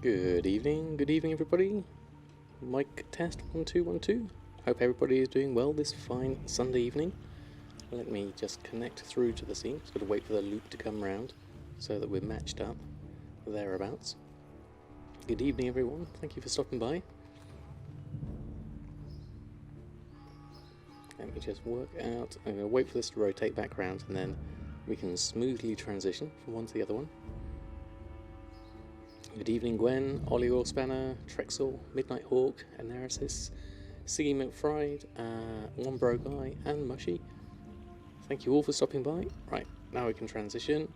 Good evening everybody. Mic test 1 2 1 2. Hope everybody is doing well this fine Sunday evening. Let me just connect through to the scene. Just got to wait for the loop to come round so that we're matched up thereabouts. Good evening everyone, thank you for stopping by. Let me just work out, I'm going to wait for this to rotate back round and then we can smoothly transition from one to the other one. Good evening Gwen, Ollie Oilspanner, Trexel, Midnight Hawk, Anaresis, Siggy McFried, One Bro Guy and Mushy. Thank you all for stopping by. Right, now we can transition.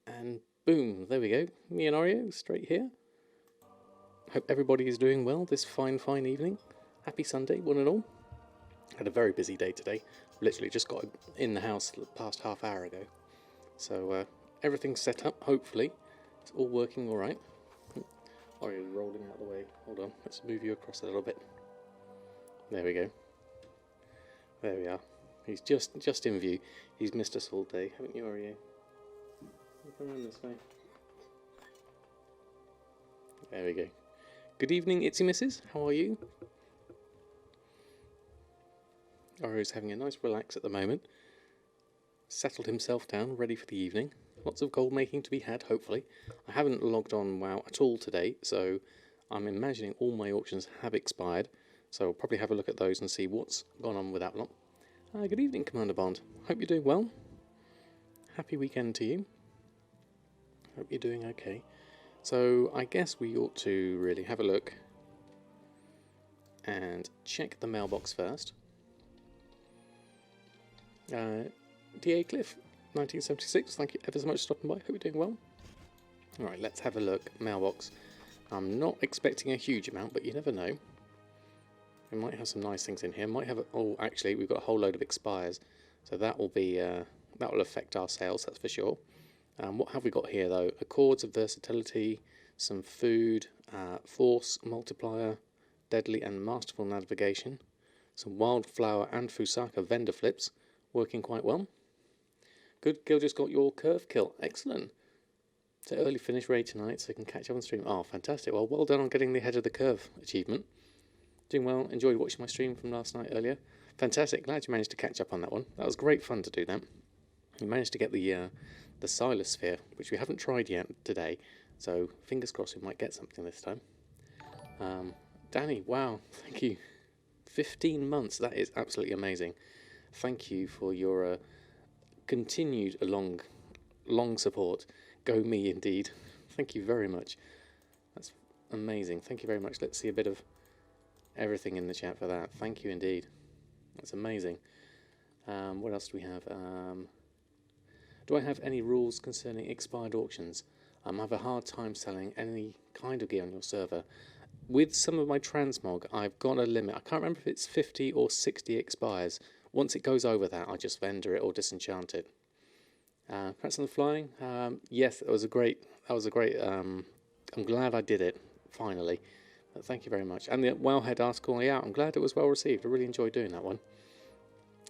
And boom, there we go. Me and Oreo straight here. Hope everybody is doing well this fine evening. Happy Sunday, one and all. Had a very busy day today. Literally just got in the house the past half hour ago. So everything's set up, hopefully. It's all working alright. Oreo rolling out the way. Hold on, let's move you across a little bit. There we go. There we are. He's just in view. He's missed us all day, haven't you, Oreo? Come around this way. There we go. Good evening, Itsy Misses. How are you? Oreo's having a nice relax at the moment. Settled himself down, ready for the evening. Lots of gold making to be had, hopefully. I haven't logged on WoW at all today, so I'm imagining all my auctions have expired. So I'll probably have a look at those and see what's gone on with that lot. Good evening, Commander Bond. Hope you're doing well. Happy weekend to you. Hope you're doing okay. So I guess we ought to really have a look and check the mailbox first. DA Cliff, 1976, thank you ever so much for stopping by. Hope you're doing well. Alright, let's have a look. Mailbox. I'm not expecting a huge amount, but you never know. We might have some nice things in here. Might have oh, actually, we've got a whole load of expires, so that will be that will affect our sales. That's for sure. What have we got here though? Accords of Versatility, some food, Force Multiplier, Deadly and Masterful Navigation, some Wildflower and Fusaka vendor flips, working quite well. Good, Gil just got your curve kill. Excellent. So early finish raid tonight, so I can catch up on stream. Oh, fantastic. Well done on getting the head of the curve achievement. Doing well. Enjoyed watching my stream from last night earlier. Fantastic. Glad you managed to catch up on that one. That was great fun to do that. You managed to get the Silas Sphere, which we haven't tried yet today. So fingers crossed we might get something this time. Danny, wow, thank you. 15 months. That is absolutely amazing. Thank you for your continued long support. Go me indeed. Thank you very much. That's amazing. Thank you very much. Let's see a bit of everything in the chat for that. Thank you indeed. That's amazing. What else do we have? Do I have any rules concerning expired auctions? I have a hard time selling any kind of gear on your server. With some of my transmog, I've got a limit. I can't remember if it's 50 or 60 expires. Once it goes over that, I just vendor it or disenchant it. Congrats on the flying. Yes, that was a great. I'm glad I did it finally. Thank you very much. And the Wowhead article, yeah, I'm glad it was well received. I really enjoyed doing that one.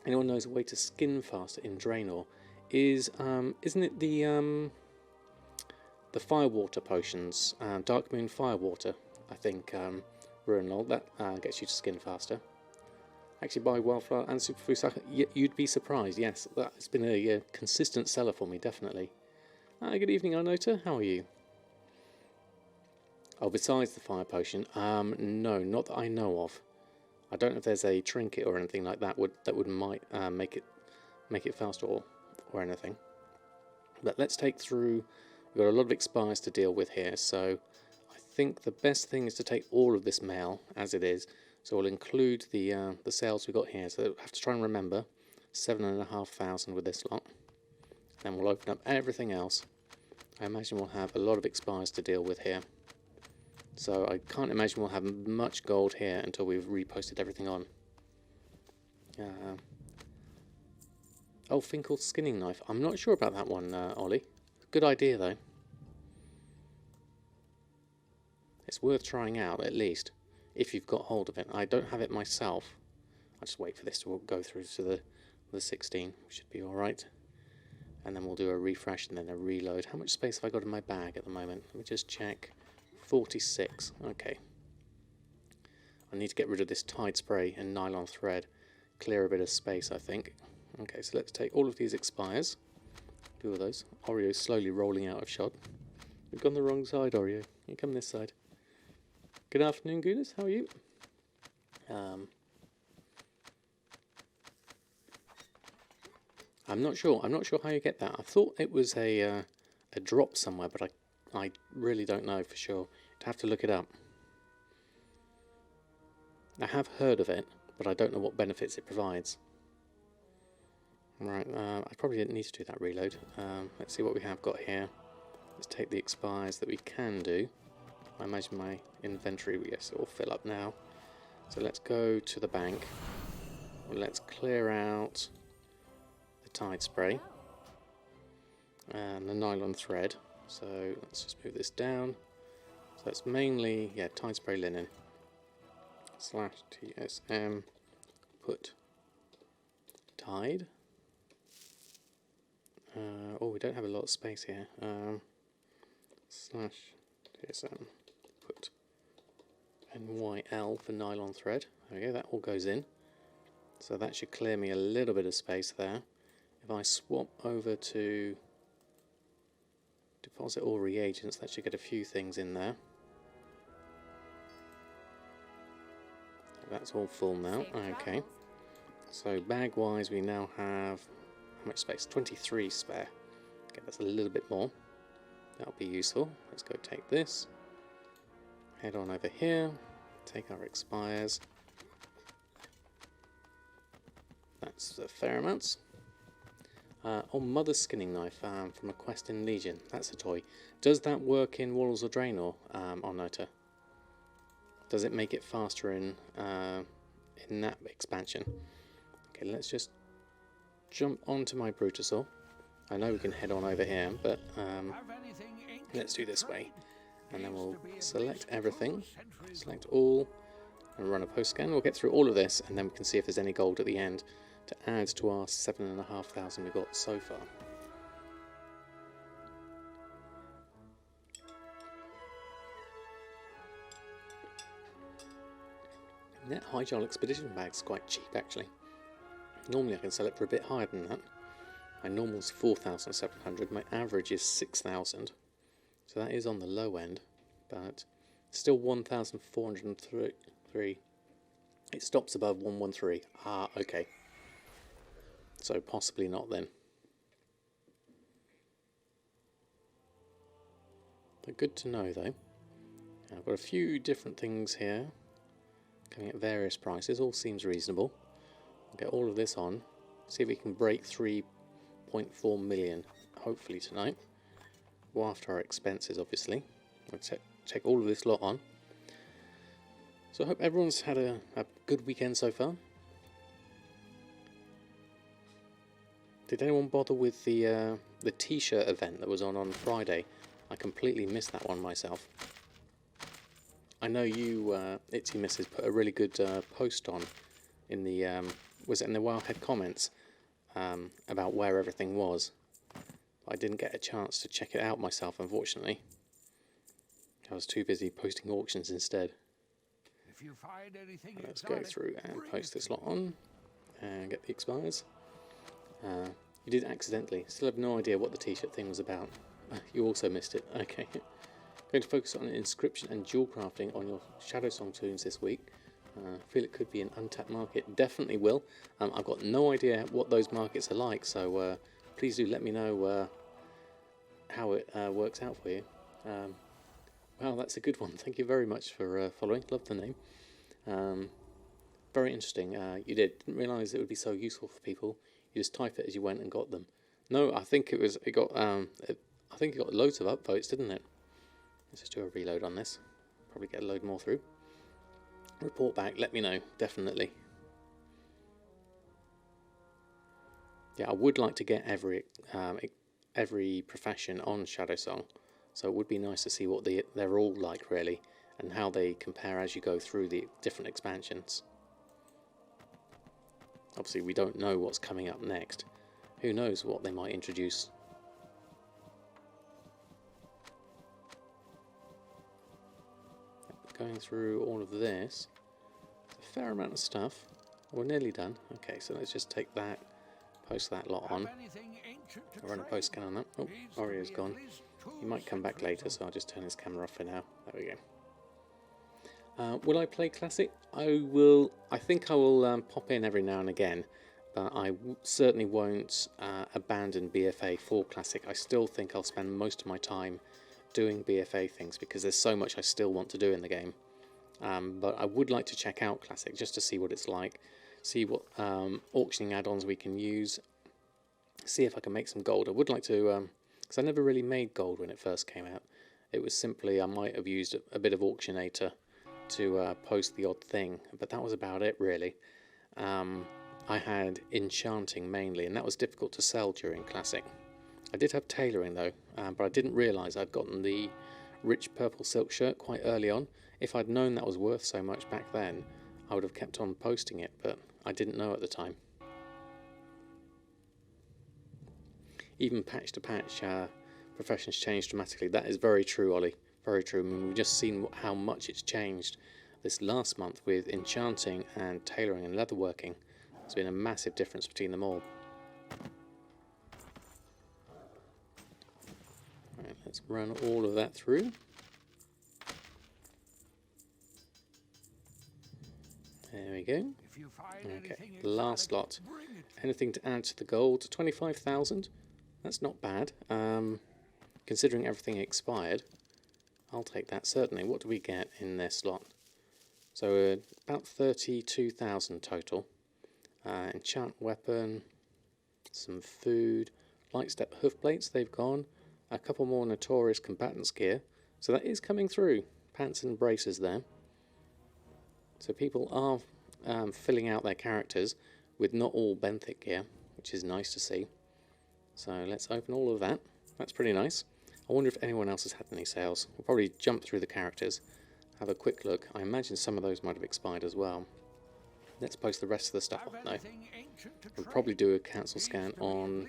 Anyone knows a way to skin faster in Draenor? Isn't it the Firewater potions, Dark Moon Firewater? I think Ruin Lol, that gets you to skin faster. Actually, buy Wildflower and Super Fusaka. You'd be surprised. Yes, that's been a consistent seller for me, definitely. Good evening, Arnota. How are you? Oh, besides the fire potion, no, not that I know of. I don't know if there's a trinket or anything like that might make it faster or anything. But let's take through. We've got a lot of expires to deal with here, so I think the best thing is to take all of this mail as it is. So we'll include the sales we got here. So we have to try and remember 7,500 with this lot. Then we'll open up everything else. I imagine we'll have a lot of expires to deal with here. So I can't imagine we'll have much gold here until we've reposted everything on. Oh, Finkel's skinning knife. I'm not sure about that one, Ollie. Good idea though. It's worth trying out at least. If you've got hold of it. I don't have it myself. I'll just wait for this to go through to the 16. Should be alright. And then we'll do a refresh and then a reload. How much space have I got in my bag at the moment? Let me just check 46. Okay. I need to get rid of this tide spray and nylon thread. Clear a bit of space, I think. Okay, so let's take all of these expires. Do all those. Oreo's slowly rolling out of shot. We've gone the wrong side, Oreo. You come this side. Good afternoon, Goodness. How are you? I'm not sure. I'm not sure how you get that. I thought it was a drop somewhere, but I really don't know for sure. I'd have to look it up. I have heard of it, but I don't know what benefits it provides. Right, I probably didn't need to do that reload. Let's see what we have got here. Let's take the expires that we can do. I imagine my inventory, yes, it will fill up now. So let's go to the bank. Let's clear out the tide spray and the nylon thread. So let's just move this down. So it's mainly, yeah, tide spray linen. /TSM put tide. Oh, we don't have a lot of space here. /TSM put NYL for nylon thread. There we go, that all goes in. So that should clear me a little bit of space there. If I swap over to deposit all reagents, that should get a few things in there. That's all full now. Okay. So bag wise we now have how much space? 23 spare. Okay, that's a little bit more. That'll be useful. Let's go take this. Head on over here. Take our expires. That's a fair amounts. Oh, Mother's Skinning Knife from a quest in Legion. That's a toy. Does that work in Walls of Draenor on Nota? Does it make it faster in that expansion? Okay, let's just jump onto my Brutosaur. I know we can head on over here, but let's do this way. And then we'll select everything, select all, and run a post scan. We'll get through all of this, and then we can see if there's any gold at the end to add to our 7,500 we've got so far. That High Expedition bag's quite cheap actually. Normally I can sell it for a bit higher than that. My normal's 4,700, my average is 6,000. So that is on the low end, but still 1,403. It stops above 113. Ah, okay. So possibly not then. But good to know though. I've got a few different things here coming at various prices, all seems reasonable. I'll get all of this on, see if we can break 3.4 million, hopefully tonight. Well, after our expenses, obviously. I'll check all of this lot on. So I hope everyone's had a good weekend so far. Did anyone bother with the t-shirt event that was on Friday? I completely missed that one myself. I know you, Itsy Misses, put a really good post on in the, was it in the Wildhead comments, about where everything was. I didn't get a chance to check it out myself, unfortunately. I was too busy posting auctions instead. If you find anything Let's go through and post this lot on and get the expires. You did accidentally. Still have no idea what the t-shirt thing was about. You also missed it. Okay. Going to focus on inscription and jewel crafting on your Shadow Song tunes this week. I feel it could be an untapped market. Definitely will. I've got no idea what those markets are like, so please do let me know how it works out for you. Wow, that's a good one. Thank you very much for following. Love the name. Very interesting. You didn't realise it would be so useful for people. You just type it as you went and got them. No, I think it got loads of upvotes, didn't it? Let's just do a reload on this. Probably get a load more through. Report back, let me know, definitely. Yeah, I would like to get every profession on Shadow Song, so it would be nice to see what they're all like really, and how they compare as you go through the different expansions. Obviously we don't know what's coming up next. Who knows what they might introduce. going through all of this. It's a fair amount of stuff. We're nearly done. Okay, so let's just take that, post that lot on. I'll run a post scan on that. Oh, Orio's gone. He might come back later, so I'll just turn his camera off for now. There we go. Will I play Classic? I will. I think I will pop in every now and again, but I certainly won't abandon BfA for Classic. I still think I'll spend most of my time doing BfA things because there's so much I still want to do in the game. But I would like to check out Classic just to see what it's like, see what auctioning add-ons we can use, see if I can make some gold. I would like to, because I never really made gold when it first came out. It was simply, I might have used a bit of Auctionator to post the odd thing, but that was about it really. I had enchanting mainly, and that was difficult to sell during Classic. I did have tailoring though, but I didn't realise I'd gotten the rich purple silk shirt quite early on. If I'd known that was worth so much back then, I would have kept on posting it, but I didn't know at the time. Even patch to patch, professions change dramatically. That is very true, Ollie. Very true. I mean, we've just seen how much it's changed this last month with enchanting and tailoring and leatherworking. There's been a massive difference between them all. Right, let's run all of that through. There we go. Okay, last lot. Anything to add to the gold? 25,000. That's not bad. Considering everything expired, I'll take that certainly. What do we get in this lot? So about 32,000 total. Enchant weapon, some food, light step hoof plates, they've gone. A couple more Notorious combatants gear. So that is coming through. Pants and braces there. So people are filling out their characters with not all benthic gear, which is nice to see. So let's open all of that. That's pretty nice. I wonder if anyone else has had any sales. We'll probably jump through the characters, have a quick look. I imagine some of those might have expired as well. Let's post the rest of the stuff on though. We'll probably do a cancel scan on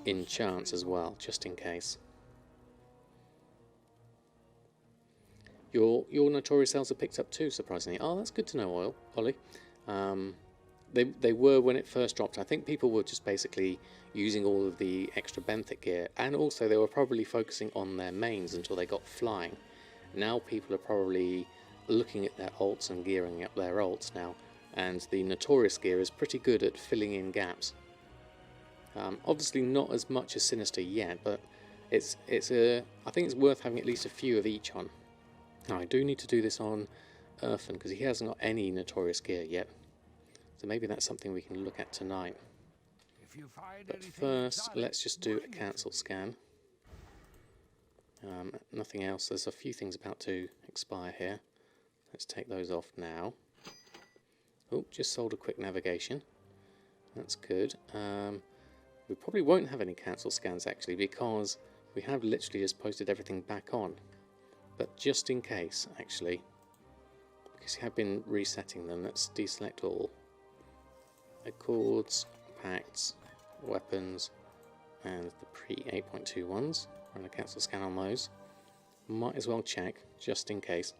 enchants as well, just in case. Your Notorious sales have picked up too, surprisingly. Oh, that's good to know, Ollie. They were when it first dropped. I think people were just basically using all of the extra benthic gear, and also they were probably focusing on their mains until they got flying. Now people are probably looking at their ults and gearing up their ults now, and the Notorious gear is pretty good at filling in gaps. Obviously not as much as Sinister yet, but I think it's worth having at least a few of each on. Now I do need to do this on Erfen because he hasn't got any Notorious gear yet. So maybe that's something we can look at tonight. But first, let's just do a cancel scan. Nothing else. There's a few things about to expire here. Let's take those off now. Oh, just sold a quick navigation. That's good. We probably won't have any cancel scans actually because we have literally just posted everything back on. But just in case, actually, because we have been resetting them, let's deselect all. Accords, pacts, weapons, and the pre-8.2 ones. Run a cancel scan on those. Might as well check, just in case.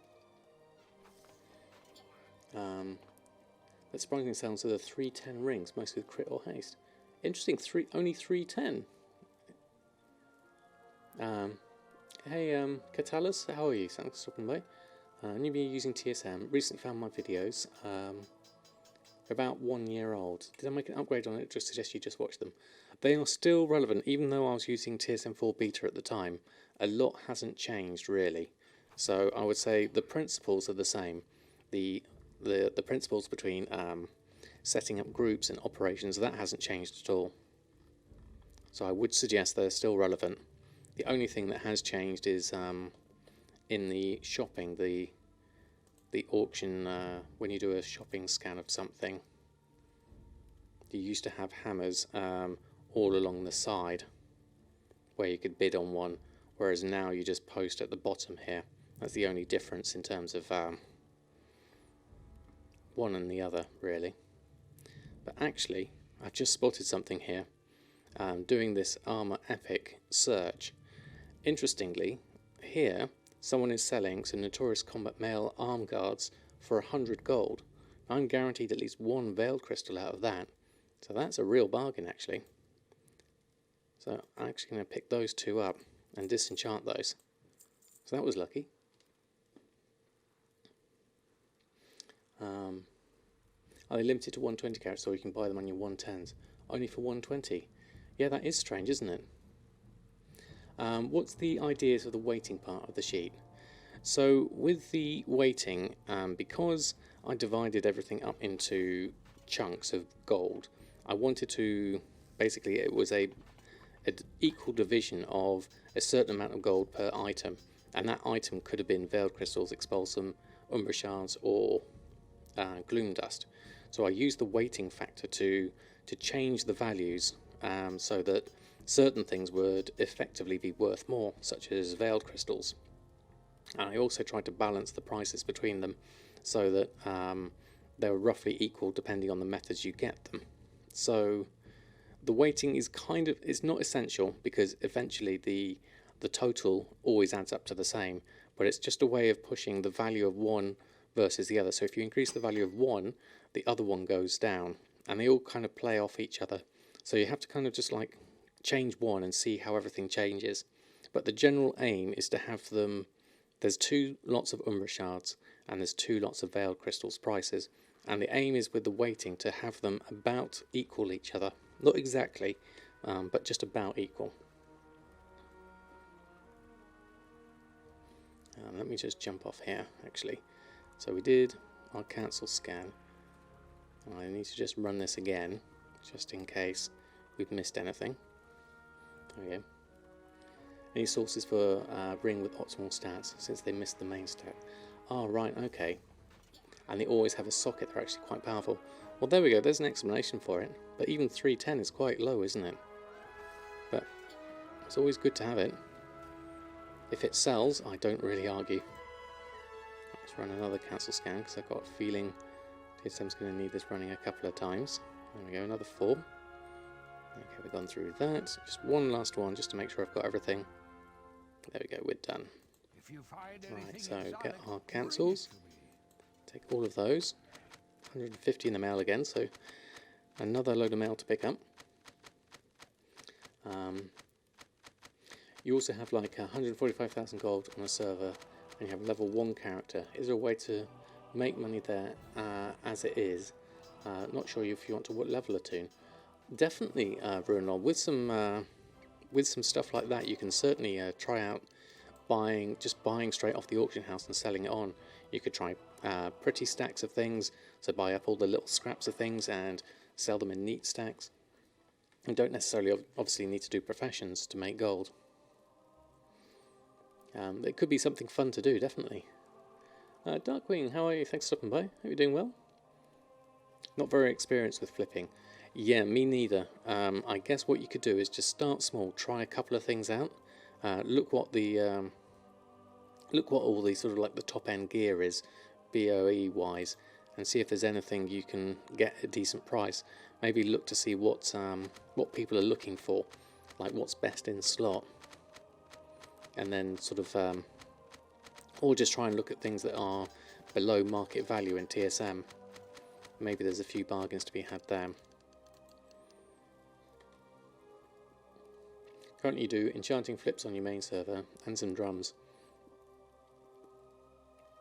That surprisingly sounds to the 310 rings, mostly with crit or haste. Interesting, only 310. Hey, Catalyst, how are you? Thanks for stopping by. Newbie using TSM. Recently found my videos. About 1 year old. Did I make an upgrade on it? Just suggest you just watch them. They are still relevant, even though I was using TSM4 beta at the time. A lot hasn't changed really. So I would say the principles are the same. The principles between setting up groups and operations, that hasn't changed at all. So I would suggest they're still relevant. The only thing that has changed is in the shopping, the auction, when you do a shopping scan of something, you used to have hammers all along the side where you could bid on one, whereas now you just post at the bottom here. That's the only difference in terms of one and the other, really. But actually, I've just spotted something here. Doing this Armour Epic search. Interestingly, here, someone is selling some Notorious Combat Mail arm guards for 100 gold. I'm guaranteed at least one Veiled Crystal out of that. So that's a real bargain, actually. So I'm actually going to pick those two up and disenchant those. So that was lucky. Are they limited to 120 carats, or you can buy them on your 110s? Only for 120. Yeah, that is strange, isn't it? What's the ideas of the weighting part of the sheet? So with the weighting, because I divided everything up into chunks of gold, I wanted to, basically it was an equal division of a certain amount of gold per item, and that item could have been Veiled Crystals, Expulsum, Umbra Shards, or Gloom Dust. So I used the weighting factor to change the values so that certain things would effectively be worth more, such as Veiled Crystals. And I also tried to balance the prices between them so that they were roughly equal depending on the methods you get them. So the weighting is it's not essential, because eventually the total always adds up to the same, but it's just a way of pushing the value of one versus the other. So if you increase the value of one, the other one goes down, and they all kind of play off each other. So you have to kind of just like change one and see how everything changes. But the general aim is to have them, there's 2 lots of Umbra Shards and there's 2 lots of Veiled Crystals prices, and the aim is with the weighting to have them about equal each other. Not exactly, but just about equal. Let me just jump off here actually. So we did our cancel scan. I need to just run this again, just in case we've missed anything. There we go. Any sources for ring with optimal stats, since they missed the main stat? Oh, right, okay. And they always have a socket, they're actually quite powerful. Well, there we go, there's an explanation for it. But even 310 is quite low, isn't it? But it's always good to have it. If it sells, I don't really argue. Let's run another cancel scan, because I've got a feeling TSM's going to need this running a couple of times. There we go, another 4. Okay, we've gone through that. Just one last one, just to make sure I've got everything. There we go, we're done. If you find Right, so get our cancels. Take all of those. 150 in the mail again, so another load of mail to pick up. You also have like 145,000 gold on a server, and you have level 1 character. Is there a way to make money there as it is? Not sure if you want to level a tune. Definitely, Bruno, with some stuff like that, you can certainly try out buying straight off the auction house and selling it on. You could try pretty stacks of things, so buy up all the little scraps of things and sell them in neat stacks. You don't necessarily obviously need to do professions to make gold. It could be something fun to do, definitely. Darkwing, how are you? Thanks for stopping by. Hope you're doing well. Not very experienced with flipping. Yeah, me neither. I guess what you could do is just start small, try a couple of things out, look what all the sort of like the top end gear is, BOE wise, and see if there's anything you can get at a decent price. Maybe look to see what people are looking for, like what's best in slot, and then sort of, or just try and look at things that are below market value in TSM. Maybe there's a few bargains to be had there. Currently you do enchanting flips on your main server and some drums.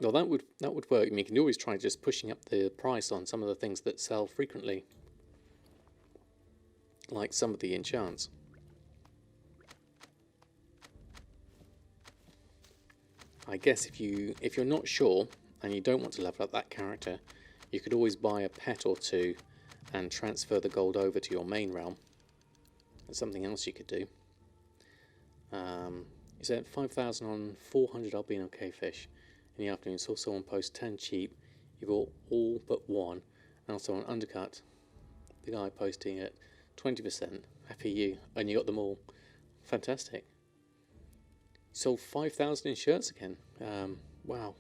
Well, that would work. I mean, you can always try just pushing up the price on some of the things that sell frequently, like some of the enchants. I guess if you're not sure and you don't want to level up that character, you could always buy a pet or two and transfer the gold over to your main realm. That's something else you could do. You said 5,000 on 400 albino cavefish in the afternoon. Saw someone post 10 cheap. You bought all but one, and also an undercut. The guy posting at 20%. Happy you, and you got them all. Fantastic. Sold 5,000 in shirts again. Wow.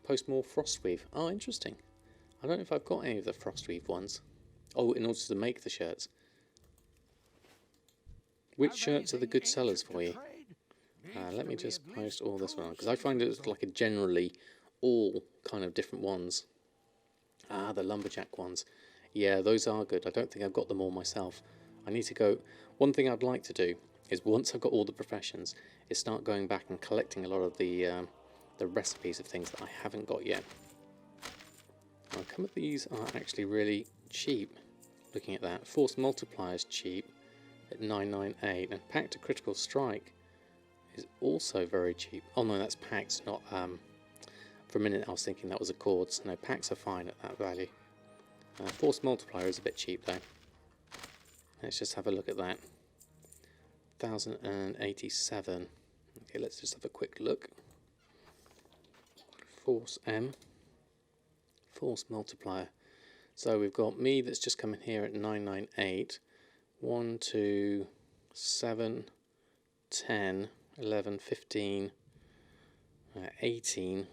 Post more Frostweave. Oh, interesting. I don't know if I've got any of the Frostweave ones. Oh, in order to make the shirts. Which shirts are the good sellers for you? Let me just post all this one because I find it's like a generally all kind of different ones. Ah, the lumberjack ones. Yeah, those are good. I don't think I've got them all myself. I need to go. One thing I'd like to do is once I've got all the professions, is start going back and collecting a lot of the recipes of things that I haven't got yet. Now, some of these are actually really cheap. Looking at that, Force Multiplier is cheap at 998, and Pact to Critical Strike is also very cheap. Oh no, that's packs, not for a minute I was thinking that was accords. No, packs are fine at that value. Force Multiplier is a bit cheap though. Let's just have a look at that. 1087. Okay, let's just have a quick look. Force M. Force Multiplier. So we've got me that's just coming here at 998. 1, 2, 7, 10, 11, 15, 18,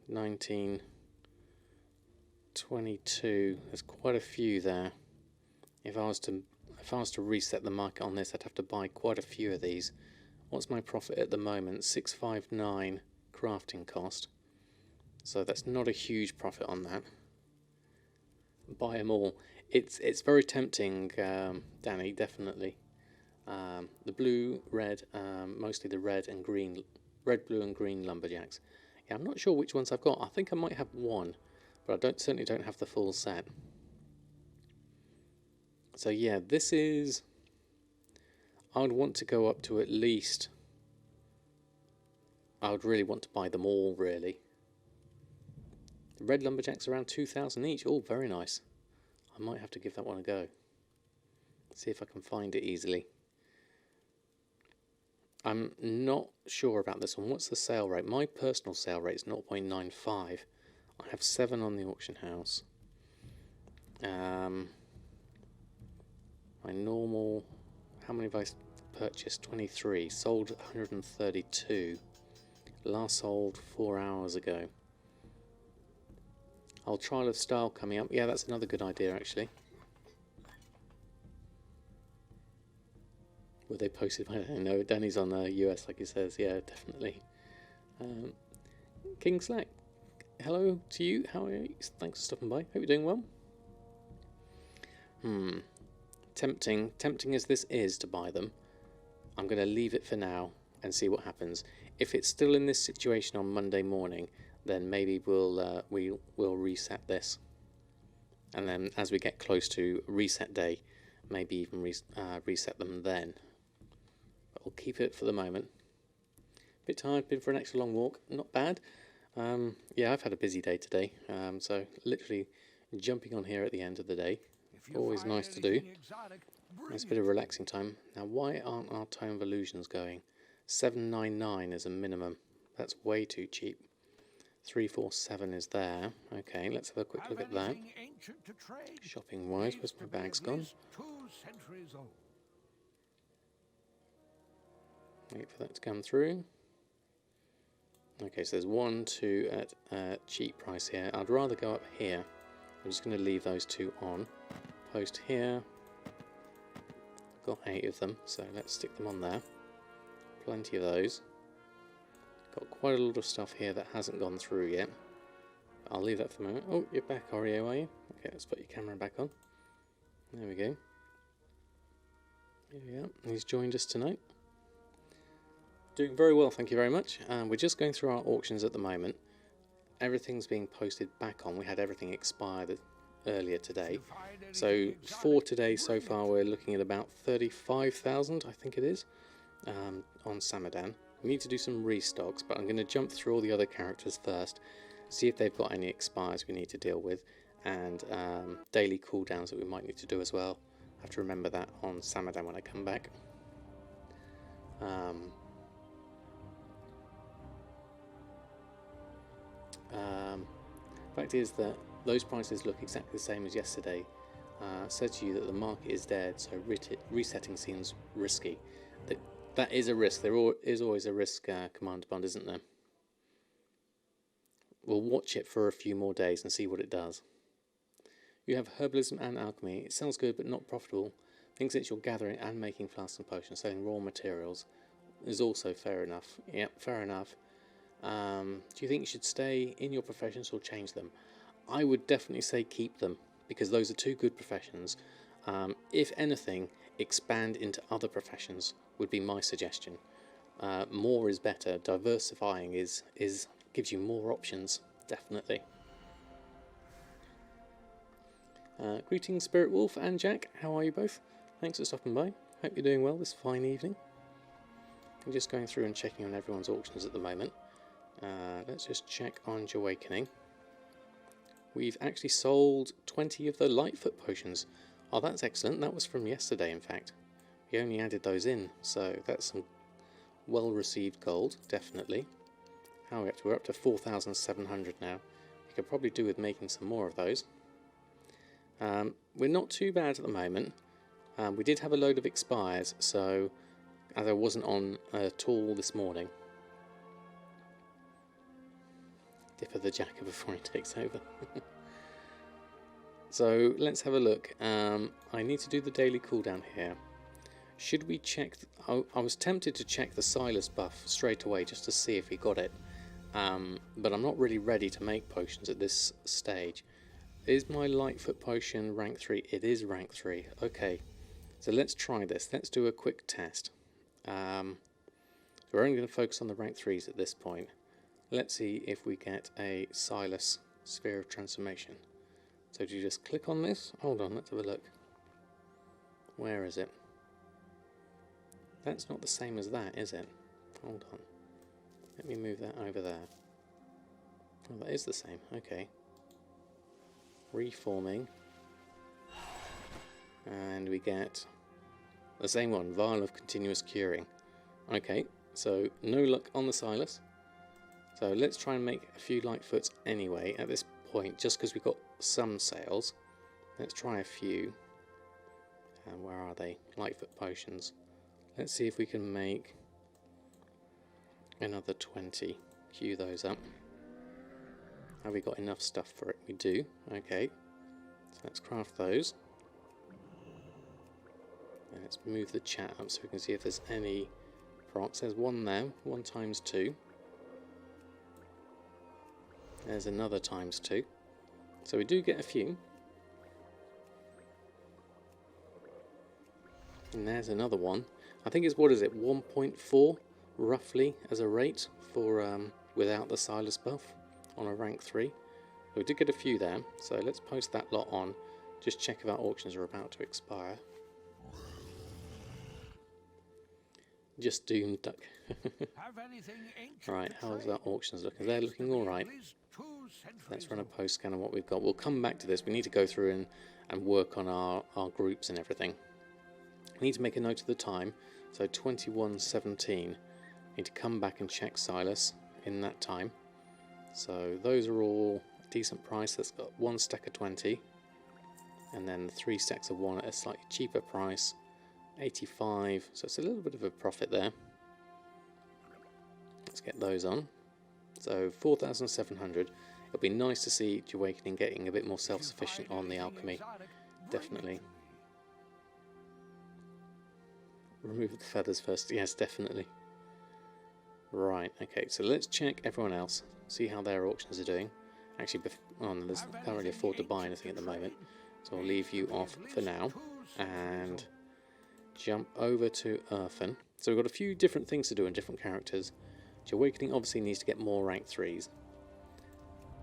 19, 22. There's quite a few there. If I was to reset the market on this, I'd have to buy quite a few of these. What's my profit at the moment? 659 crafting cost. So that's not a huge profit on that. Buy them all. It's very tempting, Danny, definitely. The blue, red, mostly the red and green, red, blue and green lumberjacks. Yeah, I'm not sure which ones I've got. I think I might have one, but I certainly don't have the full set. So yeah, this is, I would want to go up to at least, I would really want to buy them all, really. The red lumberjacks around 2,000 each. Oh, very nice. I might have to give that one a go. See if I can find it easily. I'm not sure about this one. What's the sale rate? My personal sale rate is 0.95. I have 7 on the auction house. My normal, how many have I purchased? 23. Sold 132. Last sold 4 hours ago. I'll Trial of Style coming up. Yeah, that's another good idea actually. Were they posted? I don't know. Danny's on the US like he says. Yeah, definitely. King Slack, hello to you. How are you? Thanks for stopping by. Hope you're doing well. Tempting as this is to buy them, I'm going to leave it for now and see what happens. If it's still in this situation on Monday morning, then maybe we'll reset this, and then as we get close to reset day, maybe even reset them then. But I'll keep it for the moment. Bit tired, been for an extra long walk, not bad. Yeah, I've had a busy day today, so literally jumping on here at the end of the day, always nice to do. Nice bit of relaxing time. Now, why aren't our Tome of Illusions going? 799 is a minimum. That's way too cheap. 347 is there. Okay, let's have a quick look at that. Shopping wise, where's my bags gone? Wait for that to come through. Okay, so there's 1, 2 at cheap price here. I'd rather go up here. I'm just going to leave those 2 on. Post here. Got 8 of them, so let's stick them on there. Plenty of those. Got quite a lot of stuff here that hasn't gone through yet. I'll leave that for a moment. Oh, you're back, Oreo, are you? Okay, let's put your camera back on. There we go. Here we are. He's joined us tonight. Doing very well, thank you very much. We're just going through our auctions at the moment. Everything's being posted back on. We had everything expired earlier today. So for today so far we're looking at about 35,000, I think it is, on Samadan. We need to do some restocks, but I'm going to jump through all the other characters first, see if they've got any expires we need to deal with, and daily cooldowns that we might need to do as well. I have to remember that on Samadan when I come back. Fact is that those prices look exactly the same as yesterday. Said to you that the market is dead, so resetting seems risky. That is a risk. There is always a risk, Commander Bond, isn't there? We'll watch it for a few more days and see what it does. You have herbalism and alchemy. It sounds good, but not profitable. Think since you're gathering and making flasks and potions, selling raw materials, is also fair enough. Yep, fair enough. Do you think you should stay in your professions or change them? I would definitely say keep them, because those are two good professions. If anything, expand into other professions would be my suggestion. More is better. Diversifying is gives you more options, definitely. Greetings, Spirit Wolf and Jack. How are you both? Thanks for stopping by. Hope you're doing well this fine evening. I'm just going through and checking on everyone's auctions at the moment. Let's just check on Jahwakening. We've actually sold 20 of the Lightfoot potions. Oh, that's excellent. That was from yesterday, in fact. We only added those in, so that's some well-received gold, definitely. How are we up to? We're up to 4,700 now. We could probably do with making some more of those. We're not too bad at the moment. We did have a load of expires, so as I wasn't on at all this morning. Dipper the Jacker before he takes over. So let's have a look. I need to do the daily cooldown here. Should we check? I was tempted to check the Silas buff straight away just to see if he got it. But I'm not really ready to make potions at this stage. Is my Lightfoot potion rank 3? It is rank 3. Okay. So let's try this. Let's do a quick test. We're only going to focus on the rank 3s at this point. Let's see if we get a Silas Sphere of Transformation. So do you just click on this? Hold on, let's have a look. Where is it? That's not the same as that, is it? Hold on. Let me move that over there. Oh, that is the same. Okay. Reforming. And we get the same one, Vial of Continuous Curing. Okay, so no luck on the Silas. So let's try and make a few Lightfoots anyway at this point, just because we've got some sales. Let's try a few. And where are they? Lightfoot potions. Let's see if we can make another 20. Queue those up. Have we got enough stuff for it? We do. Okay. So let's craft those. And let's move the chat up so we can see if there's any procs. There's one there. 1 times 2. There's another times 2. So we do get a few. And there's another one. I think it's, what is it, 1.4 roughly as a rate for without the Silas buff on a rank 3. We did get a few there, so let's post that lot on. Just check if our auctions are about to expire. Just doomed, duck. Right, how's our auctions looking? They're looking alright. Let's run a post scan on what we've got. We'll come back to this. We need to go through and work on our groups and everything. We need to make a note of the time. So 21:17. Need to come back and check Silas in that time. So those are all decent price. That's got 1 stack of 20. And then 3 stacks of 1 at a slightly cheaper price. 85. So it's a little bit of a profit there. Let's get those on. So 4,700. It'll be nice to see Jahwakening getting a bit more self-sufficient on the alchemy. Definitely. Remove the feathers first. Yes, definitely. Right, okay, so let's check everyone else. See how their auctions are doing. Actually, I can't really afford to buy anything at the moment. So I'll leave you off for now. And jump over to Erfen. So we've got a few different things to do on different characters. Jahwakening obviously needs to get more rank 3s.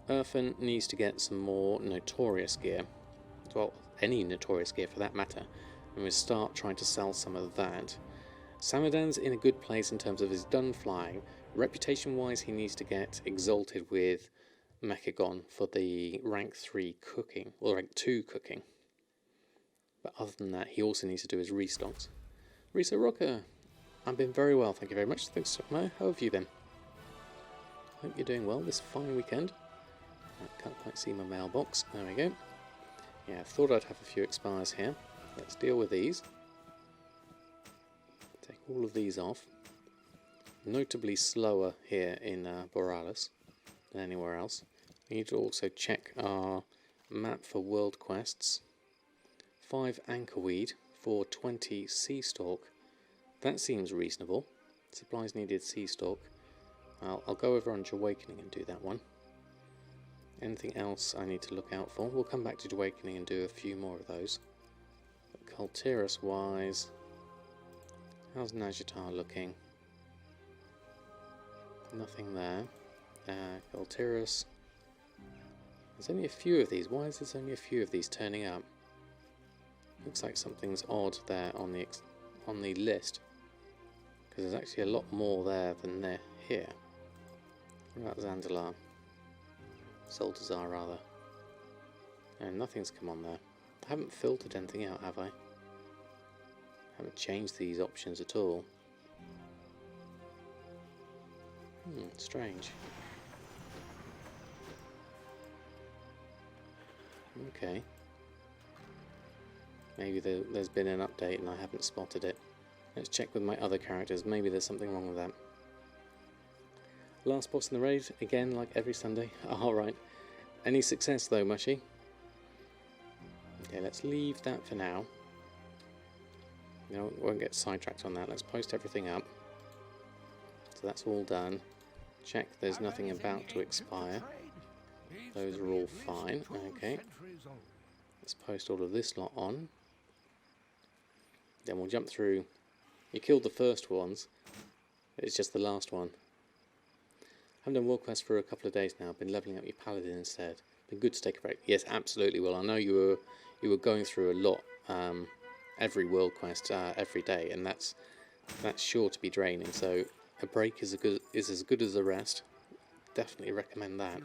Erfen needs to get some more Notorious gear. Well, any Notorious gear for that matter. And we'll start trying to sell some of that. Samadan's in a good place in terms of his done flying. Reputation wise, he needs to get exalted with Mechagon for the rank 3 cooking, or rank 2 cooking. But other than that, he also needs to do his restocks. Risa Rocker, I've been very well, thank you very much. Thanks, Mo. How have you been? Hope you're doing well this fine weekend. I can't quite see my mailbox. There we go. Yeah, thought I'd have a few expires here. Let's deal with these. Take all of these off. Notably slower here in Borealis than anywhere else. We need to also check our map for world quests. 5 Anchorweed for 20 Sea Stalk. That seems reasonable. Supplies needed, Sea Stalk. I'll go over on Jahwakening and do that one. Anything else I need to look out for? We'll come back to Jahwakening and do a few more of those. But Cultiris wise, how's Najatar looking? Nothing there. Cultiris. There's only a few of these. Why is there only a few of these turning up? Looks like something's odd there on the list. Because there's actually a lot more there than there here. What about Zandalar? Soldazar rather. And nothing's come on there. I haven't filtered anything out, have I? Haven't changed these options at all. Strange. Okay. Maybe there's been an update and I haven't spotted it. Let's check with my other characters. Maybe there's something wrong with that. Last boss in the raid, again like every Sunday. Alright. Any success though, Mushy? Okay, let's leave that for now. No, won't get sidetracked on that. Let's post everything up. So that's all done. Check there's nothing about to expire. Those are all fine. Okay. Let's post all of this lot on. Then we'll jump through. You killed the first ones. It's just the last one. Haven't done World Quest for a couple of days now. Been leveling up your Paladin instead. Been good to take a break. Yes, absolutely. Well, I know you were going through a lot every World Quest every day, and that's sure to be draining. So a break is as good as a rest. Definitely recommend that.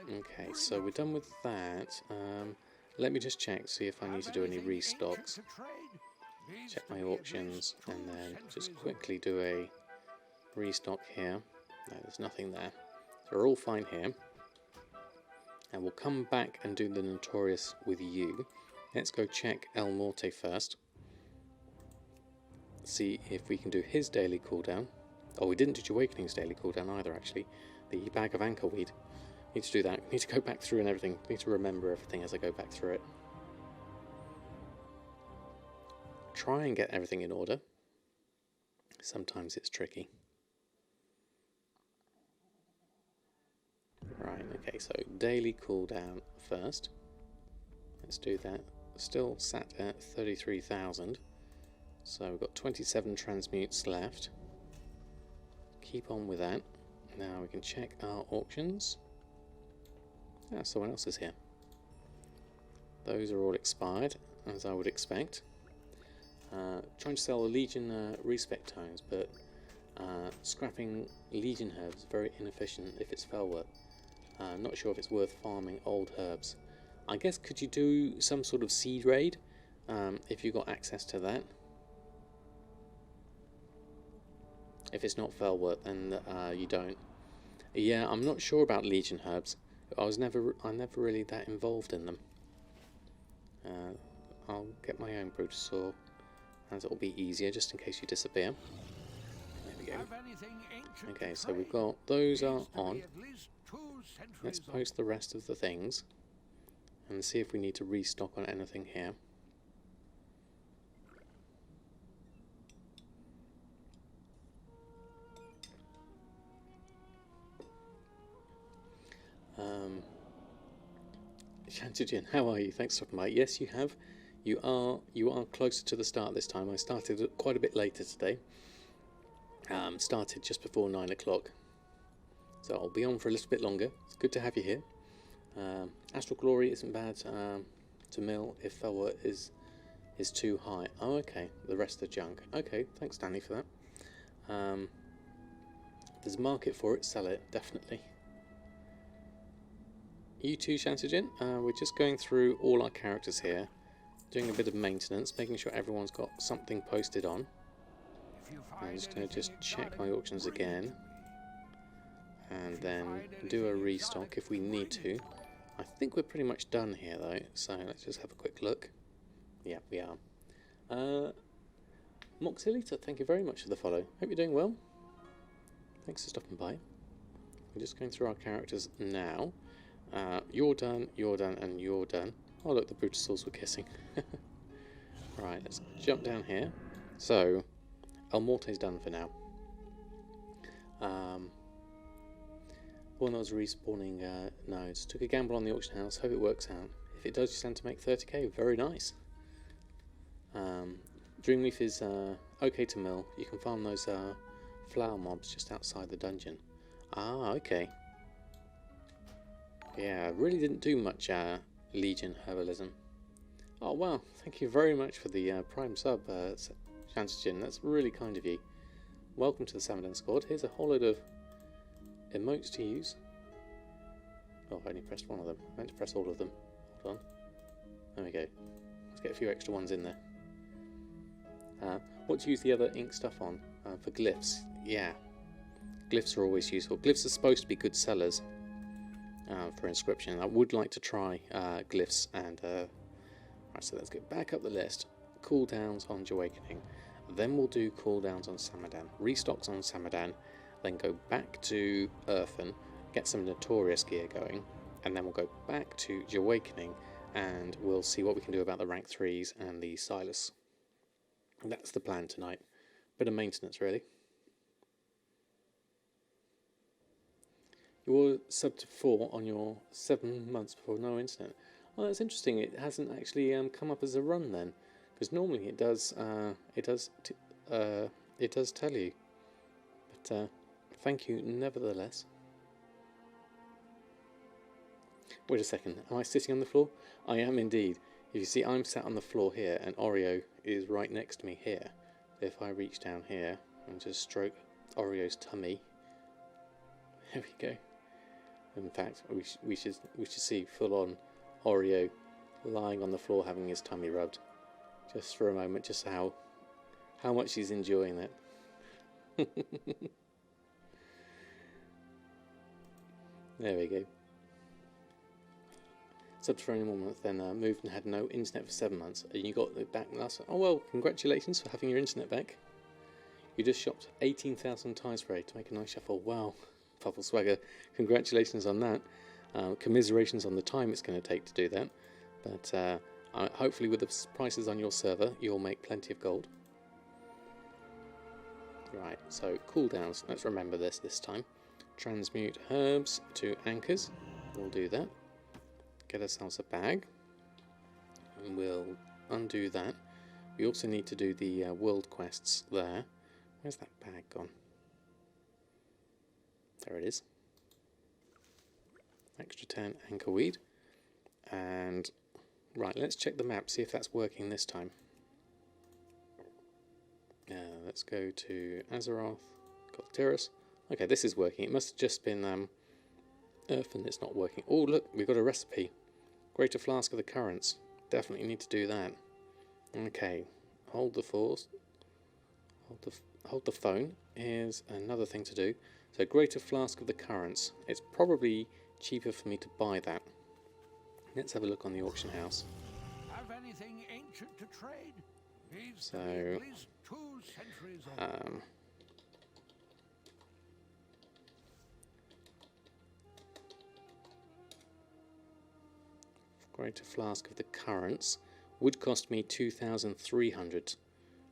Okay, so we're done with that. Let me just check, see if I need to do any restocks. Check my auctions, and then just quickly do a restock here. No, there's nothing there. So we're all fine here. And we'll come back and do the Notorious with you. Let's go check Elmorte first. See if we can do his daily cooldown. Oh, we didn't do Jahwakening's daily cooldown either, actually. The bag of anchorweed. Need to do that. Need to go back through and everything. Need to remember everything as I go back through it. Try and get everything in order. Sometimes it's tricky. Right, okay, so daily cooldown first. Let's do that. Still sat at 33,000. So we've got 27 transmutes left. Keep on with that. Now we can check our auctions. Ah, someone else is here. Those are all expired, as I would expect. Trying to sell the Legion respec tones, but scrapping Legion herbs is very inefficient if it's Felworth. Not sure if it's worth farming old herbs. I guess could you do some sort of seed raid if you got access to that? If it's not Felworth, then you don't. Yeah, I'm not sure about Legion herbs. I'm never really that involved in them. I'll get my own Brutosaur, as it'll be easier just in case you disappear. There we go. Okay, so we've got those are on. Let's post the rest of the things and see if we need to restock on anything here. Shantijan, how are you? Thanks for stopping by. Yes, you have. You are closer to the start this time. I started quite a bit later today. Started just before 9 o'clock. So I'll be on for a little bit longer. It's good to have you here. Astral Glory isn't bad to mill if Felworth is too high. Oh, okay. The rest of the junk. Okay, thanks, Danny, for that. There's a market for it. Sell it, definitely. You too, Shantijan. We're just going through all our characters here, doing a bit of maintenance, making sure everyone's got something posted on. I'm just going to check my auctions again, and then do a restock if we need to. I think we're pretty much done here though, so let's just have a quick look. Yeah, we are. Moxilita, thank you very much for the follow. Hope you're doing well. Thanks for stopping by. We're just going through our characters now. You're done, and you're done. Oh look, the Brutosaurs were kissing. Right, let's jump down here. So, Elmorte's done for now. One that was respawning nodes. Took a gamble on the auction house. Hope it works out. If it does, you stand to make 30k. Very nice. Dreamleaf is okay to mill. You can farm those flower mobs just outside the dungeon. Ah, okay. Yeah, really didn't do much Legion herbalism. Oh wow, thank you very much for the prime sub, Shantajin. That's really kind of you. Welcome to the Samadan squad. Here's a whole load of emotes to use. Oh, I've only pressed one of them. I meant to press all of them. Hold on. There we go. Let's get a few extra ones in there. What to use the other ink stuff on? For glyphs. Yeah. Glyphs are always useful. Glyphs are supposed to be good sellers for inscription. I would like to try glyphs and... Right, so let's go back up the list. Cooldowns on Jahwakening. Then we'll do cooldowns on Samadan. Restocks on Samadan. Then go back to Erfen. Get some Notorious gear going. And then we'll go back to Jahwakening. And we'll see what we can do about the rank 3s and the Silas. That's the plan tonight. Bit of maintenance, really. You were sub to 4 on your 7 months before no internet. Well, that's interesting. It hasn't actually come up as a run then, because normally it does. It does tell you. But thank you nevertheless. Wait a second. Am I sitting on the floor? I am indeed. You see, I'm sat on the floor here, and Oreo is right next to me here. If I reach down here and just stroke Oreo's tummy, there we go. In fact, we should see full on Oreo lying on the floor having his tummy rubbed, just for a moment, just how much he's enjoying that. There we go. Sub for any more months, then moved and had no internet for 7 months, and you got it back last. Oh well, congratulations for having your internet back. You just shopped 18,000 times for aid to make a nice shuffle. Wow, Puffle Swagger, congratulations on that. Commiserations on the time it's going to take to do that, but hopefully with the prices on your server you'll make plenty of gold. Right, so cooldowns, let's remember this time. Transmute herbs to anchors, we'll do that. Get ourselves a bag, and we'll undo that. We also need to do the world quests there. Where's that bag gone? There it is. Extra 10 anchor weed. And right, let's check the map, see if that's working this time. Let's go to Azeroth, Notorious. Okay, this is working. It must have just been Erfen that's not working. Oh look, we've got a recipe. Greater Flask of the Currents. Definitely need to do that. Okay, hold the force. Hold the phone. Here's another thing to do. So Greater Flask of the Currents. It's probably cheaper for me to buy that. Let's have a look on the auction house. Have anything ancient to trade? So, at least 2 centuries old. Greater Flask of the Currents would cost me 2,300.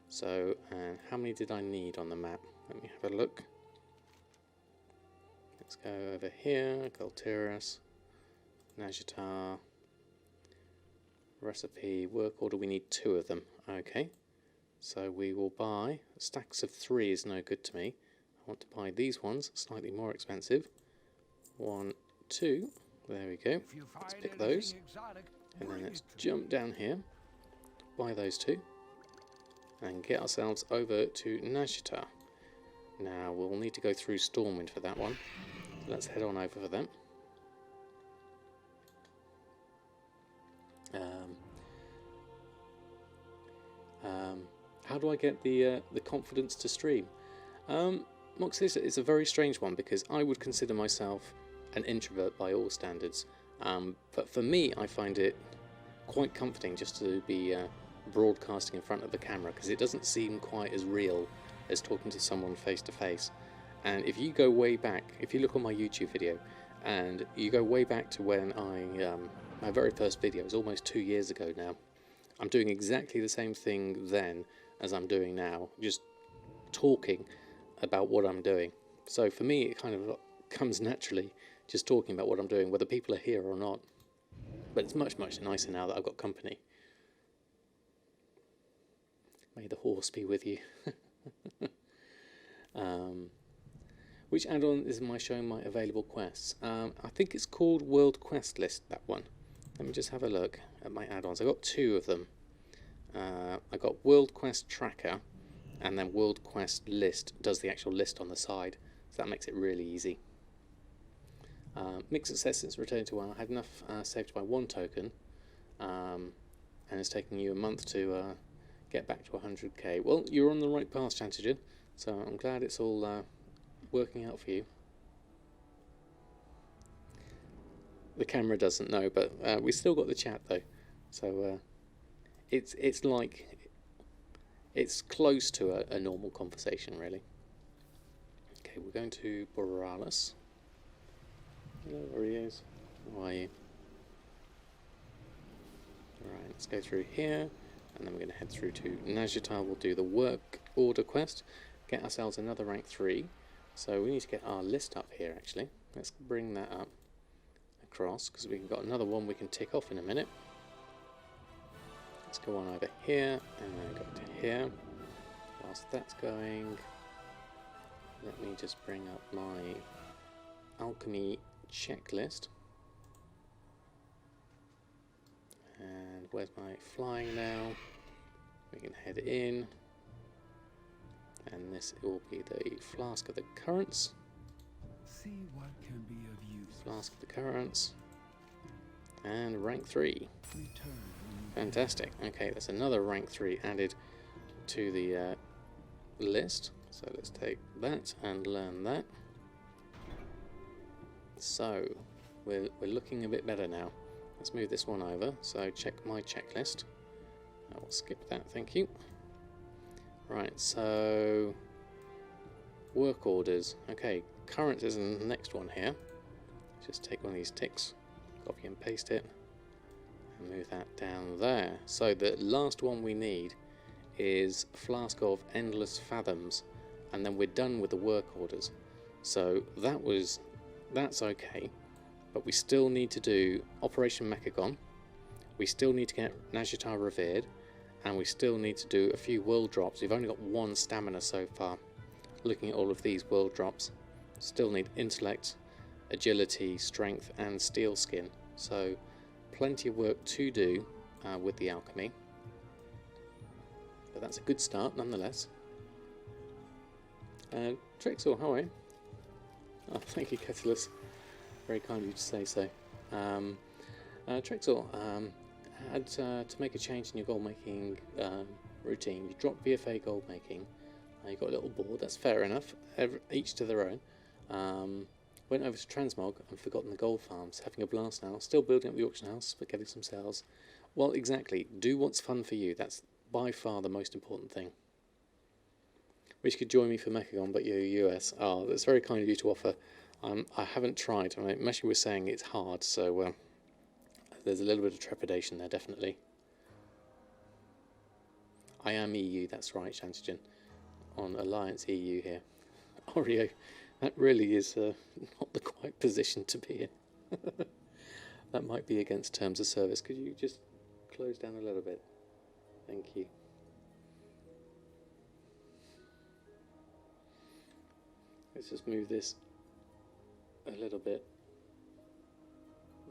So, how many did I need on the map? Let me have a look. Let's go over here. Notorious, Najatar, recipe, work order. We need 2 of them. Okay. So we will buy stacks of 3 is no good to me. I want to buy these ones, slightly more expensive. 1, 2. There we go. Let's pick those. And then let's jump down here, buy those 2, and get ourselves over to Najatar. Now we'll need to go through Stormwind for that one. So let's head on over for them. How do I get the confidence to stream? Mox, it's a very strange one because I would consider myself an introvert by all standards, but for me I find it quite comforting just to be broadcasting in front of the camera, because it doesn't seem quite as real as talking to someone face to face. And if you go way back, if you look on my YouTube video and you go way back to when my very first video was almost 2 years ago now, I'm doing exactly the same thing then as I'm doing now, just talking about what I'm doing. So for me, it kind of comes naturally, just talking about what I'm doing, whether people are here or not. But it's much, much nicer now that I've got company. May the horse be with you. Which add-on is my showing my available quests? I think it's called World Quest List, that one. Let me just have a look at my add-ons. I got 2 of them. I got World Quest Tracker, and then World Quest List does the actual list on the side, so that makes it really easy. Mixed success since returning to WoW. I had enough saved by 1 token, and it's taking you a month to get back to 100k. Well, you're on the right path, Chantigen, so I'm glad it's all working out for you. The camera doesn't know, but we still got the chat though, so it's like it's close to a normal conversation, really. Okay, we're going to Borealis. Hello, Oreos. How are you? Alright, let's go through here, and then we're going to head through to Nazjatar. We'll do the work order quest, get ourselves another rank 3. So we need to get our list up here, actually. Let's bring that up across, because we've got another one we can tick off in a minute. Let's go on over here, and then go to here. Whilst that's going, let me just bring up my Alchemy checklist. And where's my flying now? We can head in. And this will be the Flask of the Currents. See what can be of use. Flask of the Currents. And rank 3. Return. Fantastic. Okay, that's another rank 3 added to the list. So let's take that and learn that. So we're looking a bit better now. Let's move this one over. So check my checklist. I will skip that, thank you. Right, so work orders. Okay, current is in the next one here. Just take one of these ticks, copy and paste it, and move that down there. So the last one we need is Flask of Endless Fathoms, and then we're done with the work orders. So that's okay, but we still need to do Operation Mechagon. We still need to get Nazjatar Revered, and we still need to do a few world drops. We've only got 1 stamina so far. Looking at all of these world drops, still need intellect, agility, strength, and steel skin. So plenty of work to do with the alchemy, but that's a good start nonetheless. Trixel, how are you? Oh, thank you, Ketilus. Very kind of you to say so. Trixel, had to make a change in your gold making routine. You dropped BfA gold making. You got a little bored. That's fair enough. Each to their own. Went over to Transmog and forgotten the gold farms. Having a blast now. Still building up the auction house, but getting some sales. Well, exactly. Do what's fun for you. That's by far the most important thing. Wish you could join me for Mechagon, but you're US. Oh, that's very kind of you to offer. I haven't tried. I mean, Meshi was saying it's hard, so there's a little bit of trepidation there, definitely. I am EU, that's right, Chantigen. On Alliance EU here. Oreo, that really is not the quite position to be in. That might be against terms of service. Could you just close down a little bit? Thank you. Let's just move this a little bit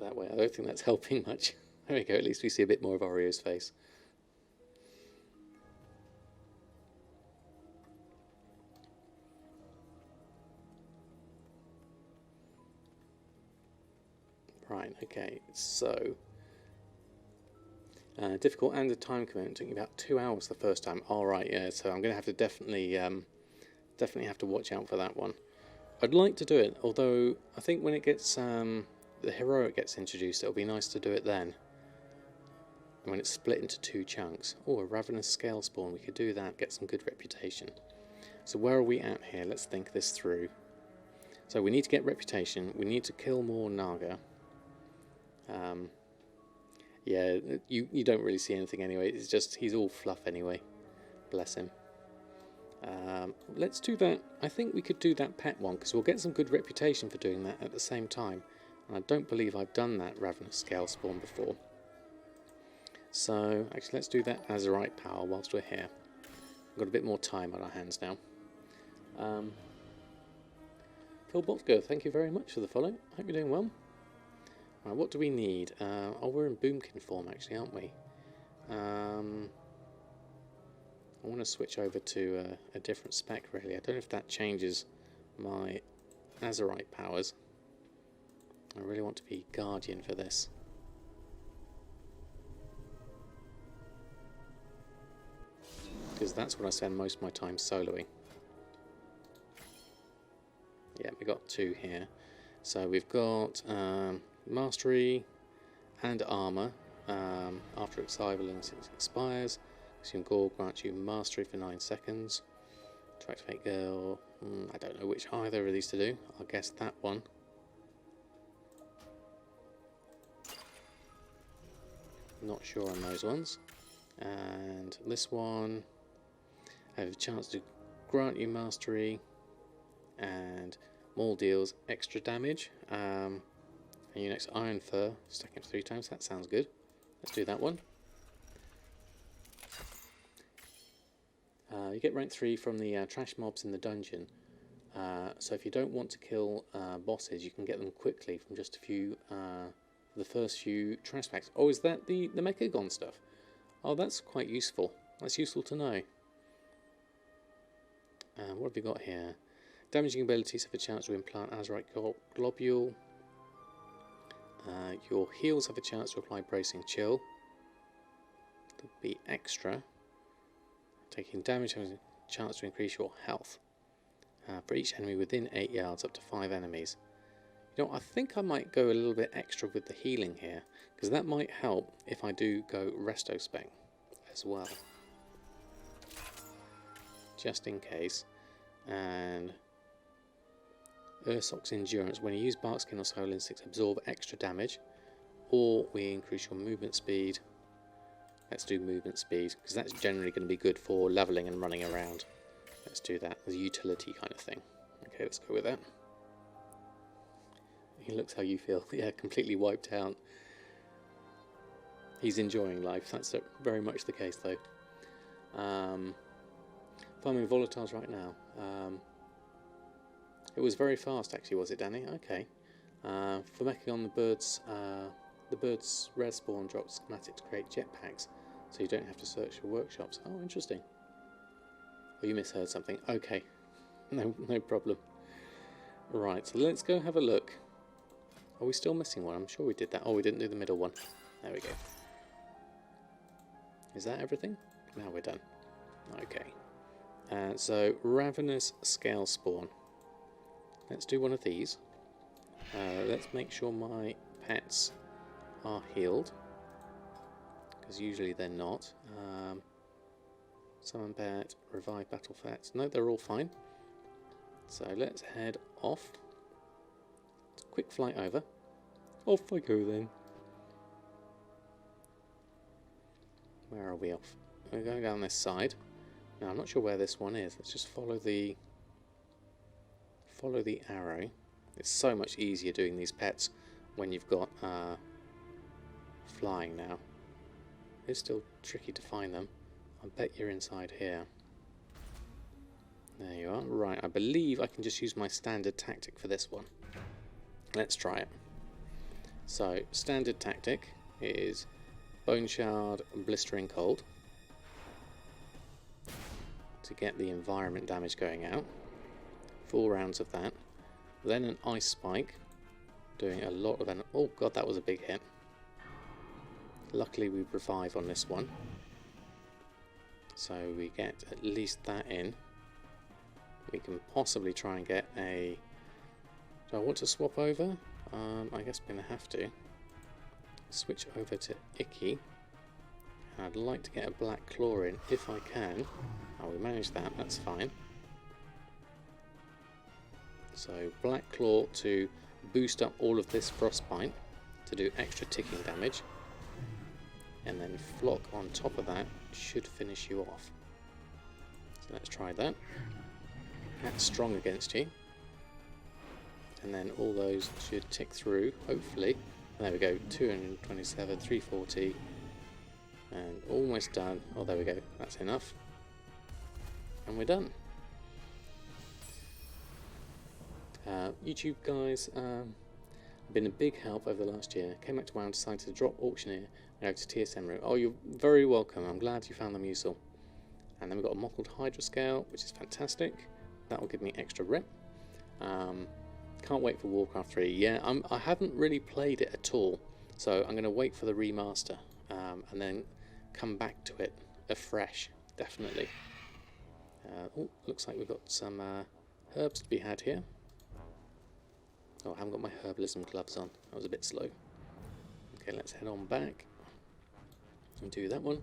that way. I don't think that's helping much. There we go, at least we see a bit more of Oreo's face. Right, okay, so difficult and the time commitment took me about 2 hours the first time. All right, yeah, so I'm going to have to definitely have to watch out for that one. I'd like to do it, although I think when it gets the heroic gets introduced, it'll be nice to do it then. And when it's split into 2 chunks. Oh, a ravenous scale spawn. We could do that, get some good reputation. So where are we at here? Let's think this through. So we need to get reputation. We need to kill more Naga. Yeah, you don't really see anything anyway. It's just he's all fluff anyway. Bless him. Let's do that. I think we could do that pet one because we'll get some good reputation for doing that at the same time. And I don't believe I've done that Ravenous Scale Spawn before. So actually let's do that Azerite power whilst we're here. We've got a bit more time on our hands now. Phil Botger, thank you very much for the follow. Hope you're doing well. Right, what do we need? Oh, we're in Boomkin form actually, aren't we? I want to switch over to a different spec really. I don't know if that changes my Azerite powers. I really want to be Guardian for this. Because that's what I spend most of my time soloing. Yeah, we got 2 here. So we've got Mastery and Armour after equivalence expires. Consume Gore grants you Mastery for 9 seconds. To activate Girl, I don't know which either of these to do. I'll guess that one. Not sure on those ones. And this one, I have a chance to grant you Mastery, and Maul deals extra damage. And your next Iron Fur, stack it 3 times. That sounds good. Let's do that one. You get rank 3 from the trash mobs in the dungeon. So if you don't want to kill bosses, you can get them quickly from just a few, the first few trash packs. Oh, is that the Mechagon stuff? Oh, that's quite useful. That's useful to know. What have we got here? Damaging abilities have a chance to implant Azerite Globule. Your heals have a chance to apply Bracing Chill. That'll be extra. Taking damage has a chance to increase your health. For each enemy within 8 yards, up to 5 enemies. You know, I think I might go a little bit extra with the healing here, because that might help if I do go Resto Spec as well. Just in case. And Ursock's Endurance. When you use Bark Skin or Soul Instinct, absorb extra damage, or we increase your movement speed. Let's do movement speed, because that's generally going to be good for leveling and running around. Let's do that as a utility kind of thing. Okay, let's go with that. He looks how you feel. Yeah, completely wiped out. He's enjoying life. That's very much the case, though. Farming volatiles right now. It was very fast, actually, was it, Danny? Okay. For Mechagon, the bird's rare spawn drops schematic to create jetpacks, so you don't have to search for workshops. Oh, interesting. Oh, you misheard something. Okay. No problem. Right, so let's go have a look. Are we still missing one? I'm sure we did that. Oh, we didn't do the middle one. There we go. Is that everything? Now we're done. Okay. So, Ravenous Scale Spawn. Let's do one of these. Let's make sure my pets are healed, because usually they're not. Summon pet, revive battle pets. No, they're all fine. So let's head off. Quick flight over. Off I go then. Where are we off? We're going down this side. Now I'm not sure where this one is. Let's just follow the arrow. It's so much easier doing these pets when you've got flying now. It's still tricky to find them. I bet you're inside here. There you are. Right, I believe I can just use my standard tactic for this one. Let's try it. So, standard tactic is Bone Shard and Blistering Cold to get the environment damage going out. 4 rounds of that. Then an Ice Spike, doing a lot of... Oh god, that was a big hit. Luckily we revive on this one. So we get at least that in. We can possibly try and get a... Do I want to swap over? I guess I'm going to have to. Switch over to Icky. I'd like to get a Black Claw in if I can. Oh, we managed that, that's fine. So Black Claw to boost up all of this Frostbite to do extra ticking damage. And then Flock on top of that should finish you off. So let's try that. That's strong against you. And then all those should tick through, hopefully. And there we go, 227, 340. And almost done. Oh, there we go, that's enough. And we're done. YouTube guys have been a big help over the last year. Came back to WoW and decided to drop Auctioneer and go to TSM route. Oh, you're very welcome. I'm glad you found them useful. And then we've got a mottled Hydra scale, which is fantastic. That will give me extra rep. Can't wait for Warcraft 3. Yeah, I haven't really played it at all, so I'm going to wait for the remaster and then come back to it afresh, definitely. Oh, looks like we've got some herbs to be had here. Oh, I haven't got my herbalism gloves on. That was a bit slow. Okay, let's head on back and do that one.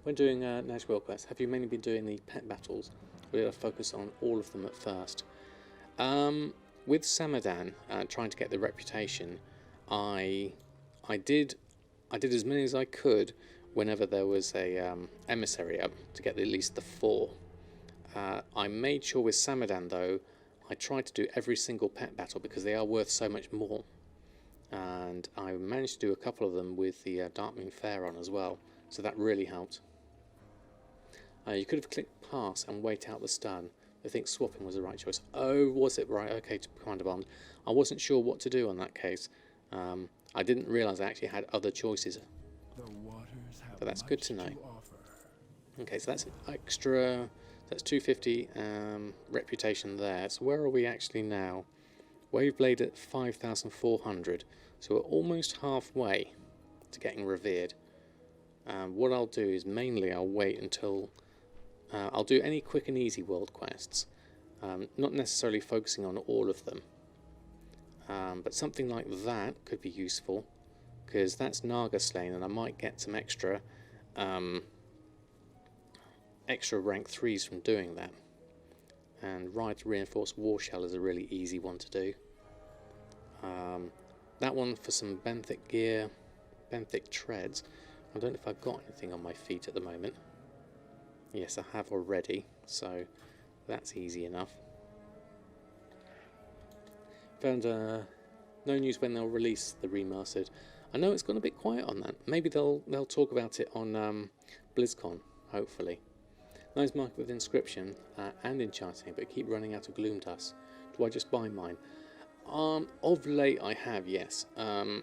When doing Nash World Quest, have you mainly been doing the pet battles, or did I focus on all of them at first? With Samadan, trying to get the reputation, I did as many as I could whenever there was a emissary up to get at least the 4. I made sure with Samadan though, I tried to do every single pet battle because they are worth so much more, and I managed to do a couple of them with the Darkmoon Fair on as well, so that really helped. You could have clicked pass and wait out the stun. I think swapping was the right choice. Oh, was it right? Okay, Commander Bond. I wasn't sure what to do on that case. I didn't realise I actually had other choices. But that's good to know. Okay, so that's extra. That's 250 reputation there. So where are we actually now? Waveblade at 5,400. So we're almost halfway to getting revered. What I'll do is mainly I'll wait until... I'll do any quick and easy world quests, not necessarily focusing on all of them, but something like that could be useful, because that's Naga Slain and I might get some extra rank 3s from doing that. And Ride to Reinforced War Shell is a really easy one to do. That one for some benthic gear, benthic treads. I don't know if I've got anything on my feet at the moment. Yes, I have already, so that's easy enough. Found no news when they'll release the remastered. I know it's gone a bit quiet on that. Maybe they'll talk about it on BlizzCon, hopefully. Nice market with inscription and enchanting, but keep running out of gloom dust. Do I just buy mine? Of late I have, yes. And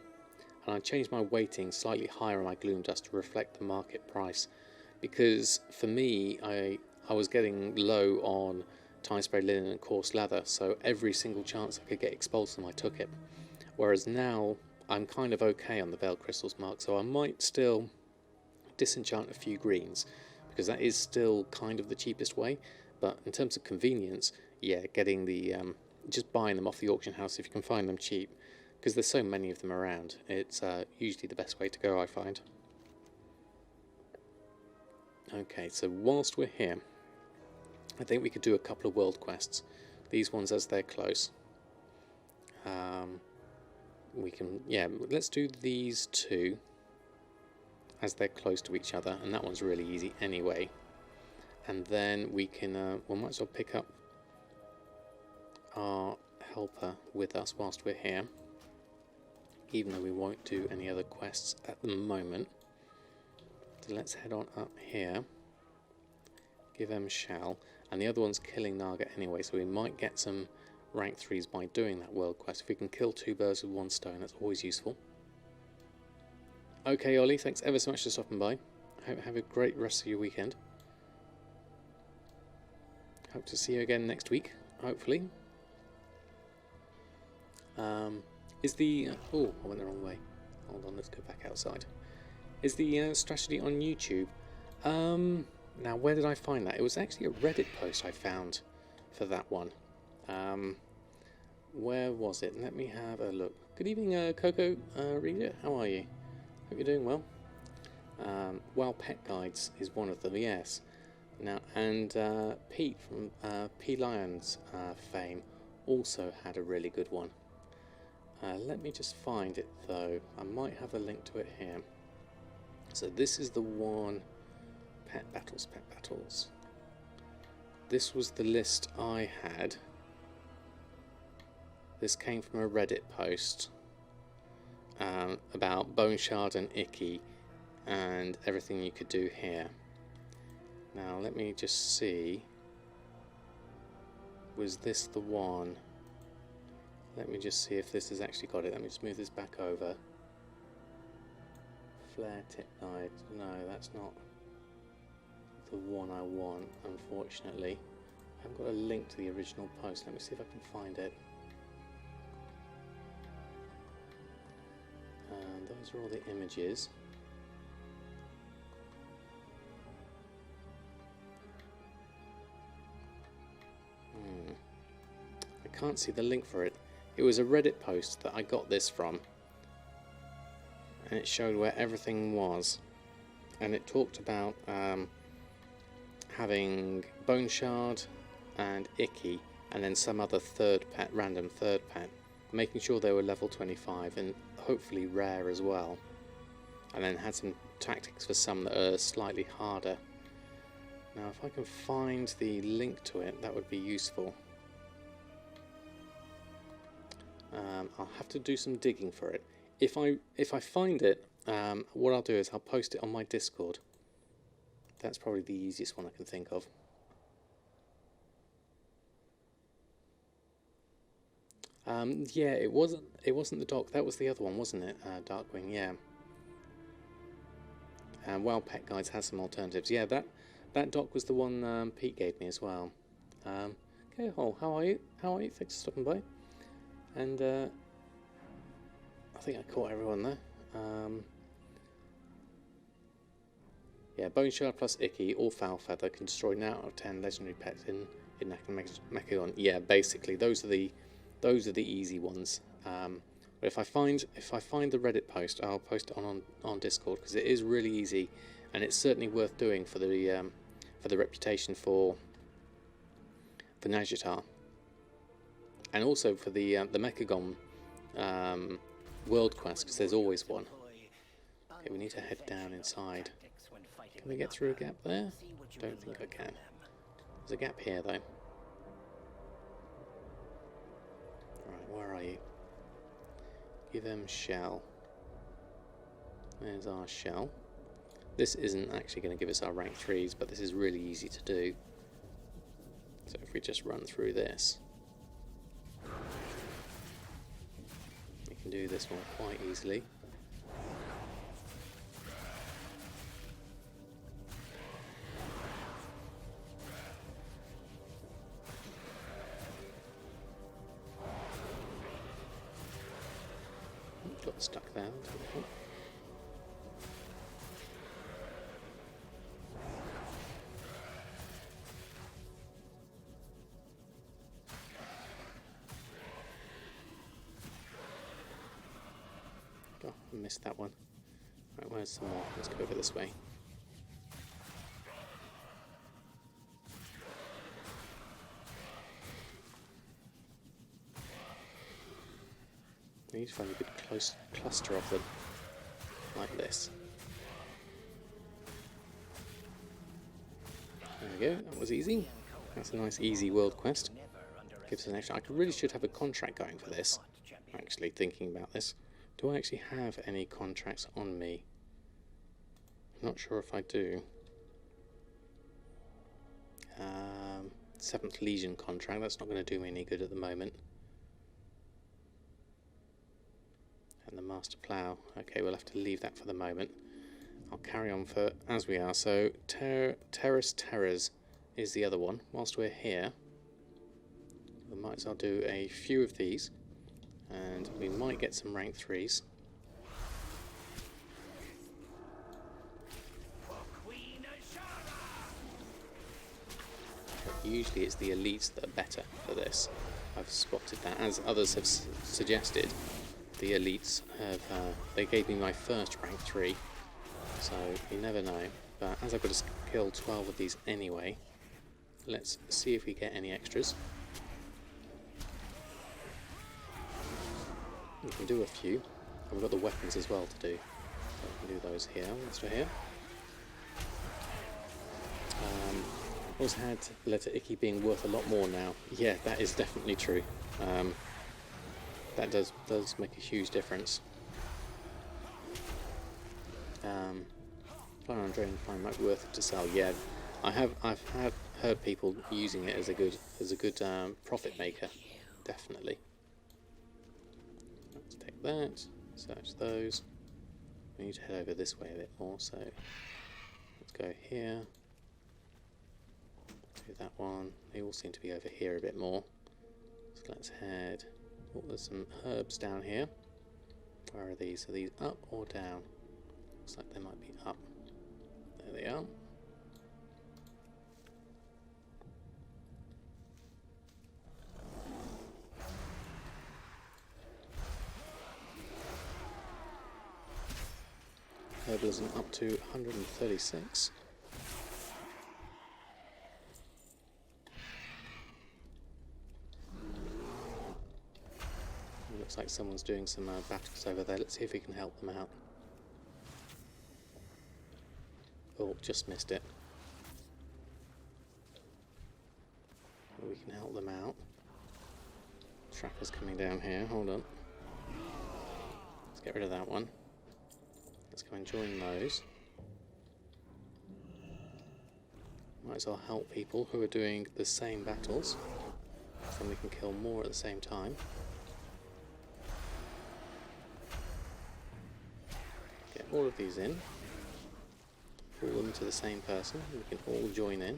I changed my weighting slightly higher on my gloom dust to reflect the market price. Because for me, I was getting low on Time Spray Linen and Coarse Leather, so every single chance I could get Expulsum I took it. Whereas now, I'm kind of okay on the Veil Crystals mark, so I might still disenchant a few greens, because that is still kind of the cheapest way, but in terms of convenience, yeah, getting the, just buying them off the auction house if you can find them cheap, because there's so many of them around, it's usually the best way to go, I find. Okay, so whilst we're here, I think we could do a couple of world quests. These ones as they're close. We can, yeah, let's do these two as they're close to each other, and that one's really easy anyway. And then we can, we might as well pick up our helper with us whilst we're here, even though we won't do any other quests at the moment. So let's head on up here, give them Shell, and the other one's killing Naga anyway, so we might get some rank 3s by doing that world quest. If we can kill 2 birds with 1 stone, that's always useful. Okay, Ollie, thanks ever so much for stopping by. Have a great rest of your weekend. Hope to see you again next week, hopefully. Is the... oh, I went the wrong way. Hold on, let's go back outside. Is the strategy on YouTube? Now, where did I find that? It was actually a Reddit post I found for that one. Where was it? Let me have a look. Good evening, Coco Reader. How are you? Hope you're doing well. WoW Pet Guides is one of them, yes. Now, and Pete from P Lions fame also had a really good one. Let me just find it though. I might have a link to it here. So this is the one. Pet battles, pet battles. this was the list I had. This came from a Reddit post about Bone Shard and Icky and everything you could do here. Now let me just see. Was this the one? Let me just see if this has actually got it. Let me just move this back over. Flare tip knife. No, that's not the one I want, unfortunately. I haven't got a link to the original post. Let me see if I can find it. And those are all the images. I can't see the link for it. It was a Reddit post that I got this from, and it showed where everything was, and it talked about having Bone Shard and Icky and then some other random third pet, making sure they were level 25 and hopefully rare as well, and then had some tactics for some that are slightly harder. Now if I can find the link to it, that would be useful. I'll have to do some digging for it. If I find it, what I'll do is I'll post it on my Discord. That's probably the easiest one I can think of. Yeah, it wasn't the doc. That was the other one, wasn't it? Darkwing, yeah. Well, Pet Guides has some alternatives. Yeah, that doc was the one Pete gave me as well. Okay, Hole, how are you? How are you? Thanks for stopping by. And I think I caught everyone there. Yeah, Bone Shard plus Icky or Foul Feather can destroy 9 out of 10 legendary pets in Mechagon. Yeah, basically those are the easy ones. But if I find the Reddit post, I'll post it on Discord, because it is really easy, and it's certainly worth doing for the reputation for Nazjatar, and also for the Mechagon world quest, because there's always one. Okay, we need to head down inside. Can we get through a gap there? Don't think I can. There's a gap here though. Right, where are you? Give them shell. There's our shell. This isn't actually going to give us our rank 3s, but this is really easy to do. So if we just run through this, we can do this one quite easily. Got stuck there. Oh, I missed that one. Right, where's some more? Let's go over this way. We need to find a good close cluster of them, like this. There we go, that was easy. That's a nice easy world quest. Gives us an extra. I really should have a contract going for this, actually, thinking about this. Do I actually have any contracts on me? I'm not sure if I do. 7th Legion contract, that's not going to do me any good at the moment. And the Master Plough, okay, we'll have to leave that for the moment. I'll carry on for as we are. So Terrace Terrors is the other one. Whilst we're here, we might as well do a few of these, and we might get some rank 3s. Usually it's the elites that are better for this. I've spotted that, as others have suggested. The elites have, they gave me my first rank 3, so you never know. But as I've got to kill 12 of these anyway, let's see if we get any extras. We can do a few. We've got the weapons as well to do, so we can do those here whilst we're here. always had letter Icky being worth a lot more now. Yeah, that is definitely true. That does make a huge difference. Fire on Drain Fine might be worth it to sell. Yeah, I've heard people using it as a good profit maker. Definitely. Let's take that. Search those. We need to head over this way a bit more. So let's go here. Do that one. They all seem to be over here a bit more. So let's head. Oh, there's some herbs down here. Where are these? Are these up or down? Looks like they might be up. There they are. Herbalism up to 136. Looks like someone's doing some battles over there. Let's see if we can help them out. Oh, just missed it. Well, we can help them out. Trapper's coming down here. Hold on. Let's get rid of that one. Let's go and join those. Might as well help people who are doing the same battles. Then we can kill more at the same time. Get all of these in. Pull them to the same person. We can all join in.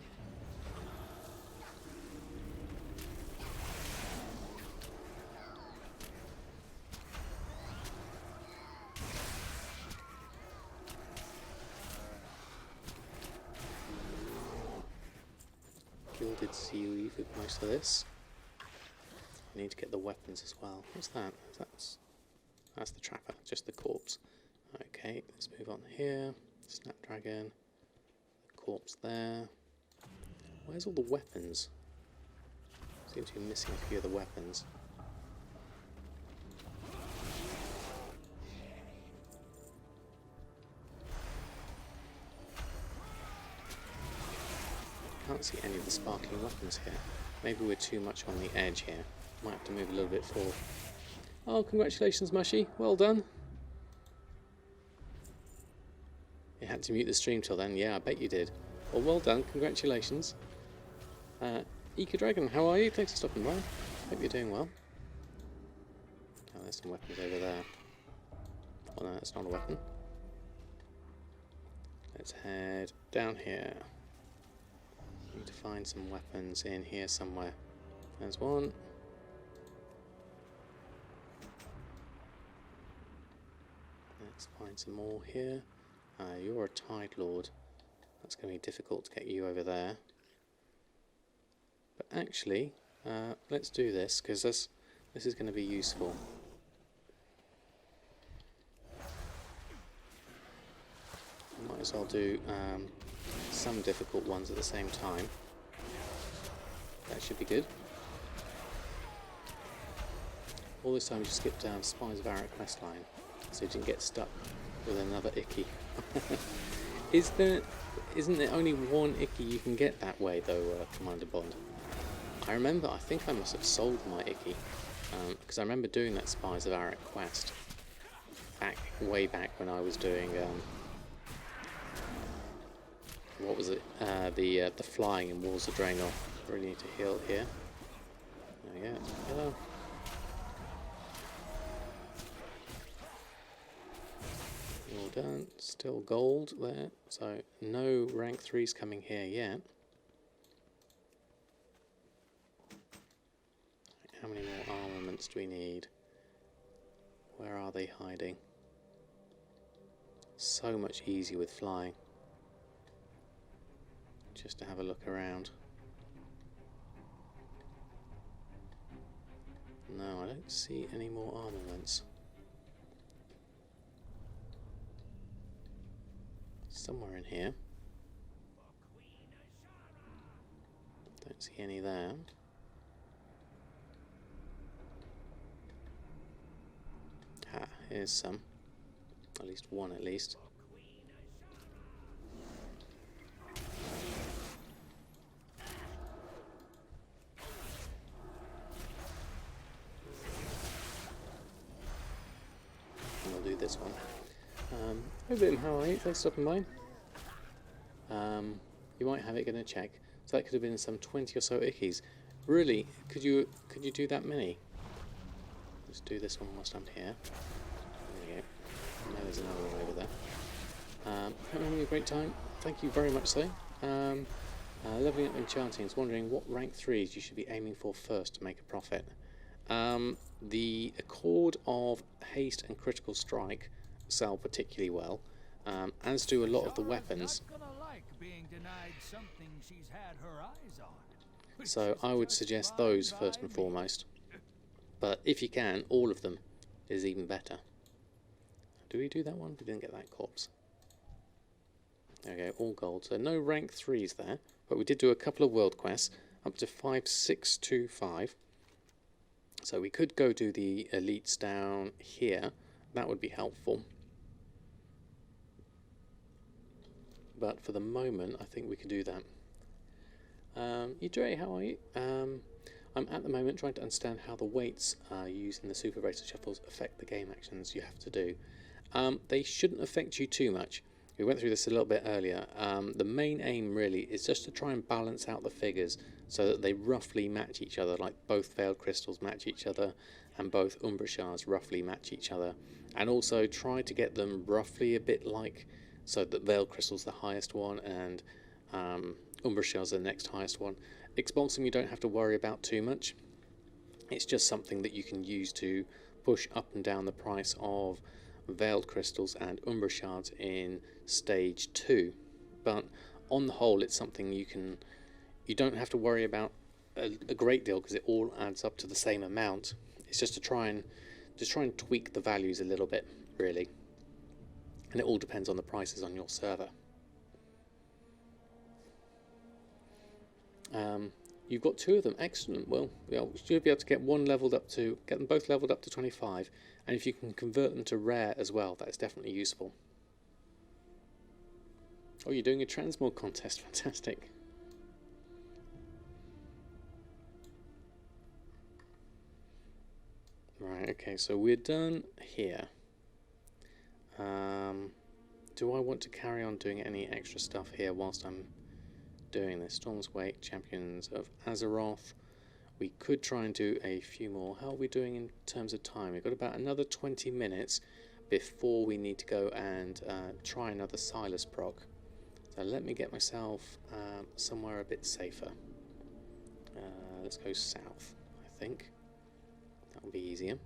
Gilded sea weave with most of this. I need to get the weapons as well. What's that? That's the trapper, just the corpse. Okay, let's move on here. Snapdragon, the corpse there. Where's all the weapons? Seem to be missing a few of the weapons. Can't see any of the sparkling weapons here. Maybe we're too much on the edge here. Might have to move a little bit forward. Oh, congratulations, Mushy. Well done. You had to mute the stream till then. Yeah, I bet you did. Well done. Congratulations. Ika Dragon, how are you? Thanks for stopping by. Hope you're doing well. Oh, there's some weapons over there. Oh no, that's not a weapon. Let's head down here. Need to find some weapons in here somewhere. There's one. Let's find some more here. You're a Tide Lord. That's going to be difficult to get you over there. But actually, let's do this because this is going to be useful. Might as well do some difficult ones at the same time. That should be good. All this time you skipped down Spies of Azeroth questline, so you didn't get stuck with another Icky. Isn't there only one Icky you can get that way though, Commander Bond? I think I must have sold my Icky, because I remember doing that Spies of Azeroth quest way back when I was doing what was it? The flying in Walls of Draenor. Really need to heal here. Oh yeah, hello. All done. Still gold there. So no rank 3s coming here yet. How many more armaments do we need? Where are they hiding? So much easier with flying. Just to have a look around. No, I don't see any more armaments. Somewhere in here. Don't see any there. Ah, here's some. At least one at least. do this one. Hey Bim, how are you? Thanks for stopping by. You might have it, gonna check. So that could have been some 20 or so ickies. Really? Could you do that many? Let's do this one whilst I'm here. There we go. Now there's another one over there. Having a great time. Thank you very much, so. Leveling up enchanting is wondering what rank 3s you should be aiming for first to make a profit. The Accord of Haste and Critical Strike sell particularly well, as do a lot of the weapons. So I would suggest those first and foremost. But if you can, all of them is even better. Do we do that one? We didn't get that corpse. There we go, all gold. So no rank 3s there, but we did do a couple of world quests up to 5625. So we could go do the elites down here. That would be helpful. But for the moment, I think we can do that. Idre, how are you? I'm at the moment trying to understand how the weights used in the Super Racer Shuffles affect the game actions you have to do. They shouldn't affect you too much. We went through this a little bit earlier. The main aim really is just to try and balance out the figures so that they roughly match each other, like both Veiled Crystals match each other and both Umbra Shards roughly match each other. And also try to get them roughly a bit like, so that Veiled Crystal's the highest one and Umbra Shards are the next highest one. Expulsum you don't have to worry about too much. It's just something that you can use to push up and down the price of Veiled Crystals and Umbra Shards in stage 2, but on the whole it's something you don't have to worry about a great deal because it all adds up to the same amount. It's just to try and tweak the values a little bit, really, and it all depends on the prices on your server. You've got 2 of them, excellent. Well, you'll be able to get them both leveled up to 25, and if you can convert them to rare as well, that's definitely useful. Oh, you're doing a transmog contest, fantastic. Right, okay, so we're done here. Do I want to carry on doing any extra stuff here whilst I'm doing this? Storm's Wake, Champions of Azeroth. We could try and do a few more. How are we doing in terms of time? We've got about another 20 minutes before we need to go and try another Silas proc. So let me get myself somewhere a bit safer. Let's go south, I think. That'll be easier.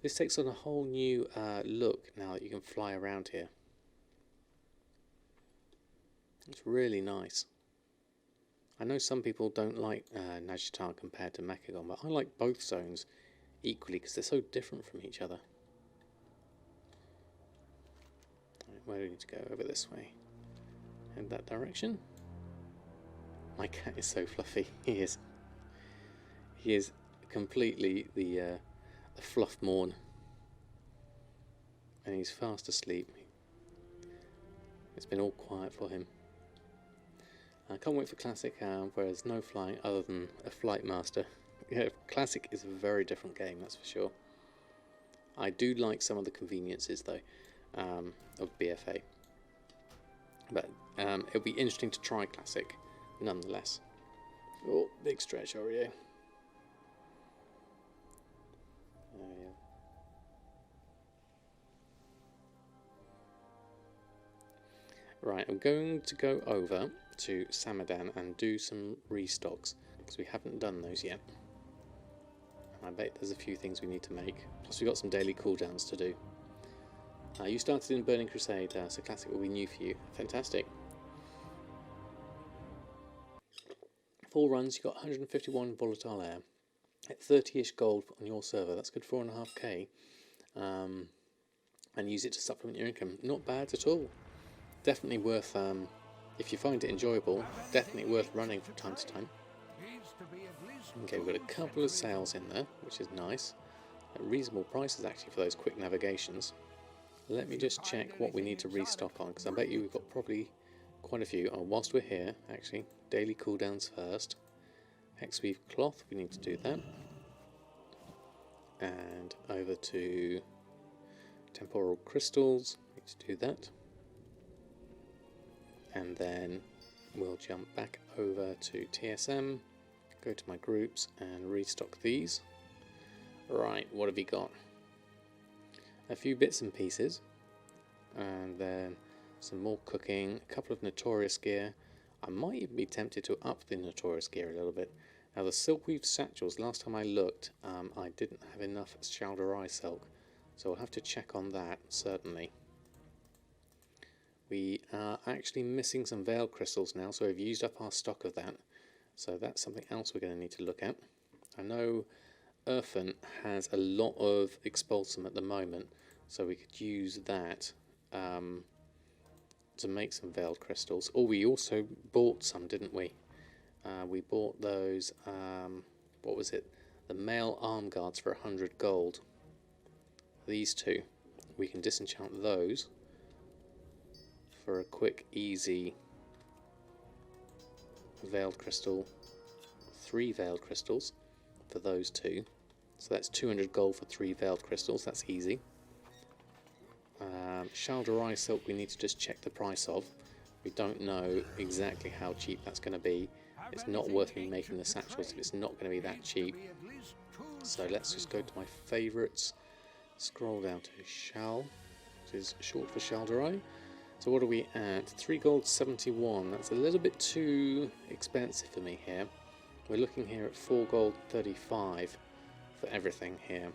This takes on a whole new look now that you can fly around here. It's really nice. I know some people don't like Nazjatar compared to Macagon, but I like both zones equally because they're so different from each other. Right, where do we need to go? Over this way. Head that direction. My cat is so fluffy. He is. He is completely the fluff morn. And he's fast asleep. It's been all quiet for him. I can't wait for Classic, where there's no flying other than a flight master. Yeah, Classic is a very different game, that's for sure. I do like some of the conveniences though of BfA, but it'll be interesting to try Classic nonetheless. Oh, big stretch, Oreo. Oh, yeah. Right, I'm going to go over to Samadan and do some restocks because we haven't done those yet. And I bet there's a few things we need to make. Plus we've got some daily cooldowns to do. You started in Burning Crusade, so Classic will be new for you. Fantastic. 4 runs, you've got 151 volatile air at 30-ish gold on your server. That's good, 4.5k. And use it to supplement your income. Not bad at all. Definitely worth, if you find it enjoyable, definitely worth running from time to time. Okay, we've got a couple of sales in there, which is nice. At reasonable prices actually for those quick navigations. Let me just check what we need to restock on, because I bet you we've got probably quite a few. Oh, whilst we're here, actually, daily cooldowns first. Hexweave cloth, we need to do that. And over to temporal crystals, need to do that. And then we'll jump back over to TSM, go to my groups and restock these. Right, what have we got? A few bits and pieces, and then some more cooking, a couple of Notorious gear. I might even be tempted to up the Notorious gear a little bit. Now the Silkweave satchels, last time I looked, I didn't have enough Shalderai silk, so I'll have to check on that, certainly. We are actually missing some Veil crystals now, so we've used up our stock of that. So that's something else we're going to need to look at. I know Erfen has a lot of Expulsum at the moment, so we could use that to make some Veiled crystals. Oh, we also bought some, didn't we? We bought those, what was it? The male arm guards for 100 gold. These two. We can disenchant those for a quick, easy Veiled crystal. 3 Veiled crystals for those two. So that's 200 gold for 3 Veiled crystals. That's easy. Shalderai silk we need to just check the price of. We don't know exactly how cheap that's going to be. It's not worth me making the satchels if it's not going to be that cheap. So let's just go to my favourites. Scroll down to Shal, which is short for Shalderai. So what are we at? 3 gold 71. That's a little bit too expensive for me here. We're looking here at 4 gold 35 for everything here.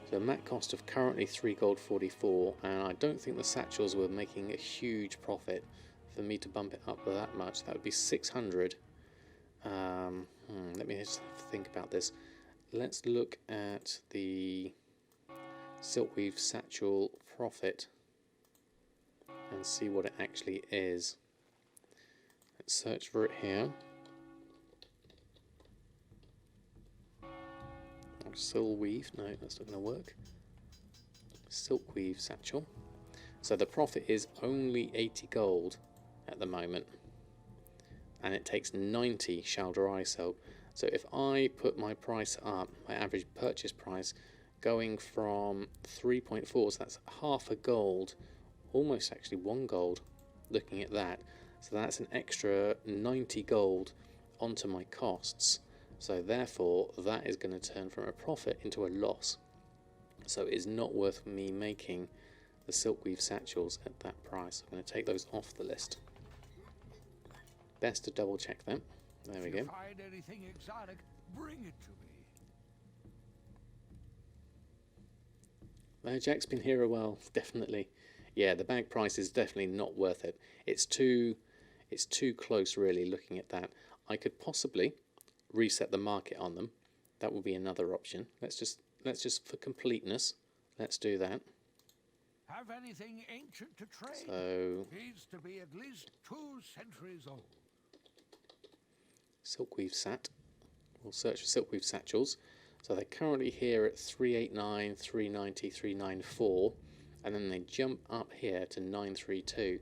So mat cost of currently 3 gold 44, and I don't think the satchels were making a huge profit for me to bump it up by that much. That would be 600. Let me just think about this. Let's look at the Silkweave satchel profit and see what it actually is. Let's search for it here. Silkweave, no, that's not going to work. Silkweave satchel. So the profit is only 80 gold at the moment, and it takes 90 Shalderai silk. So if I put my price up, my average purchase price, going from 3.4, so that's half a gold, almost actually 1 gold, looking at that. So that's an extra 90 gold onto my costs. So therefore that is going to turn from a profit into a loss. So it is not worth me making the Silkweave satchels at that price. I'm going to take those off the list. Best to double check them. There we go. Find anything exotic, bring it to me. Jack's been here a while, definitely. Yeah, the bag price is definitely not worth it. It's too close really looking at that. I could possibly reset the market on them. That will be another option. Let's just for completeness, let's do that. Have anything ancient to trade? So Needs to be at least 2 centuries old. Silkweave sat. We'll search for Silkweave satchels. So they're currently here at 389, 390, 394, and then they jump up here to 932.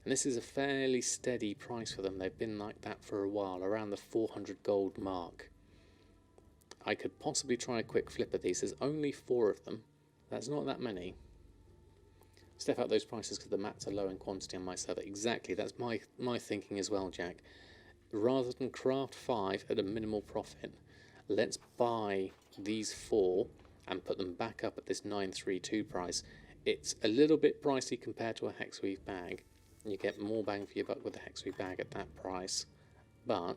And this is a fairly steady price for them. They've been like that for a while, around the 400 gold mark. I could possibly try a quick flip of these. There's only 4 of them. That's not that many. Step out those prices because the mats are low in quantity on my server. Exactly, that's my thinking as well, Jack. Rather than craft 5 at a minimal profit, let's buy these 4 and put them back up at this 932 price. It's a little bit pricey compared to a Hexweave bag. You get more bang for your buck with a Hexweave bag at that price, but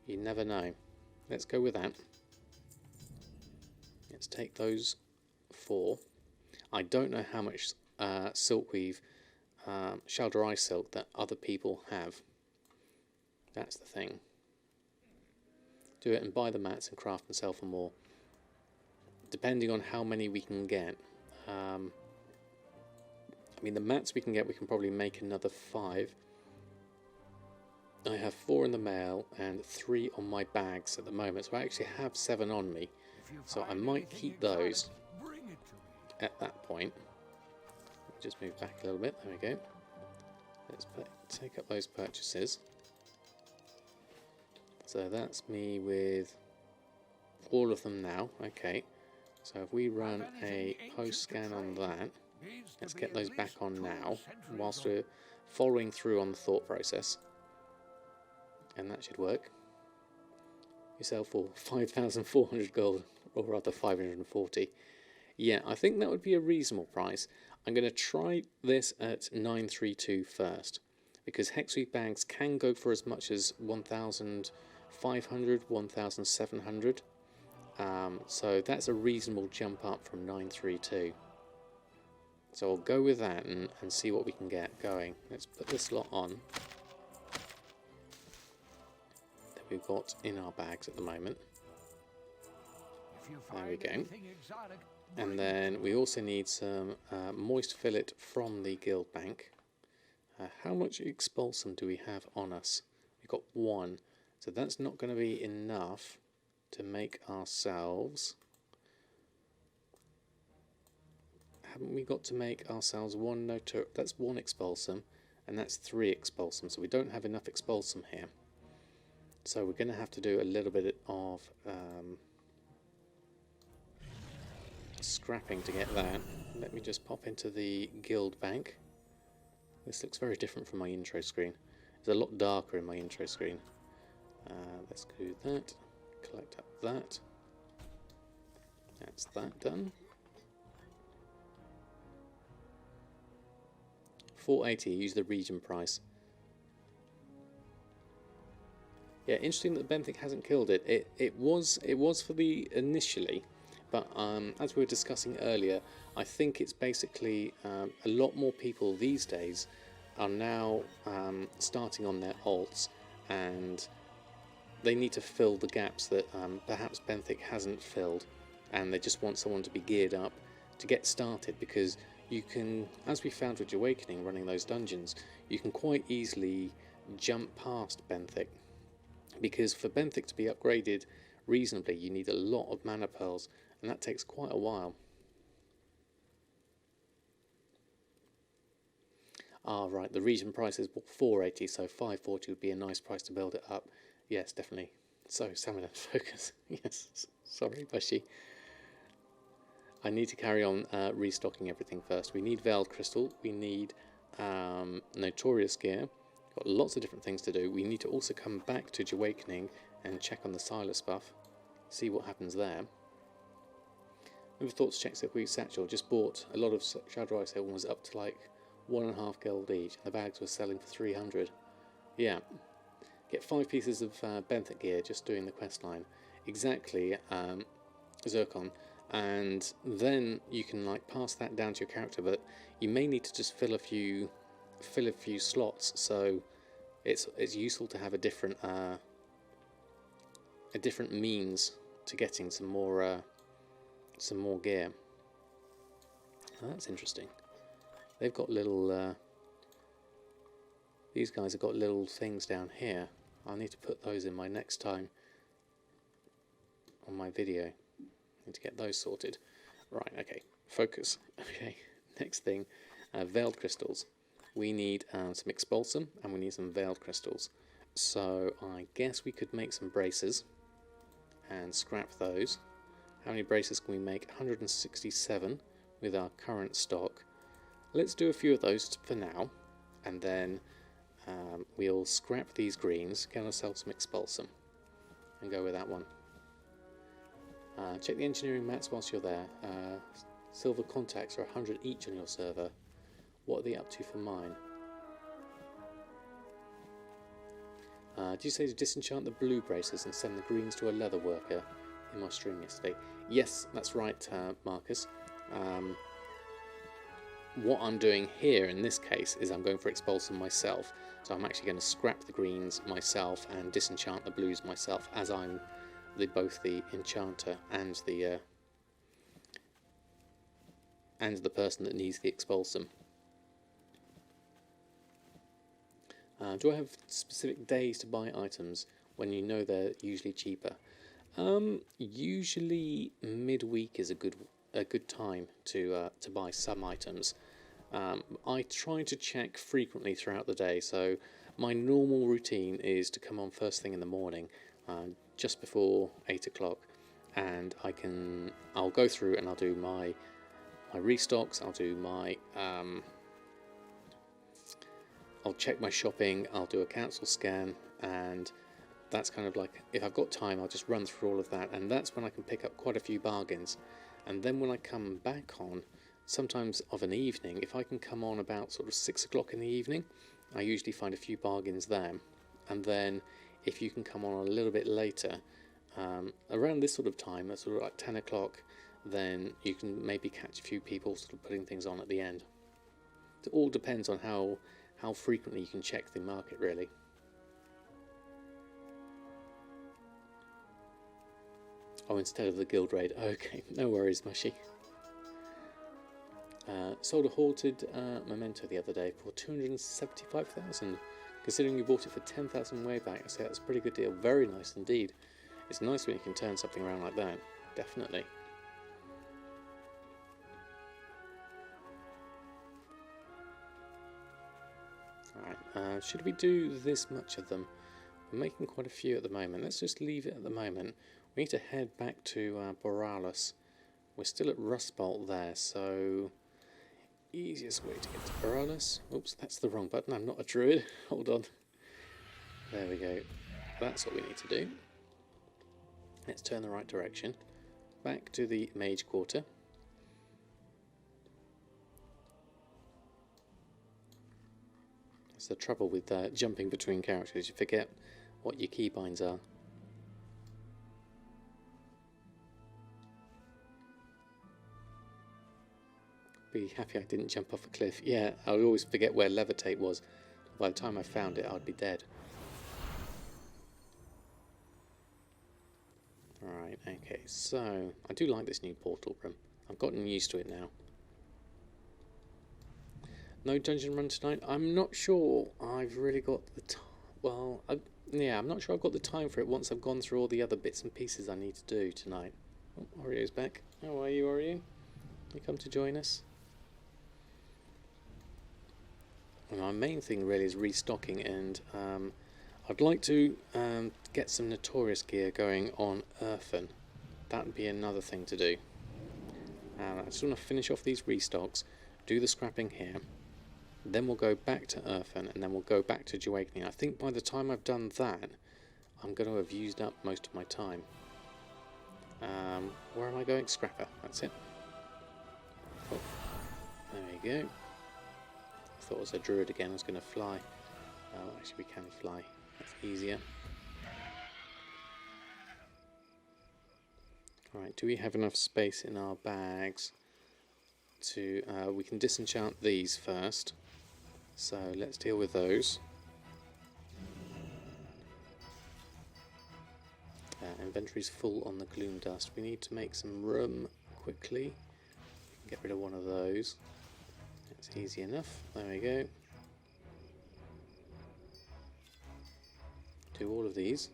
you never know. Let's go with that. Let's take those 4. I don't know how much Silkweave Shalderai silk that other people have. That's the thing. Do it and buy the mats and craft and sell for more, depending on how many we can get. I mean, the mats we can get, we can probably make another 5. I have 4 in the mail and 3 on my bags at the moment, so I actually have 7 on me. So I might keep those at that point. Just move back a little bit. There we go. Let's take up those purchases. So that's me with all of them now. Okay. So if we run a post scan on that, let's get those back on now, whilst we're following through on the thought process. And that should work. You sell for 5,400 gold, or rather 540. Yeah, I think that would be a reasonable price. I'm going to try this at 932 first, because Hexweave bags can go for as much as 1,500, 1,700. So that's a reasonable jump up from 932. So I'll go with that and see what we can get going. Let's put this lot on that we've got in our bags at the moment. There we go. And then we also need some moist fillet from the guild bank. How much expulsum do we have on us? We've got 1. So that's not going to be enough to make ourselves... Haven't we got to make ourselves 1 Notorious? That's 1 expulsum, and that's 3 expulsum. So we don't have enough expulsum here. So we're going to have to do a little bit of scrapping to get that. Let me just pop into the guild bank. This looks very different from my intro screen. It's a lot darker in my intro screen. Let's do that. Collect up that. That's that done. 480, use the region price. Yeah, interesting that Benthic hasn't killed it. It was for the initially, but as we were discussing earlier, I think it's basically a lot more people these days are now starting on their alts, and they need to fill the gaps that perhaps Benthic hasn't filled, and they just want someone to be geared up to get started, because you can, as we found with Jahwakening running those dungeons, you can quite easily jump past Benthic, because for Benthic to be upgraded reasonably you need a lot of mana pearls, and that takes quite a while. Ah, right, the region price is 480, so 540 would be a nice price to build it up. Yes, definitely. So, Samadan, focus. Yes, sorry, Bashi. I need to carry on restocking everything first. We need Veiled Crystal, we need Notorious gear, got lots of different things to do. We need to also come back to Jahwakening and check on the Silas buff, see what happens there. Never thought to check if we satchel, just bought a lot of Shadow Ice Hill and was up to like 1.5 gold each, and the bags were selling for 300. Yeah, get 5 pieces of Benthic gear just doing the quest line. Exactly, Zircon. And then you can like pass that down to your character, but you may need to just fill a few slots, so it's useful to have a different means to getting some more gear. Oh, that's interesting. They've got little these guys have got little things down here. I'll need to put those in my next time on my video. Need to get those sorted. Right, okay, focus. Okay, next thing, Veiled Crystals. We need some Expulsum, and we need some Veiled Crystals. So I guess we could make some braces and scrap those. How many braces can we make? 167 with our current stock. Let's do a few of those for now, and then we'll scrap these greens, get ourselves some Expulsum, and go with that one. Check the engineering mats whilst you're there. Silver contacts are 100 each on your server. What are they up to for mine? Did you say to disenchant the blue braces and send the greens to a leather worker in my stream yesterday? Yes, that's right, Marcus. What I'm doing here in this case is I'm going for Expulsum myself. So I'm actually going to scrap the greens myself and disenchant the blues myself, as I'm both the enchanter and the person that needs the Expulsum. Do I have specific days to buy items when you know they're usually cheaper? Usually midweek is a good time to buy some items. I try to check frequently throughout the day, so my normal routine is to come on first thing in the morning, just before 8 o'clock, and I'll go through and I'll do my restocks, I'll do my I'll check my shopping, I'll do a cancel scan, and that's kind of like, if I've got time, I'll just run through all of that, and that's when I can pick up quite a few bargains. And then when I come back on, sometimes of an evening, if I can come on about sort of 6 o'clock in the evening, I usually find a few bargains there. And then if you can come on a little bit later, around this sort of time, that's sort of like 10 o'clock, then you can maybe catch a few people sort of putting things on at the end. It all depends on how frequently you can check the market, really. Oh, instead of the guild raid. Okay, no worries, Mushy. Sold a Haunted Memento the other day for 275,000. Considering you bought it for 10,000 way back, I say that's a pretty good deal. Very nice indeed. It's nice when you can turn something around like that. Definitely. Alright, should we do this much of them? We're making quite a few at the moment. Let's just leave it at the moment. We need to head back to Borealis. We're still at Rustbolt there, so easiest way to get to Borealis. Oops, that's the wrong button. I'm not a druid. Hold on. There we go. That's what we need to do. Let's turn the right direction. Back to the Mage Quarter. That's the trouble with jumping between characters. You forget what your keybinds are. Be happy I didn't jump off a cliff. Yeah, I would always forget where levitate was. By the time I found it, I'd be dead. Alright, okay, so I do like this new portal room. I've gotten used to it now. No dungeon run tonight? I'm not sure I've really got the time. Well, yeah, I'm not sure I've got the time for it once I've gone through all the other bits and pieces I need to do tonight. Oh, Oreo's back. How are you, Oreo? You come to join us? And my main thing really is restocking, and I'd like to get some Notorious gear going on Erfen. That would be another thing to do. I just want to finish off these restocks, do the scrapping here, then we'll go back to Erfen, and then we'll go back to Jahwakening. I think by the time I've done that, I'm going to have used up most of my time. Where am I going? Scrapper, that's it. Oh, there we go. I thought it was a druid again, I was going to fly. Oh, actually we can fly, that's easier. Alright, do we have enough space in our bags to... we can disenchant these first. So let's deal with those. Inventory's full on the gloom dust. We need to make some room quickly. Get rid of one of those. That's easy enough. There we go. Do all of these.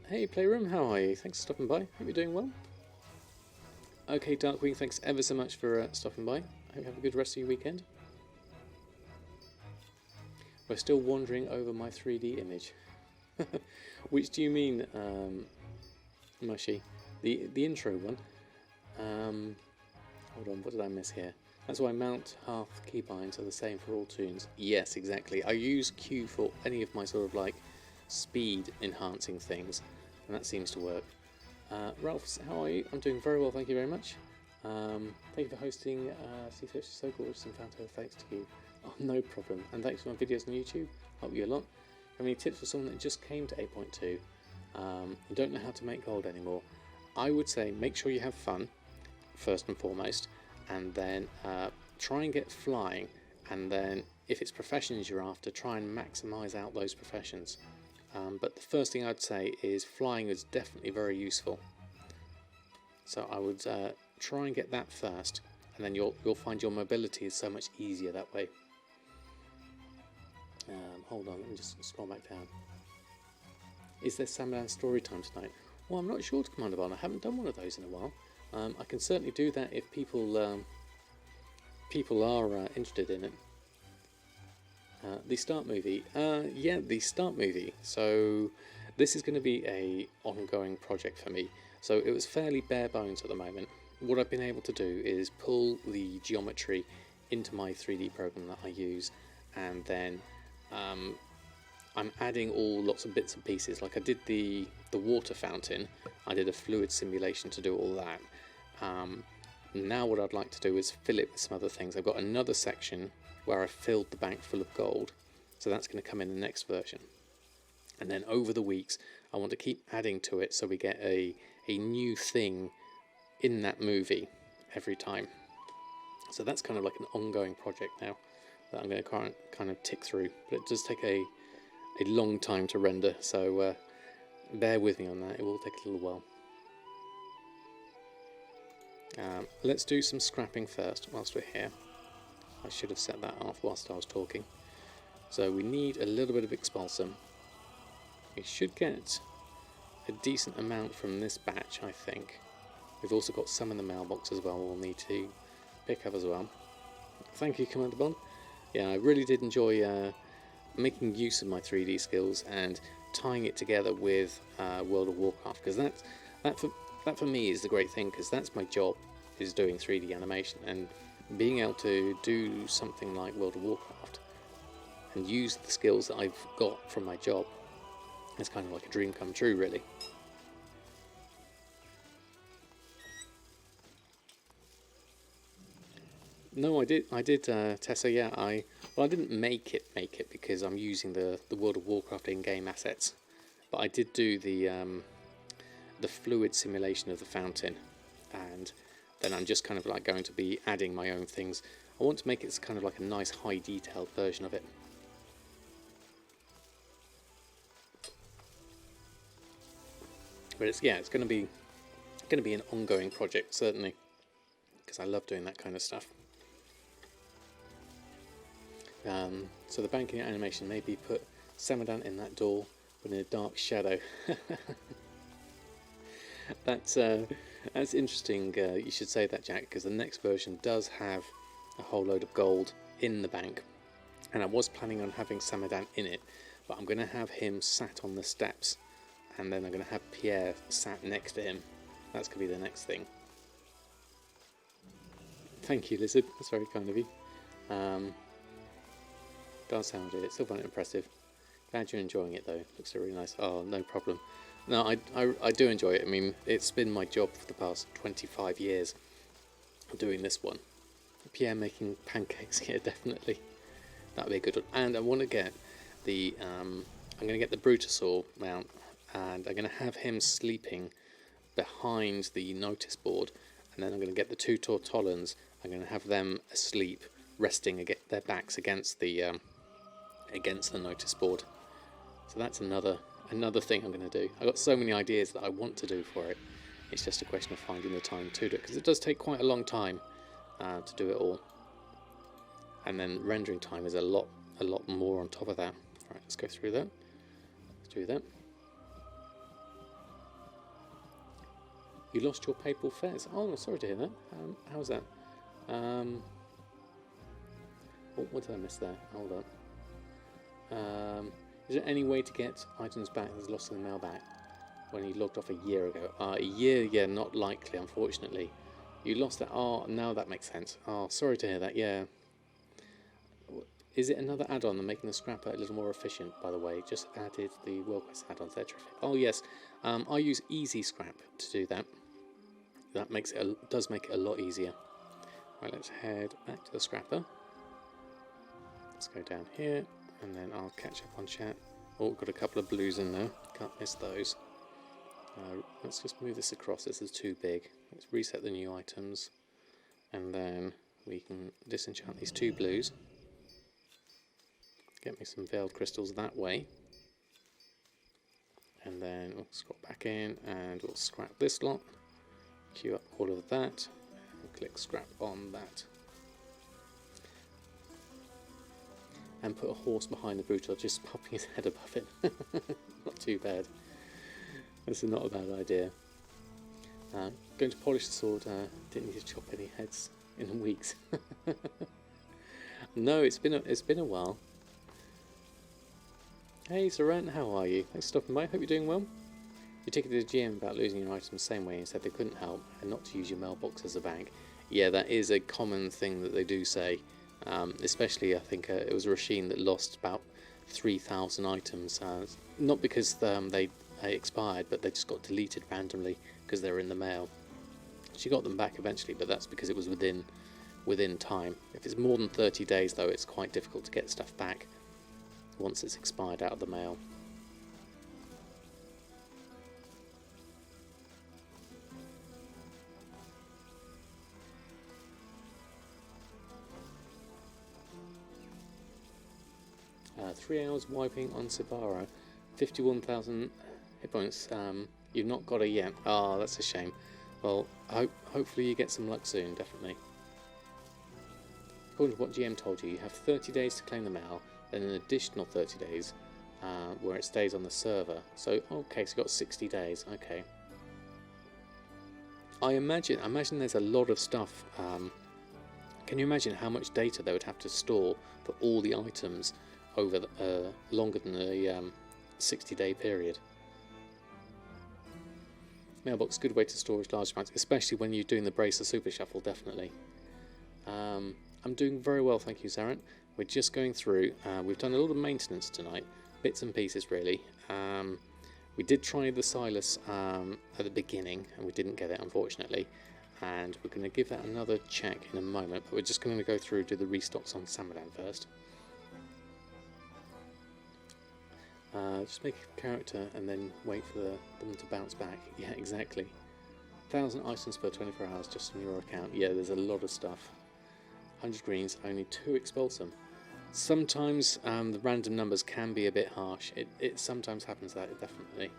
Hey Playroom, how are you? Thanks for stopping by. Hope you're doing well. Okay, Darkwing, thanks ever so much for stopping by. Hope you have a good rest of your weekend. We're still wandering over my 3D image. Which do you mean, Mushy? The intro one? Hold on, what did I miss here? That's why mount half keybinds are the same for all tunes. Yes, exactly. I use Q for any of my sort of like speed enhancing things, and that seems to work. Ralph, how are you? I'm doing very well, thank you very much. Thank you for hosting C50 So Gorgeous and Fanto, thanks to you. Oh, no problem, and thanks for my videos on YouTube, help you a lot. Have any tips for someone that just came to 8.2? You don't know how to make gold anymore? I would say make sure you have fun, first and foremost, and then try and get flying, and then if it's professions you're after, try and maximise out those professions. But the first thing I'd say is flying is definitely very useful. So I would try and get that first, and then you'll find your mobility is so much easier that way. Hold on, let me just scroll back down. Is there Samadan Storytime tonight? Well, I'm not sure, Commander Barn. I haven't done one of those in a while. I can certainly do that if people are interested in it. The Start movie. Yeah, the Start movie. So this is going to be a ongoing project for me. So it was fairly bare bones at the moment. What I've been able to do is pull the geometry into my 3D program that I use, and then I'm adding all lots of bits and pieces. Like I did the water fountain, I did a fluid simulation to do all that. Now what I'd like to do is fill it with some other things. I've got another section where I filled the bank full of gold, so that's going to come in the next version. And then over the weeks I want to keep adding to it so we get a new thing in that movie every time. So that's kind of like an ongoing project now that I'm going to kind of tick through, but it does take a long time to render, so bear with me on that. It will take a little while. Let's do some scrapping first whilst we're here. I should have set that off whilst I was talking. So we need a little bit of expulsum. We should get a decent amount from this batch, I think. We've also got some in the mailbox as well we'll need to pick up as well. Thank you, Commander Bond. Yeah, I really did enjoy making use of my 3D skills and tying it together with World of Warcraft, because that for me is the great thing, because that's my job, is doing 3D animation, and being able to do something like World of Warcraft and use the skills that I've got from my job, it's kind of like a dream come true, really. No, I did, Tessa. Yeah, I didn't make it because I'm using the World of Warcraft in-game assets, but I did do the fluid simulation of the fountain, and then I'm just kind of like going to be adding my own things. I want to make it kind of like a nice high detailed version of it. But it's going to be an ongoing project, certainly, because I love doing that kind of stuff. So the banking animation, maybe put Samadan in that door, but in a dark shadow. That's interesting. You should say that, Jack, because the next version does have a whole load of gold in the bank, and I was planning on having Samadan in it, but I'm going to have him sat on the steps, and then I'm going to have Pierre sat next to him. That's going to be the next thing. Thank you, Lizard. That's very kind of you. Does sound good. It's still quite impressive. Glad you're enjoying it though. Looks really nice. Oh, no problem. No, I do enjoy it. I mean, it's been my job for the past 25 years doing this one. Pierre making pancakes, yeah, definitely. That'd be a good one. And I want to get the I'm going to get the Brutosaur mount, and I'm going to have him sleeping behind the notice board, and then I'm going to get the two Tortollans. I'm going to have them asleep, resting their backs against the notice board. So that's another thing I'm going to do. I've got so many ideas that I want to do for it. It's just a question of finding the time to do it, because it does take quite a long time to do it all, and then rendering time is a lot more on top of that. Right, let's go through that. Let's do that. You lost your papal fez. Oh, sorry to hear that. How's that? What did I miss there? Hold on. Is there any way to get items back that's lost in the mail back when you logged off a year ago? A year, yeah, not likely, unfortunately. You lost that. Oh, now that makes sense. Oh, sorry to hear that, yeah. Is it another add-on that making the scrapper a little more efficient, by the way? Just added the World Quest add-ons, they're terrific. Oh, yes. I use Easy Scrap to do that. That does make it a lot easier. Right, let's head back to the scrapper. Let's go down here, and then I'll catch up on chat. Oh, we've got a couple of blues in there. Can't miss those. Let's just move this across. This is too big. Let's reset the new items, and then we can disenchant these two blues. Get me some veiled crystals that way. And then we'll scroll back in, and we'll scrap this lot. Queue up all of that. And click scrap on that. And put a horse behind the Brutal, just popping his head above it. Not too bad. This is not a bad idea. Going to polish the sword. Didn't need to chop any heads in weeks. No, it's been a while. Hey Saran, how are you? Thanks for stopping by. Hope you're doing well. You ticketed the GM about losing your items the same way and said they couldn't help and not to use your mailbox as a bank. Yeah, that is a common thing that they do say. Especially, I think it was Rasheen that lost about 3,000 items. Not because they expired, but they just got deleted randomly because they were in the mail. She got them back eventually, but that's because it was within time. If it's more than 30 days, though, it's quite difficult to get stuff back once it's expired out of the mail. 3 hours wiping on Sabara, 51,000 hit points. You've not got it yet. Oh, that's a shame. Well, hopefully you get some luck soon, definitely. According to what GM told you, you have 30 days to claim the mail, then an additional 30 days where it stays on the server. So, okay, so you've got 60 days, okay. I imagine there's a lot of stuff. Can you imagine how much data they would have to store for all the items over longer than the 60-day period? Mailbox, good way to store large amounts, especially when you're doing the Bracer Super Shuffle, definitely. I'm doing very well, thank you, Zaret. We're just going through. We've done a lot of maintenance tonight, bits and pieces, really. We did try the Silas at the beginning, and we didn't get it, unfortunately. And we're going to give that another check in a moment, but we're just going to go through do the restocks on Samadan first. Just make a character and then wait for them to bounce back. Yeah, exactly. 1,000 items per 24 hours just on your account. Yeah, there's a lot of stuff. 100 greens, only 2 expulsum. Sometimes the random numbers can be a bit harsh. It sometimes happens that, definitely.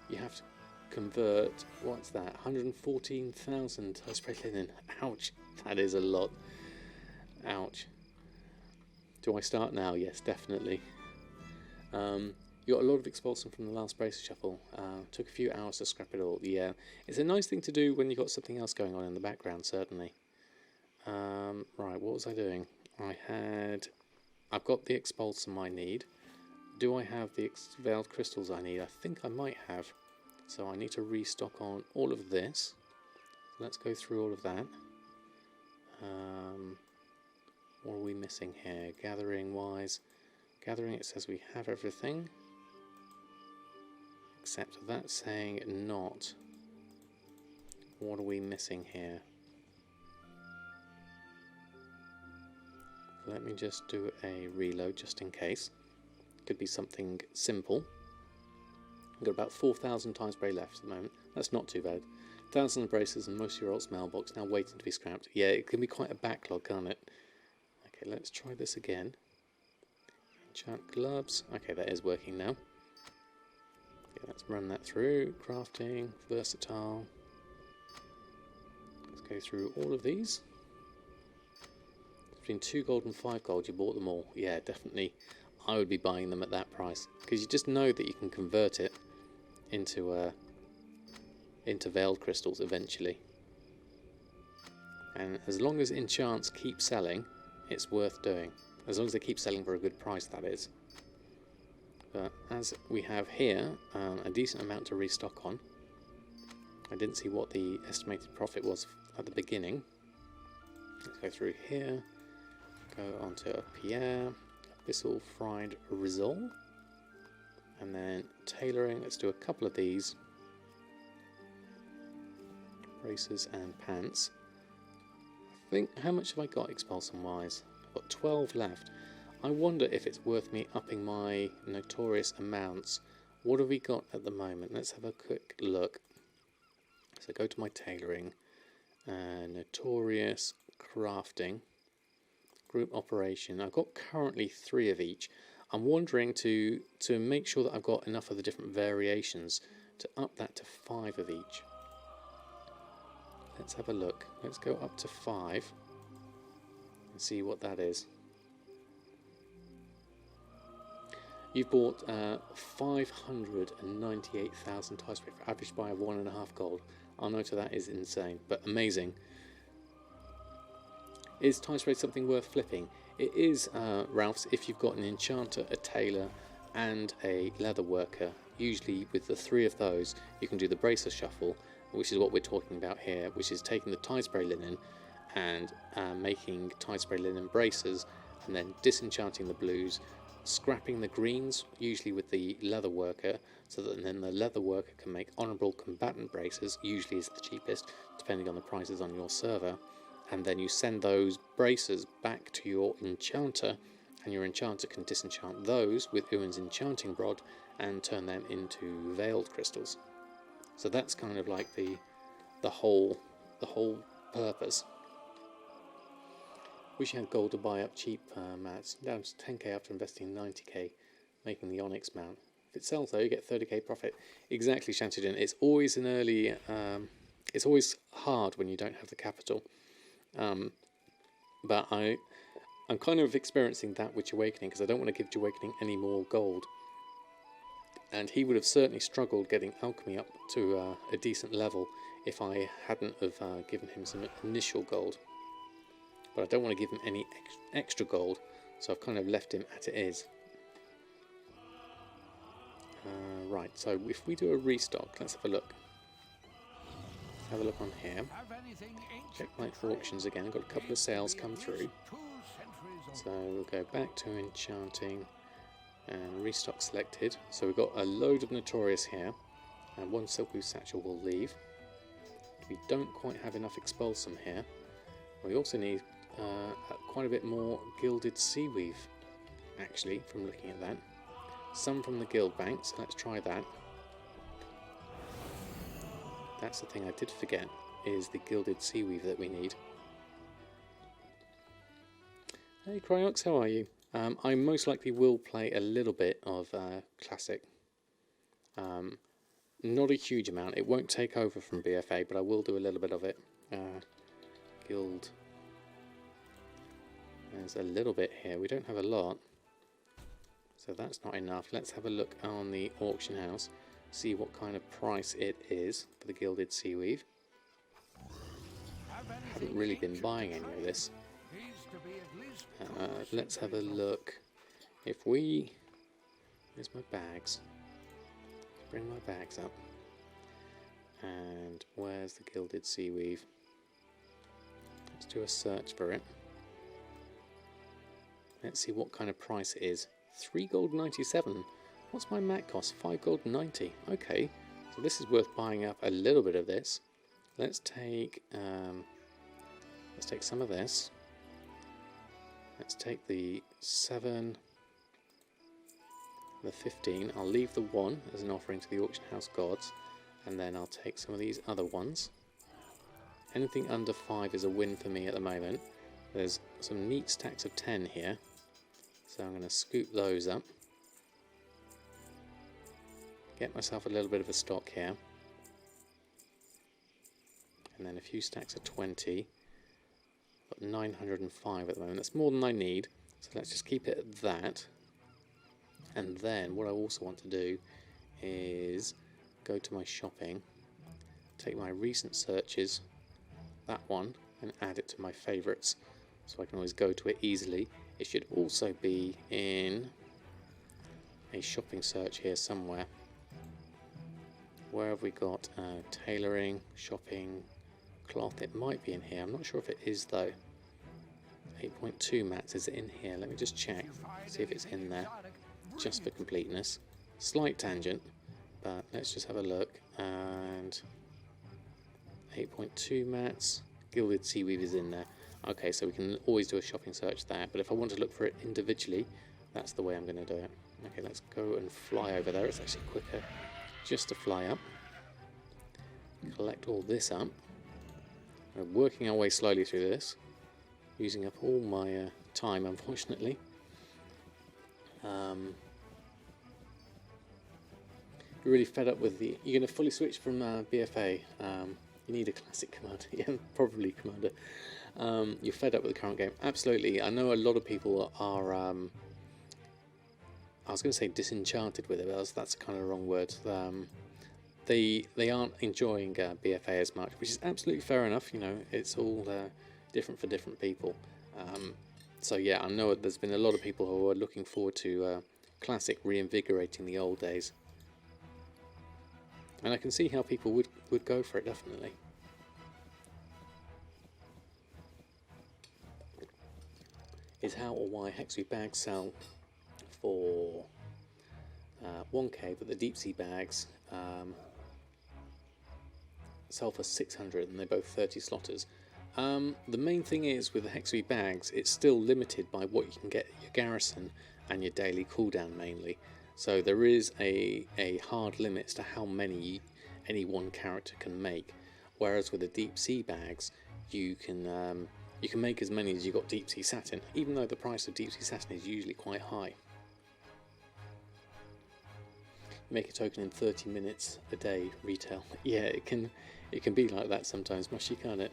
You have to convert, what's that, 114,000 high spray linen. Ouch, that is a lot. Ouch. Do I start now? Yes, definitely. You got a lot of expulsum from the last Bracer Shuffle. Took a few hours to scrap it all. Yeah, it's a nice thing to do when you've got something else going on in the background, certainly. Right, what was I doing? I've got the expulsum I need. Do I have the veiled crystals I need? I think I might have. So I need to restock on all of this. Let's go through all of that. What are we missing here? Gathering wise. Gathering, it says we have everything. Except that saying not. What are we missing here? Let me just do a reload just in case. Could be something simple. I've got about 4,000 time spray left at the moment. That's not too bad. 1,000 of braces and most of your ult's mailbox now waiting to be scrapped. Yeah, it can be quite a backlog, can't it? Okay, let's try this again. Enchant gloves. Okay, that is working now. Okay, let's run that through. Crafting, versatile. Let's go through all of these. Between 2 gold and 5 gold, you bought them all. Yeah, definitely. I would be buying them at that price because you just know that you can convert it into veiled crystals eventually. And as long as enchants keep selling, it's worth doing. As long as they keep selling for a good price, that is. But as we have here, a decent amount to restock on. I didn't see what the estimated profit was at the beginning. Let's go through here. Go on to Pierre, Abyssal Fried Risol, and then tailoring. Let's do a couple of these. Braces and pants. I think, how much have I got expulsum wise? I've got 12 left. I wonder if it's worth me upping my Notorious amounts. What have we got at the moment? Let's have a quick look. So go to my tailoring, Notorious, crafting. Group operation. I've got currently 3 of each. I'm wondering to make sure that I've got enough of the different variations to up that to 5 of each. Let's have a look. Let's go up to 5 and see what that is. You've bought 598,000 tie spray for average buy of 1.5 gold. Our note of that is insane, but amazing. Is tie spray something worth flipping? It is, Ralph's, if you've got an enchanter, a tailor, and a leather worker. Usually with the 3 of those you can do the bracer shuffle, which is what we're talking about here, which is taking the tide spray linen and making tide spray linen bracers, and then disenchanting the blues, scrapping the greens, usually with the leather worker, so that then the leather worker can make honourable combatant bracers, usually is the cheapest, depending on the prices on your server, and then you send those bracers back to your enchanter, and your enchanter can disenchant those with Uin's enchanting rod and turn them into veiled crystals. So that's kind of like the whole purpose. Wish you had gold to buy up cheap mats. Down to 10k after investing 90k, making the Onyx mount. If it sells though, you get 30k profit. Exactly, Shantidin. It's always an early. It's always hard when you don't have the capital. But I'm kind of experiencing that with Jahwakening, because I don't want to give Jahwakening any more gold. And he would have certainly struggled getting Alchemy up to a decent level if I hadn't have given him some initial gold. But I don't want to give him any extra gold, so I've kind of left him as it is. Right, so if we do a restock, let's have a look. Have a look on here. Check my auctions again. I've got a couple of sales come through. So we'll go back to enchanting and restock selected. So we've got a load of Notorious here, and 1 Silkwood Satchel will leave. We don't quite have enough Expulsum here. We also need quite a bit more Gilded Seaweave, actually, from looking at that. Some from the Guild Bank, so let's try that. That's the thing I did forget, is the Gilded Seaweave that we need. Hey Cryox, how are you? I most likely will play a little bit of Classic. Not a huge amount. It won't take over from BfA, but I will do a little bit of it. Guild. There's a little bit here. We don't have a lot, so that's not enough. Let's have a look on the auction house, see what kind of price it is for the Gilded Seaweave. Haven't really been buying any of this. Let's have a look. If we... Here's my bags. Let's bring my bags up. And where's the Gilded Seaweave? Let's do a search for it. Let's see what kind of price it is. 3 gold 97. What's my mat cost? 5 gold 90. Okay, so this is worth buying up a little bit of this. Let's take some of this. Let's take the 7, the 15. I'll leave the 1 as an offering to the auction house gods, and then I'll take some of these other ones. Anything under 5 is a win for me at the moment. There's some neat stacks of 10 here, so I'm going to scoop those up. Get myself a little bit of a stock here. And then a few stacks of 20. Got 905 at the moment. That's more than I need, so let's just keep it at that. And then what I also want to do is go to my shopping, take my recent searches, that one, and add it to my favourites, so I can always go to it easily. It should also be in a shopping search here somewhere. Where have we got tailoring, shopping, cloth? It might be in here. I'm not sure if it is though. 8.2 mats, is it in here? Let me just check, see if it's in there, just for completeness. Slight tangent, but let's just have a look. And 8.2 mats, Gilded Seaweave is in there. Okay, so we can always do a shopping search there, but if I want to look for it individually, that's the way I'm going to do it. Okay, let's go and fly over there. It's actually quicker just to fly up. Collect all this up. We're working our way slowly through this, using up all my time, unfortunately. You're really fed up with the... You're going to fully switch from BfA. You need a classic commander. Yeah, probably commander. You're fed up with the current game. Absolutely. I know a lot of people are... I was going to say disenchanted with it, but that's kind of the wrong word. They aren't enjoying BfA as much, which is absolutely fair enough. You know, it's all different for different people. So yeah, I know there's been a lot of people who are looking forward to Classic reinvigorating the old days. And I can see how people would go for it, definitely. Is how or why Hexury bags sell for 1k, but the deep sea bags sell for 600, and they're both 30 slotters. The main thing is with the Hexury bags, it's still limited by what you can get at your garrison and your daily cooldown mainly. So there is a hard limit as to how many any one character can make. Whereas with the deep sea bags, you can make as many as you got deep sea satin, even though the price of deep sea satin is usually quite high. Make a token in 30 minutes a day retail. Yeah, it can be like that sometimes, mushy, can't it?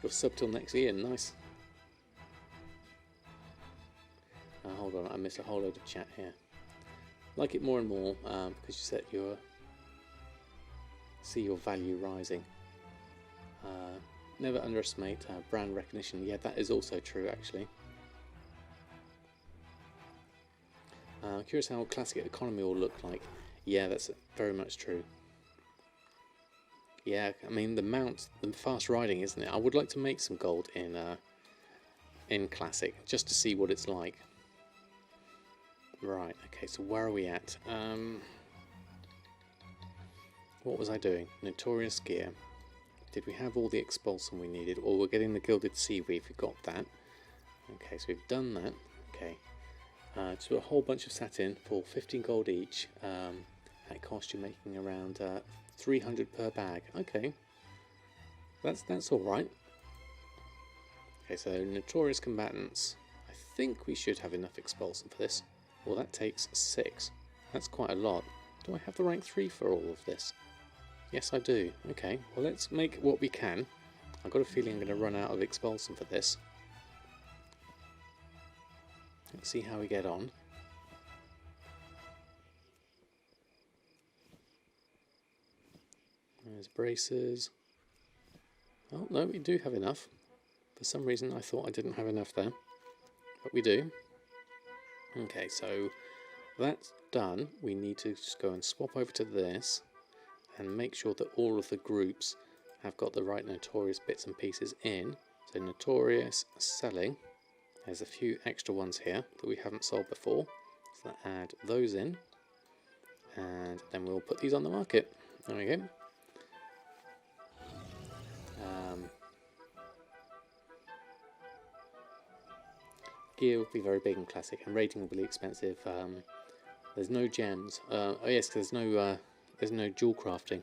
You're sub till next year, nice. Hold on, I missed a whole load of chat here. Like it more and more because you set see your value rising. Never underestimate brand recognition. Yeah, that is also true actually. Curious how classic economy will look like. Yeah, that's very much true. Yeah, I mean the fast riding, isn't it? I would like to make some gold in classic just to see what it's like. Right. Okay. So where are we at? What was I doing? Notorious gear. Did we have all the expulsum we needed? Or we're getting the gilded seaweed. We got that. Okay. So we've done that. Okay. Just a whole bunch of satin for 15 gold each. That cost you making around 300 per bag. Okay, that's all right. Okay, so Notorious combatants. I think we should have enough expulsum for this. Well, that takes 6. That's quite a lot. Do I have the rank 3 for all of this? Yes, I do. Okay, well let's make what we can. I've got a feeling I'm going to run out of expulsum for this. Let's see how we get on. There's braces. Oh no, we do have enough. For some reason I thought I didn't have enough there, but we do. Okay, so that's done. We need to just go and swap over to this and make sure that all of the groups have got the right Notorious bits and pieces in. So Notorious selling. There's a few extra ones here that we haven't sold before, so add those in, and then we'll put these on the market. There we go. Gear will be very big and classic, and rating will be expensive. There's no gems. Oh yes, there's no jewel crafting,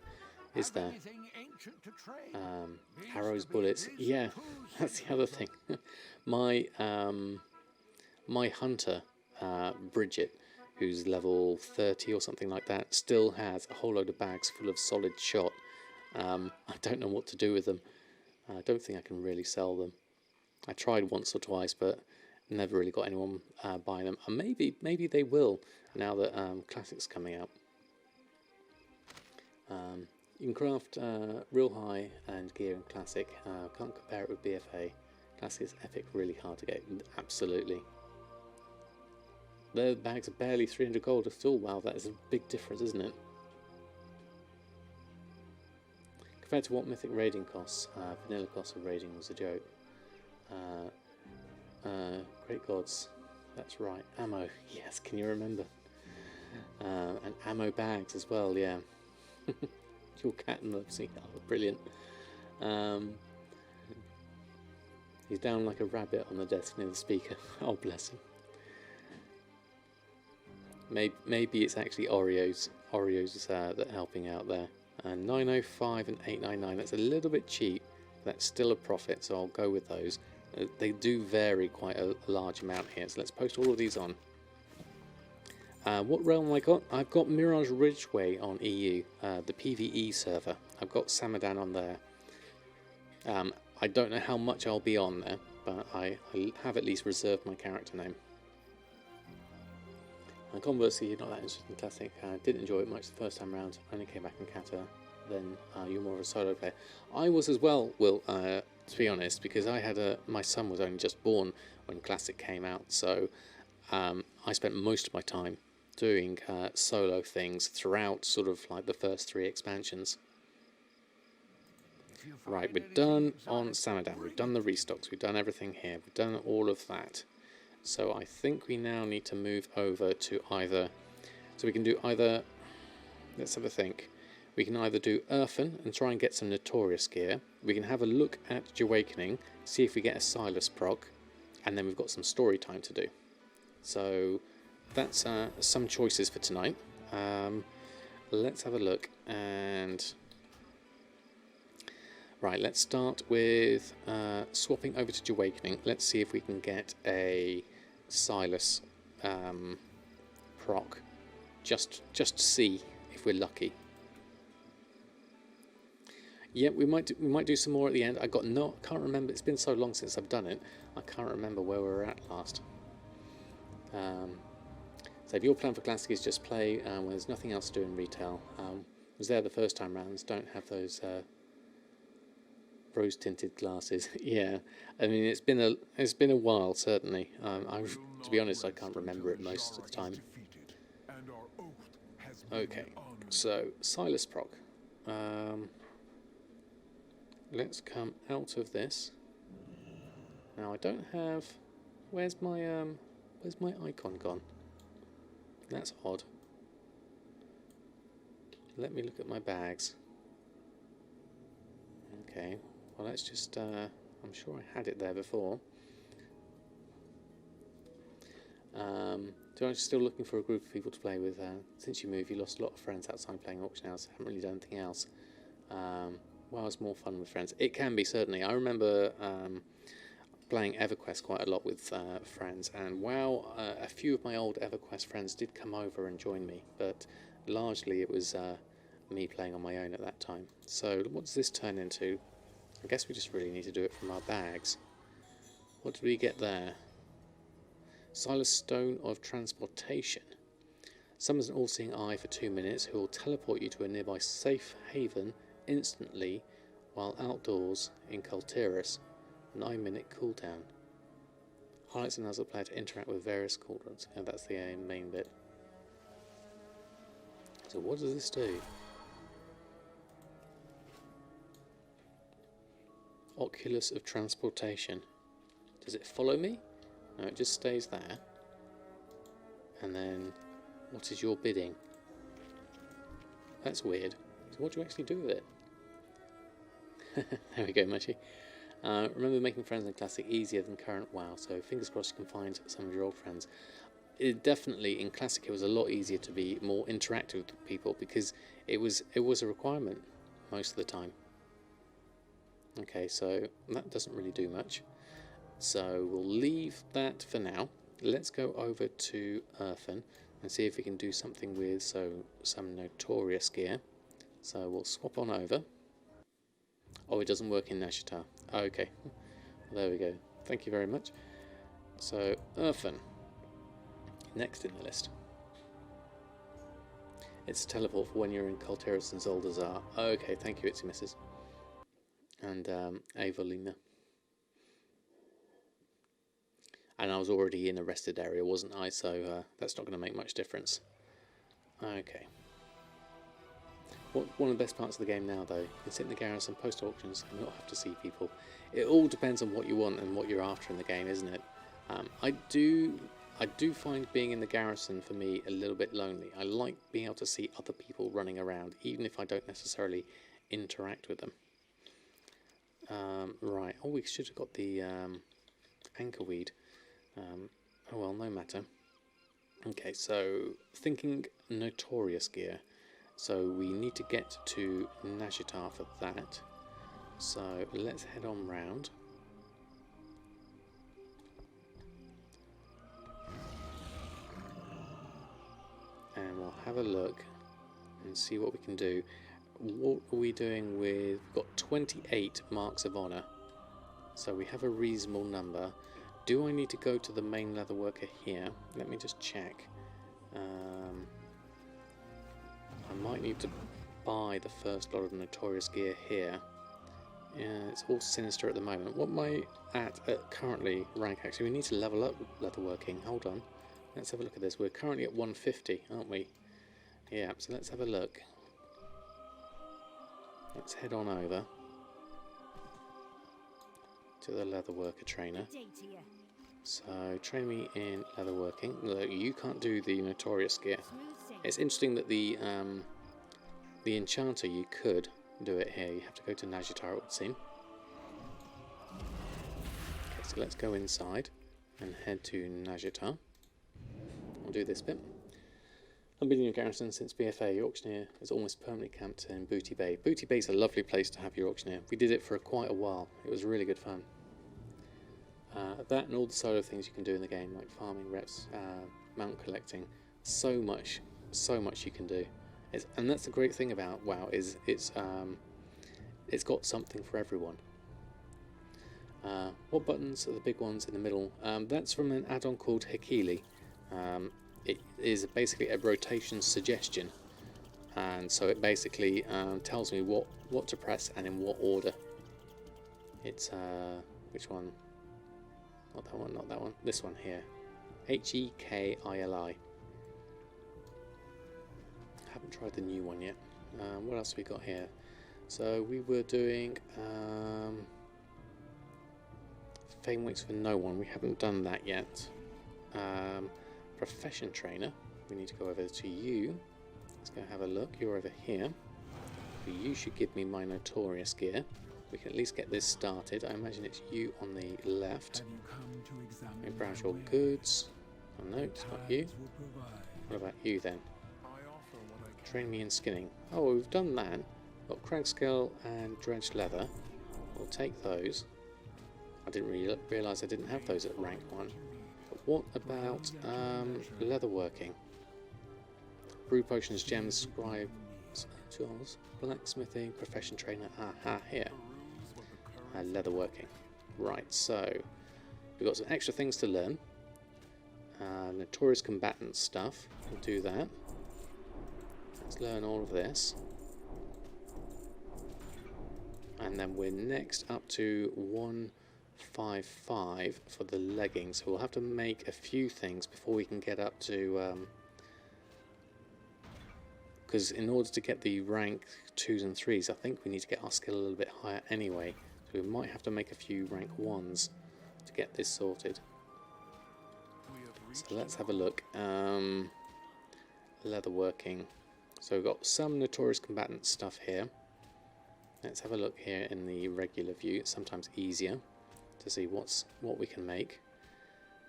is there? Arrows, bullets. Yeah, that's the other thing. My hunter, Bridget, who's level 30 or something like that, still has a whole load of bags full of solid shot. I don't know what to do with them. I don't think I can really sell them. I tried once or twice, but never really got anyone buying them. And maybe they will now that Classic's coming out. You can craft real high and gear in Classic. Can't compare it with BfA. Classic is epic, really hard to get. Absolutely. The bags are barely 300 gold. Still, wow, that is a big difference, isn't it? Compared to what mythic raiding costs, vanilla cost of raiding was a joke. Great gods, that's right. Ammo, yes, can you remember? And ammo bags as well, yeah. Your cat and the sea, oh, brilliant. He's down like a rabbit on the desk near the speaker. Oh, bless him. Maybe it's actually Oreos that are helping out there. 905 and 899, that's a little bit cheap. That's still a profit, so I'll go with those. They do vary quite a large amount here, so let's post all of these on. What realm have I got? I've got Mirage Ridgeway on EU, the PvE server. I've got Samadan on there. I don't know how much I'll be on there, but I have at least reserved my character name. And conversely, you're not that interested in Classic. Didn't enjoy it much the first time round. Only came back in Kata. Then you're more of a solo player. I was as well, Will, to be honest, because I had my son was only just born when Classic came out, so I spent most of my time doing solo things throughout sort of like the first 3 expansions. Right, we're done on Samadan, we've done the restocks, we've done everything here, we've done all of that. So I think we now need to move over to either, so we can do either, let's have a think. We can either do Erfen and try and get some Notorious gear. We can have a look at Jahwakening, see if we get a Silas proc, and then we've got some story time to do. So that's some choices for tonight. Let's have a look and... Right, let's start with swapping over to Jahwakening. Let's see if we can get a Silas proc, just to see if we're lucky. Yeah, we might do some more at the end. Can't remember. It's been so long since I've done it. I can't remember where we were at last. So if your plan for Classic is just play when there's nothing else to do in retail, was there the first time rounds. Don't have those rose tinted glasses. Yeah, I mean it's been a while certainly. To be honest, I can't remember it most of the time. Okay, so Silas proc. Let's come out of this. Now I don't have. Where's my icon gone? That's odd. Let me look at my bags. Okay. Well, let's just. I'm sure I had it there before. So I'm still looking for a group of people to play with. Since you moved, you lost a lot of friends outside playing auction house. Haven't really done anything else. Well, it's more fun with friends. It can be, certainly. I remember playing EverQuest quite a lot with friends, and WoW, a few of my old EverQuest friends did come over and join me, but largely it was me playing on my own at that time. So what does this turn into? I guess we just really need to do it from our bags. What did we get there? Silas Stone of Transportation. Summons an all-seeing eye for 2 minutes who will teleport you to a nearby safe haven instantly while outdoors in Notorious. 9-minute cooldown. Highlights allows the player to interact with various cooldowns. And that's the main bit. So what does this do? Oculus of Transportation. Does it follow me? No, it just stays there. And then, what is your bidding? That's weird. So what do you actually do with it? There we go, Mushy. Remember making friends in Classic easier than current WoW, so fingers crossed you can find some of your old friends. Definitely in Classic it was a lot easier to be more interactive with people because it was a requirement most of the time. Okay, so that doesn't really do much. So we'll leave that for now. Let's go over to Erfen and see if we can do something with some Notorious gear. So we'll swap on over. Oh, it doesn't work in Nashitar. Oh, okay, well, there we go. Thank you very much. So Erfen, next in the list. It's a teleport for when you're in Notorious and Zoldazar. Oh, okay, thank you, Itsy Misses. And Avalina. And I was already in a rested area, wasn't I? So that's not going to make much difference. Okay. One of the best parts of the game now, though, you can sit in the garrison post-auctions and not have to see people. It all depends on what you want and what you're after in the game, isn't it? I do find being in the garrison, for me, a little bit lonely. I like being able to see other people running around, even if I don't necessarily interact with them. Right, oh, we should have got the anchorweed. Oh well, no matter. Okay, so thinking Notorious gear. So we need to get to Nashitar for that. So let's head on round. And we'll have a look and see what we can do. What are we doing with... We've got 28 marks of honour. So we have a reasonable number. Do I need to go to the main leatherworker here? Let me just check. I might need to buy the first lot of Notorious gear here. Yeah, it's all sinister at the moment. What am I at currently rank? Actually, we need to level up leatherworking. Hold on. let's have a look at this. We're currently at 150, aren't we? Yeah, so let's have a look. Let's head on over to the leatherworker trainer. So, train me in leatherworking. Look, you can't do the Notorious gear. It's interesting that the enchanter, you could do it here. You have to go to Najitar, it would seem. Okay, so let's go inside and head to Najitar. I'll do this bit. I've been in your garrison since BfA. Your auctioneer is almost permanently camped in Booty Bay. Booty Bay is a lovely place to have your auctioneer. We did it for quite a while. It was really good fun. That and all the solo things you can do in the game, like farming, reps, mount collecting. So much you can do. And that's the great thing about WoW, is it's got something for everyone. What buttons are the big ones in the middle? That's from an add-on called Hekili. It is basically a rotation suggestion, and so it basically tells me what to press and in what order. It's which one? Not that one, not that one. This one here. Hekili. Haven't tried the new one yet. What else have we got here? So we were doing Fame Waits for No One. We haven't done that yet. Profession trainer. We need to go over to you. Let's go have a look. You're over here. You should give me my Notorious gear. We can at least get this started. I imagine it's you on the left. Let me browse your goods. Oh no, it's not you. What about you then? Train me in skinning. Oh, we've done that. Got crag scale and dredged leather. We'll take those. I didn't really realise I didn't have those at rank 1. But what about leatherworking? Brew potions, gems, scribe, tools, blacksmithing, profession trainer. Aha, here. Leatherworking. Right, so we've got some extra things to learn. Notorious combatant stuff. We'll do that. Let's learn all of this. And then we're next up to 155 for the leggings. So we'll have to make a few things before we can get up to... because in order to get the rank 2s and 3s, I think we need to get our skill a little bit higher anyway. So we might have to make a few rank 1s to get this sorted. So let's have a look. Leatherworking. So we've got some Notorious combatant stuff here. Let's have a look here in the regular view. It's sometimes easier to see what we can make.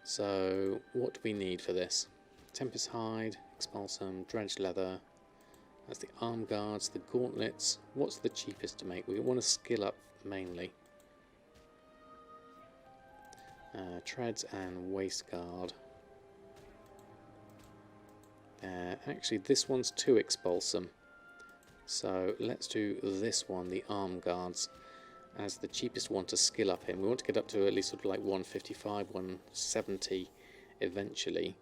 So what do we need for this? Tempest hide, expulsum, dredged leather. That's the arm guards, the gauntlets. What's the cheapest to make? We want to skill up mainly. Treads and waist guard. Actually, this one's 2 expulsum. So let's do this one, the arm guards, as the cheapest one to skill up in. We want to get up to at least sort of like 155, 170 eventually.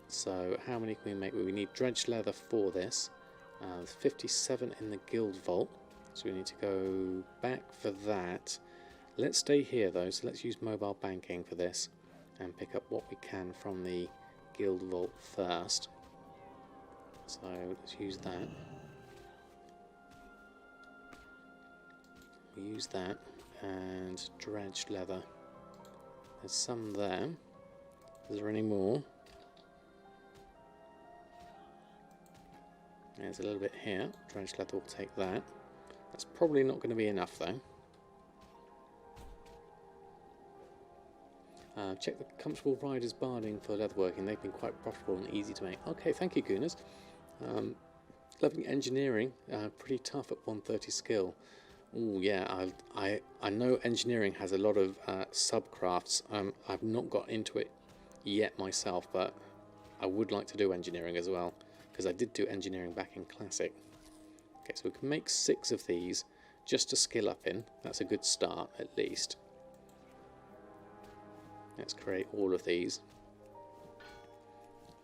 So how many can we make? We need dredged leather for this. 57 in the guild vault, so we need to go back for that. Let's stay here though, so let's use mobile banking for this and pick up what we can from the guild vault first. So let's use that. We use that, and dredged leather. There's some there. Is there any more? There's a little bit here. Dredged leather will take that. That's probably not going to be enough though. Check the comfortable riders barding for leatherworking. They've been quite profitable and easy to make. Okay, thank you, Gooners. Lovely engineering. Pretty tough at 130 skill. Oh yeah, I know engineering has a lot of subcrafts. I've not got into it yet myself, but I would like to do engineering as well, because I did do engineering back in Classic. Okay, so we can make 6 of these just to skill up in. That's a good start, at least. Let's create all of these.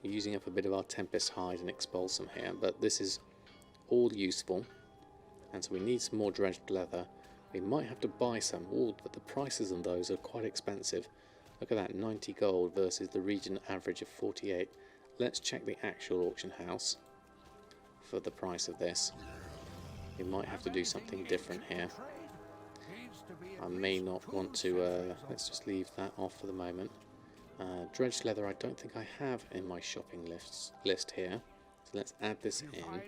We're using up a bit of our Tempest hide and expulsum here, but this is all useful. And so we need some more dredged leather. We might have to buy some, but the prices on those are quite expensive. Look at that, 90 gold versus the region average of 48. let's check the actual auction house for the price of this. We might have to do something different here. I may not want to, let's just leave that off for the moment. Dredged leather I don't think I have in my shopping list here. So let's add this in.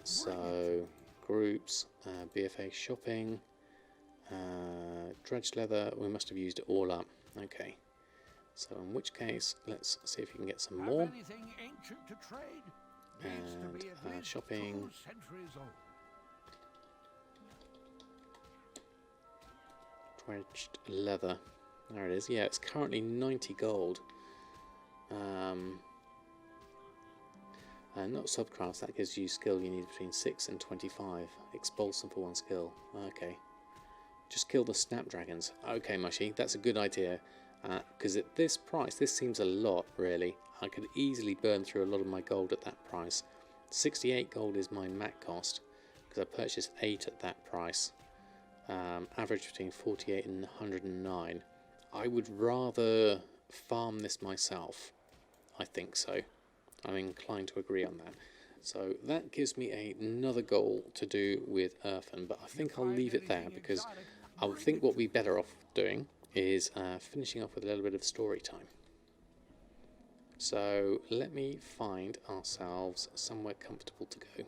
So, groups, BfA shopping, dredged leather, we must have used it all up. Okay. So in which case, let's see if we can get some more. And shopping. Dredged leather. There it is. Yeah, it's currently 90 gold. Not subcrafts, that gives you skill you need between 6 and 25. Expulse them for 1 skill. Okay. Just kill the snapdragons. Okay, Mushy, that's a good idea. Because at this price, this seems a lot, really. I could easily burn through a lot of my gold at that price. 68 gold is my mat cost, because I purchased 8 at that price. Average between 48 and 109. I would rather farm this myself. I think so. I'm inclined to agree on that. So that gives me another goal to do with Erfen, but I think I'll leave it there because I would think what we'd be better off doing is finishing off with a little bit of story time. So let me find ourselves somewhere comfortable to go.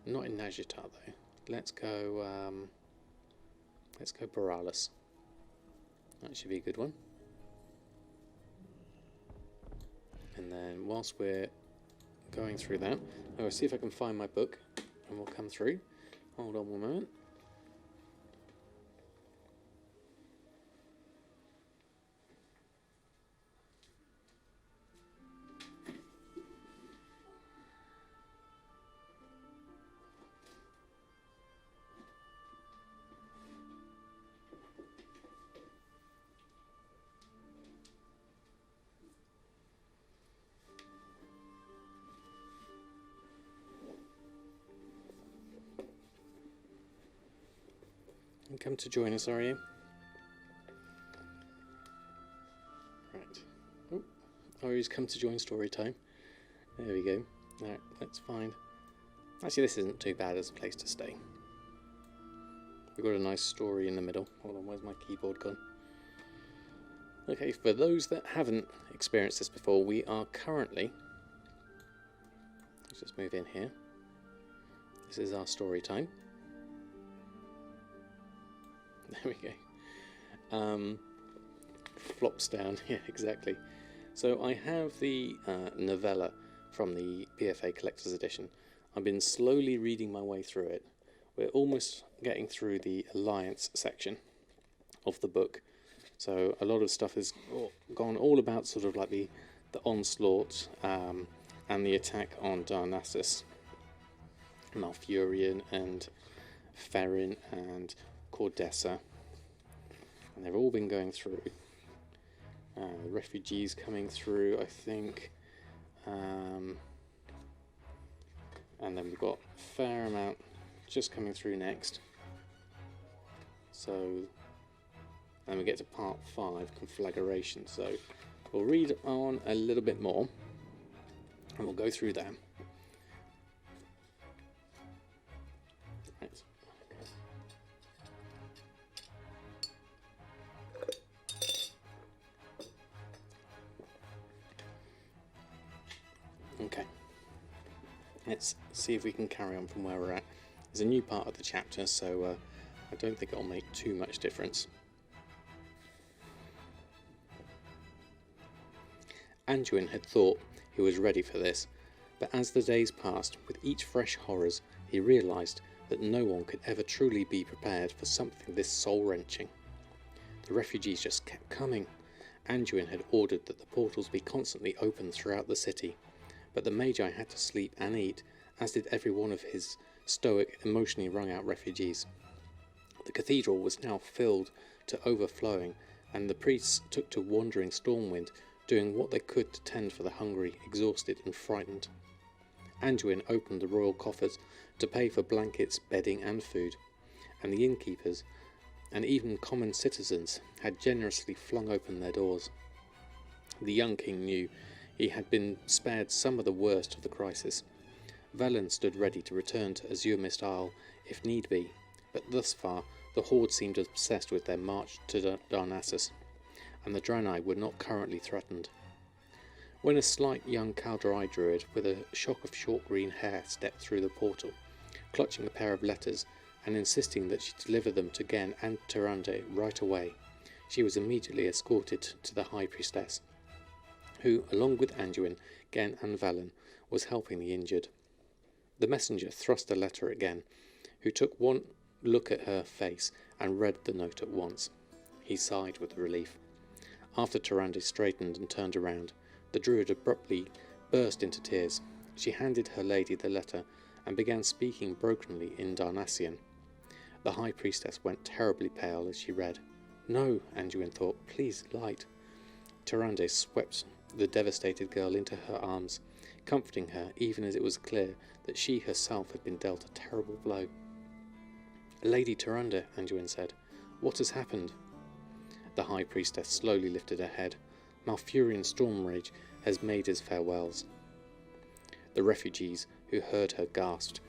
Not in Najitar though. Let's go Borealis. That should be a good one. And then whilst we're going through that, I'll see if I can find my book and we'll come through. Hold on one moment. Come to join us, are you? Right. Oh, he's come to join story time. There we go. Alright, let's find... Actually, this isn't too bad as a place to stay. We've got a nice story in the middle. Hold on, where's my keyboard gone? Okay, for those that haven't experienced this before, we are currently... Let's just move in here. This is our story time. There we go. Flops down, yeah, exactly. So I have the novella from the BfA Collector's Edition. I've been slowly reading my way through it. We're almost getting through the Alliance section of the book. So a lot of stuff has gone all about sort of like the onslaught and the attack on Darnassus, Malfurion and Ferrin and Cordessa, and they've all been going through. The refugees coming through, I think, and then we've got a fair amount just coming through next. So then we get to part 5, conflagration. So we'll read on a little bit more, and we'll go through that. Right. Okay, let's see if we can carry on from where we're at. There's a new part of the chapter, so I don't think it'll make too much difference. Anduin had thought he was ready for this, but as the days passed, with each fresh horrors, he realised that no one could ever truly be prepared for something this soul-wrenching. The refugees just kept coming. Anduin had ordered that the portals be constantly open throughout the city, but the Magi had to sleep and eat, as did every one of his stoic, emotionally wrung-out refugees. The cathedral was now filled to overflowing, and the priests took to wandering Stormwind, doing what they could to tend for the hungry, exhausted and frightened. Anduin opened the royal coffers to pay for blankets, bedding and food, and the innkeepers, and even common citizens, had generously flung open their doors. The young king knew he had been spared some of the worst of the crisis. Velen stood ready to return to Azure Mist Isle if need be, but thus far the Horde seemed obsessed with their march to Darnassus, and the Draenei were not currently threatened. When a slight young Kaldrai druid with a shock of short green hair stepped through the portal, clutching a pair of letters and insisting that she deliver them to Gen and Tyrande right away, she was immediately escorted to the High Priestess, who, along with Anduin, Gen and Velen, was helping the injured. The messenger thrust a letter at Gen, who took one look at her face and read the note at once. He sighed with relief. After Tyrande straightened and turned around, the druid abruptly burst into tears. She handed her lady the letter and began speaking brokenly in Darnassian. The High Priestess went terribly pale as she read. "No," Anduin thought, "please, light." Tyrande swept the devastated girl into her arms, comforting her even as it was clear that she herself had been dealt a terrible blow. "Lady Tyrande," Anduin said, "what has happened?" The High Priestess slowly lifted her head. Malfurion Stormrage has made his farewells. The refugees who heard her gasped.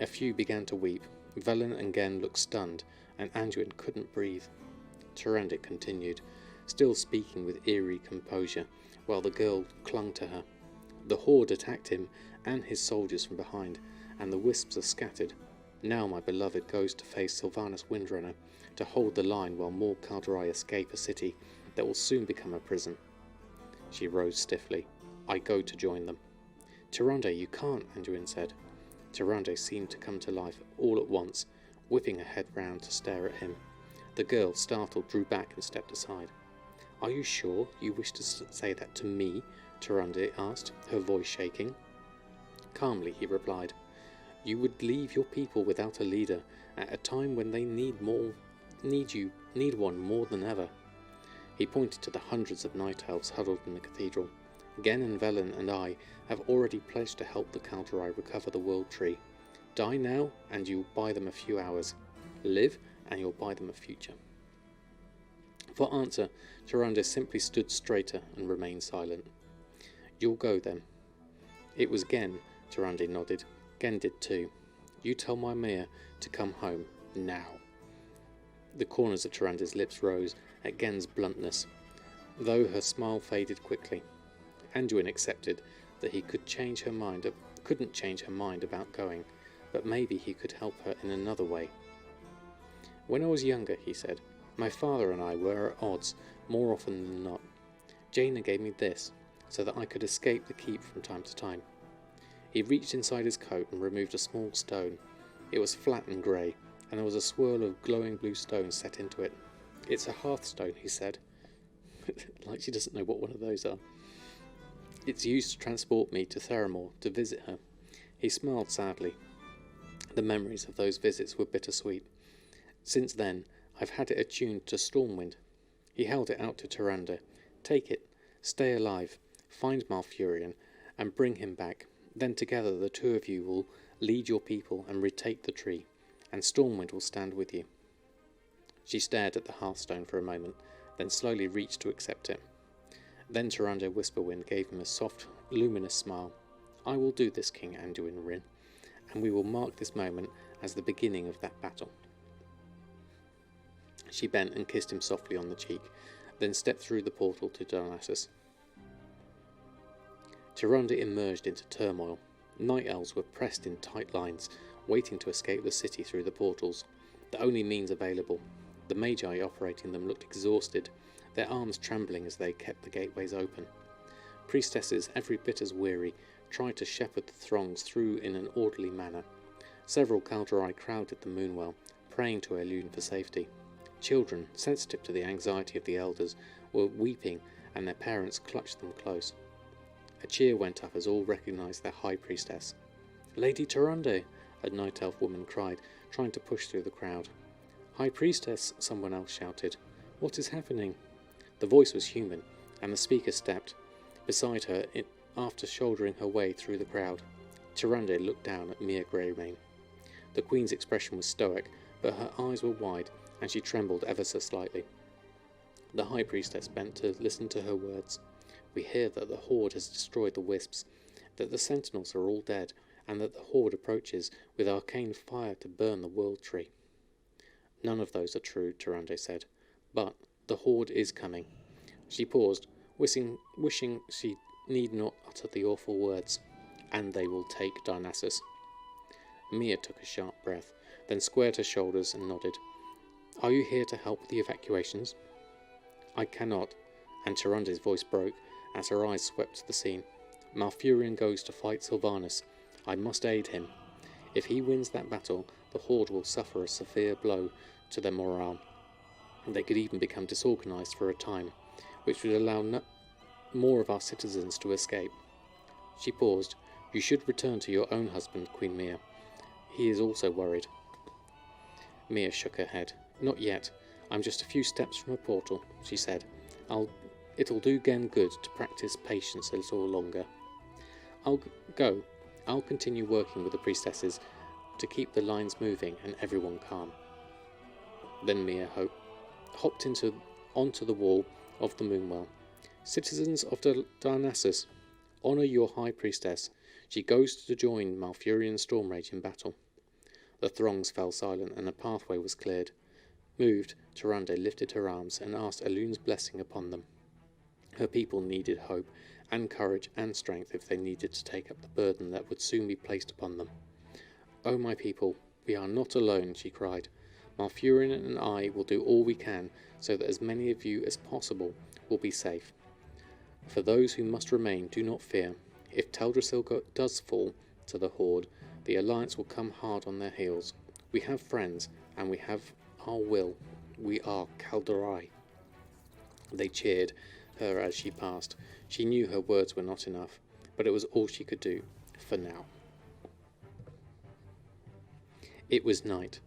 A few began to weep. Velen and Gen looked stunned, and Anduin couldn't breathe. Tyrande continued, still speaking with eerie composure, while the girl clung to her. The Horde attacked him and his soldiers from behind, and the wisps are scattered. Now my beloved goes to face Sylvanas Windrunner, to hold the line while more Kaldrai escape a city that will soon become a prison. She rose stiffly. "I go to join them." "Tyrande, you can't," Anduin said. Tyrande seemed to come to life all at once, whipping her head round to stare at him. The girl, startled, drew back and stepped aside. "Are you sure you wish to say that to me?" Tyrande asked, her voice shaking. Calmly he replied, "You would leave your people without a leader at a time when they need one more than ever." He pointed to the hundreds of night elves huddled in the cathedral. "Gen and Velen and I have already pledged to help the Kaldrai recover the World Tree. Die now, and you'll buy them a few hours. Live, and you'll buy them a future." For answer, Tyrande simply stood straighter and remained silent. "You'll go then." It was Gen, Tyrande nodded. Gen did too. "You tell my Maya to come home, now." The corners of Tyrande's lips rose at Gen's bluntness, though her smile faded quickly. Anduin accepted that he couldn't change her mind about going, but maybe he could help her in another way. "When I was younger," he said, "my father and I were at odds more often than not. Jaina gave me this, so that I could escape the keep from time to time." He reached inside his coat and removed a small stone. It was flat and grey, and there was a swirl of glowing blue stones set into it. "It's a hearthstone," he said. Like she doesn't know what one of those are. "It's used to transport me to Theramore to visit her." He smiled sadly. The memories of those visits were bittersweet. "Since then, I've had it attuned to Stormwind." He held it out to Tyrande. "Take it, stay alive, find Malfurion, and bring him back. Then together the two of you will lead your people and retake the tree, and Stormwind will stand with you." She stared at the hearthstone for a moment, then slowly reached to accept it. Then Tyrande Whisperwind gave him a soft, luminous smile. "I will do this, King Anduin Wrynn, and we will mark this moment as the beginning of that battle." She bent and kissed him softly on the cheek, then stepped through the portal to Darnassus. Tyrande emerged into turmoil. Night elves were pressed in tight lines, waiting to escape the city through the portals, the only means available. The magi operating them looked exhausted, their arms trembling as they kept the gateways open. Priestesses, every bit as weary, tried to shepherd the throngs through in an orderly manner. Several Kaldrai crowded the Moonwell, praying to Elune for safety. Children, sensitive to the anxiety of the elders, were weeping, and their parents clutched them close. A cheer went up as all recognised their High Priestess. "Lady Tyrande!" a Night Elf woman cried, trying to push through the crowd. "High Priestess!" someone else shouted. "What is happening?" The voice was human, and the speaker stepped beside her after shouldering her way through the crowd. Tyrande looked down at Mia Greymane. The Queen's expression was stoic, but her eyes were wide, and she trembled ever so slightly. The High Priestess bent to listen to her words. We hear that the Horde has destroyed the Wisps, that the Sentinels are all dead, and that the Horde approaches with arcane fire to burn the World Tree." "None of those are true," Tyrande said, "but the Horde is coming." She paused, wishing she need not utter the awful words. "And they will take Dionysus." Mia took a sharp breath, then squared her shoulders and nodded. "Are you here to help with the evacuations?" "I cannot," and Tyrande's voice broke as her eyes swept the scene. "Malfurion goes to fight Sylvanas. I must aid him. If he wins that battle, the Horde will suffer a severe blow to their morale. They could even become disorganized for a time, which would allow more of our citizens to escape." She paused. "You should return to your own husband, Queen Mia. He is also worried." Mia shook her head. "Not yet. I'm just a few steps from a portal," she said. It'll do Gen good to practice patience a little longer. I'll go. I'll continue working with the priestesses to keep the lines moving and everyone calm." Then Mia hopped onto the wall of the Moonwell. "Citizens of Dionysus, honour your High Priestess. She goes to join Malfurion's Stormrage in battle." The throngs fell silent and a pathway was cleared. Moved, Tyrande lifted her arms and asked Elun's blessing upon them. Her people needed hope and courage and strength if they needed to take up the burden that would soon be placed upon them. "Oh, my people, we are not alone," she cried. "Malfurion and I will do all we can so that as many of you as possible will be safe. For those who must remain, do not fear. If Teldrassil does fall to the Horde, the Alliance will come hard on their heels. We have friends, and we have our will. We are Kaldorei." They cheered her as she passed. She knew her words were not enough, but it was all she could do, for now. It was night.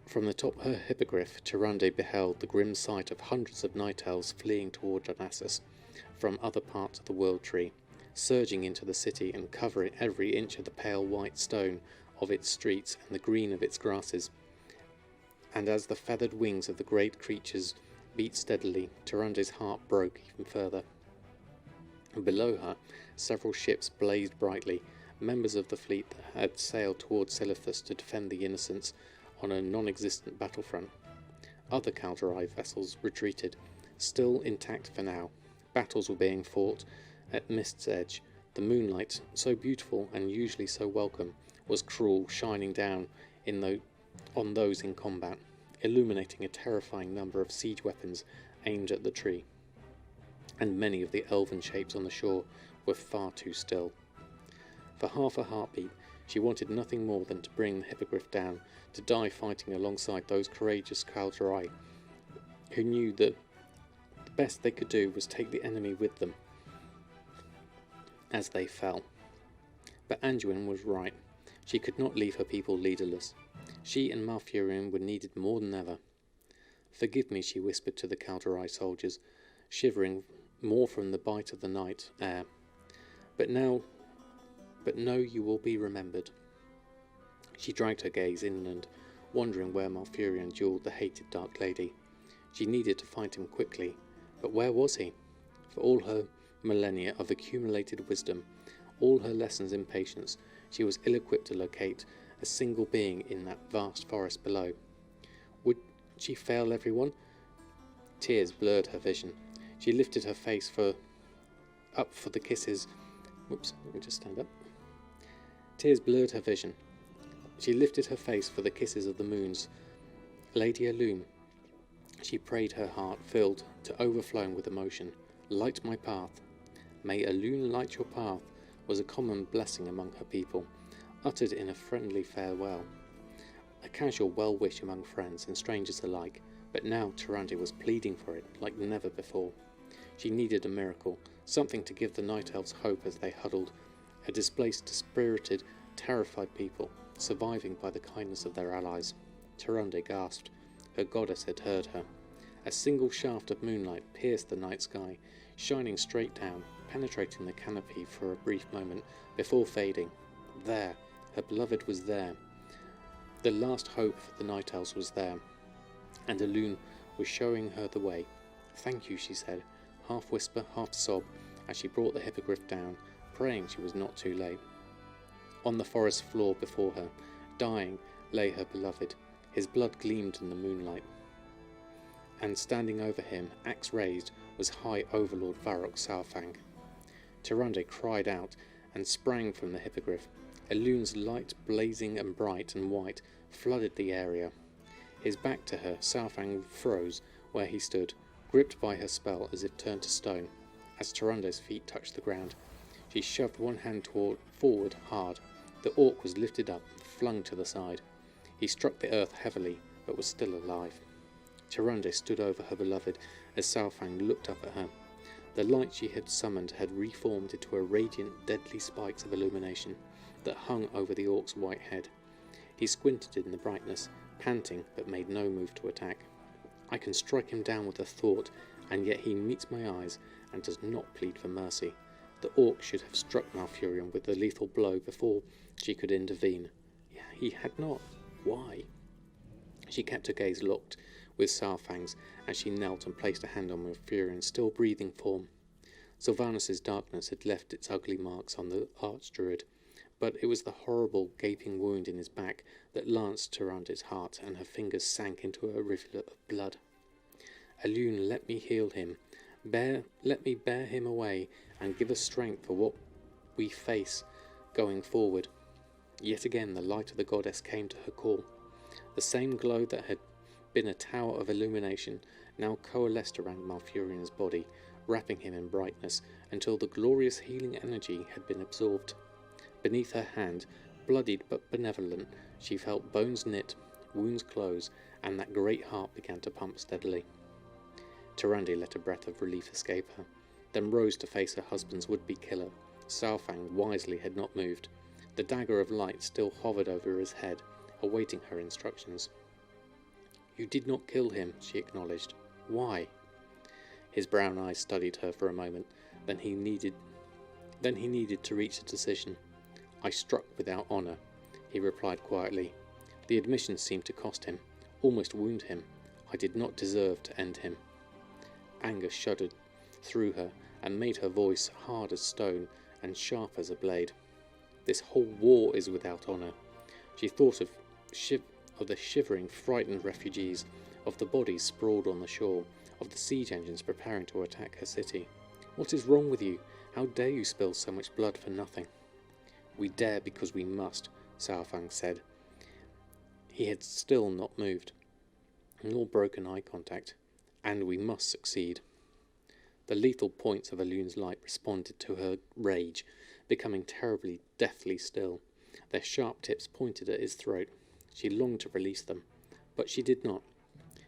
From the top of her hippogriff, Tyrande beheld the grim sight of hundreds of night elves fleeing toward Dionysus from other parts of the World Tree, surging into the city and covering every inch of the pale white stone of its streets and the green of its grasses. And as the feathered wings of the great creatures beat steadily, Tyrande's heart broke even further. Below her, several ships blazed brightly, members of the fleet that had sailed towards Silithus to defend the innocents on a non-existent battlefront. Other Kaldorei vessels retreated, still intact for now. Battles were being fought at Mist's Edge. The moonlight, so beautiful and usually so welcome, was cruel, shining down on those in combat, illuminating a terrifying number of siege weapons aimed at the tree. And many of the elven shapes on the shore were far too still. For half a heartbeat, she wanted nothing more than to bring the hippogriff down, to die fighting alongside those courageous Kaldorei, who knew that the best they could do was take the enemy with them as they fell. But Anduin was right. She could not leave her people leaderless. She and Malfurion were needed more than ever. "Forgive me," she whispered to the Kaldorei soldiers, shivering more from the bite of the night air. But know you will be remembered." She dragged her gaze inland, wondering where Malfurion duelled the hated Dark Lady. She needed to find him quickly, but where was he? For all her millennia of accumulated wisdom, all her lessons in patience, she was ill-equipped to locate a single being in that vast forest below. Would she fail everyone? Tears blurred her vision. She lifted her face up for the kisses. Whoops, let me just stand up. Tears blurred her vision. She lifted her face for the kisses of the moons. "Lady Elune," she prayed, her heart filled to overflowing with emotion. "Light my path." "May Elune light your path," was a common blessing among her people, uttered in a friendly farewell, a casual well-wish among friends and strangers alike. But now Tyrande was pleading for it like never before. She needed a miracle, something to give the Night Elves hope as they huddled, a displaced, dispirited, terrified people, surviving by the kindness of their allies. Tyrande gasped. Her goddess had heard her. A single shaft of moonlight pierced the night sky, shining straight down, penetrating the canopy for a brief moment before fading. There, her beloved was there. The last hope for the Night Elves was there, and Elune was showing her the way. "Thank you," she said, half whisper, half sob, as she brought the hippogriff down, praying she was not too late. On the forest floor before her, dying, lay her beloved. His blood gleamed in the moonlight. And standing over him, axe raised, was High Overlord Varrock Saurfang. Tyrande cried out and sprang from the hippogriff. Elun's light, blazing and bright and white, flooded the area. His back to her, Saurfang froze where he stood, gripped by her spell as if turned to stone. As Tyrande's feet touched the ground, she shoved one hand forward hard. The orc was lifted up and flung to the side. He struck the earth heavily, but was still alive. Tyrande stood over her beloved as Saurfang looked up at her. The light she had summoned had reformed into a radiant, deadly spikes of illumination that hung over the orc's white head. He squinted in the brightness, panting, but made no move to attack. I can strike him down with a thought, and yet he meets my eyes and does not plead for mercy. The orc should have struck Malfurion with the lethal blow before she could intervene. He had not. Why? She kept her gaze locked with Saurfang's as she knelt and placed a hand on Malfurion's still breathing form. Sylvanus' darkness had left its ugly marks on the archdruid, but it was the horrible gaping wound in his back that lanced Tyrande's heart, and her fingers sank into a rivulet of blood. Elun, let me heal him. Let me bear him away, and give us strength for what we face going forward. Yet again the light of the goddess came to her call. The same glow that had been a tower of illumination now coalesced around Malfurion's body, wrapping him in brightness until the glorious healing energy had been absorbed. Beneath her hand, bloodied but benevolent, she felt bones knit, wounds close, and that great heart began to pump steadily. Tyrande let a breath of relief escape her, then rose to face her husband's would-be killer. Saurfang wisely had not moved. The dagger of light still hovered over his head, awaiting her instructions. You did not kill him, she acknowledged. Why? His brown eyes studied her for a moment, then he needed to reach a decision. I struck without honour, he replied quietly. The admission seemed to cost him, almost wound him. I did not deserve to end him. Anger shuddered through her and made her voice hard as stone and sharp as a blade. This whole war is without honour. She thought of the shivering, frightened refugees, of the bodies sprawled on the shore, of the siege engines preparing to attack her city. What is wrong with you? How dare you spill so much blood for nothing? We dare because we must, Saurfang said. He had still not moved, nor broken eye contact, and we must succeed. The lethal points of Elun's light responded to her rage, becoming terribly, deathly still. Their sharp tips pointed at his throat. She longed to release them, but she did not.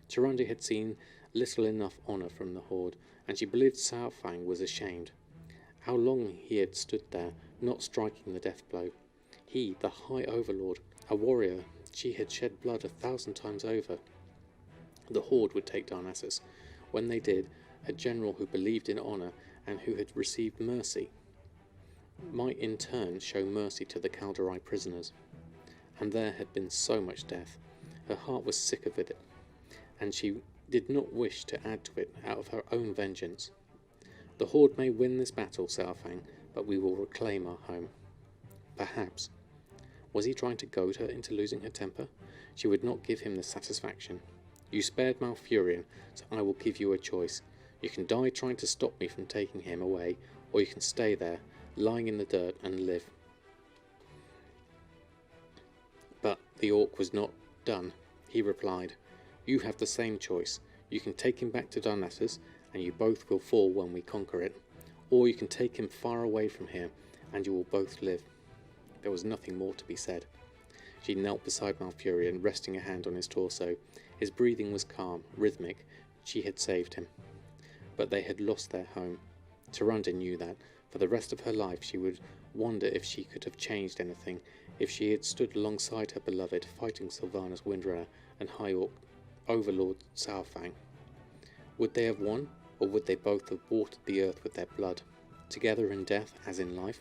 Tyrande had seen little enough honour from the Horde, and she believed Saurfang was ashamed. How long he had stood there, not striking the death blow. He, the High Overlord, a warrior she had shed blood 1,000 times over. The Horde would take Darnassus. When they did, a general who believed in honour and who had received mercy might in turn show mercy to the Kaldorei prisoners. And there had been so much death. Her heart was sick of it, and she did not wish to add to it out of her own vengeance. The Horde may win this battle, Saurfang, but we will reclaim our home. Perhaps. Was he trying to goad her into losing her temper? She would not give him the satisfaction. You spared Malfurion, so I will give you a choice. You can die trying to stop me from taking him away, or you can stay there, lying in the dirt, and live. But the orc was not done. He replied, You have the same choice. You can take him back to Darnassus, and you both will fall when we conquer it. Or you can take him far away from here, and you will both live. There was nothing more to be said. She knelt beside Malfurion, resting a hand on his torso. His breathing was calm, rhythmic. She had saved him. But they had lost their home. Tyrande knew that. For the rest of her life she would wonder if she could have changed anything, if she had stood alongside her beloved, fighting Sylvanus Windrunner and High Orc Overlord Saurfang. Would they have won, or would they both have watered the earth with their blood, together in death as in life?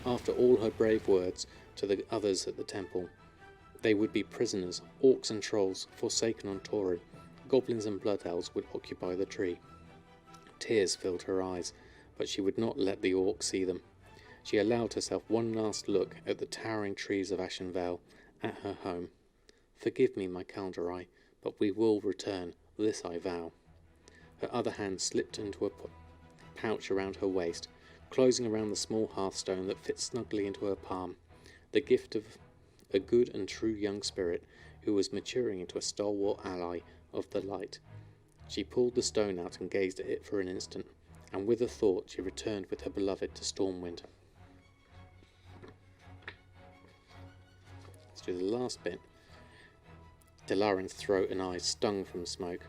After all her brave words to the others at the temple, they would be prisoners, orcs and trolls, forsaken on Toru. Goblins and blood elves would occupy the tree. Tears filled her eyes, but she would not let the orc see them. She allowed herself one last look at the towering trees of Ashen Vale, at her home. "Forgive me, my Calderai, but we will return, this I vow." Her other hand slipped into a pouch around her waist, closing around the small hearthstone that fit snugly into her palm, the gift of a good and true young spirit who was maturing into a stalwart ally of the light. She pulled the stone out and gazed at it for an instant, and with a thought she returned with her beloved to Stormwind. Let's do the last bit. Delarin's throat and eyes stung from smoke.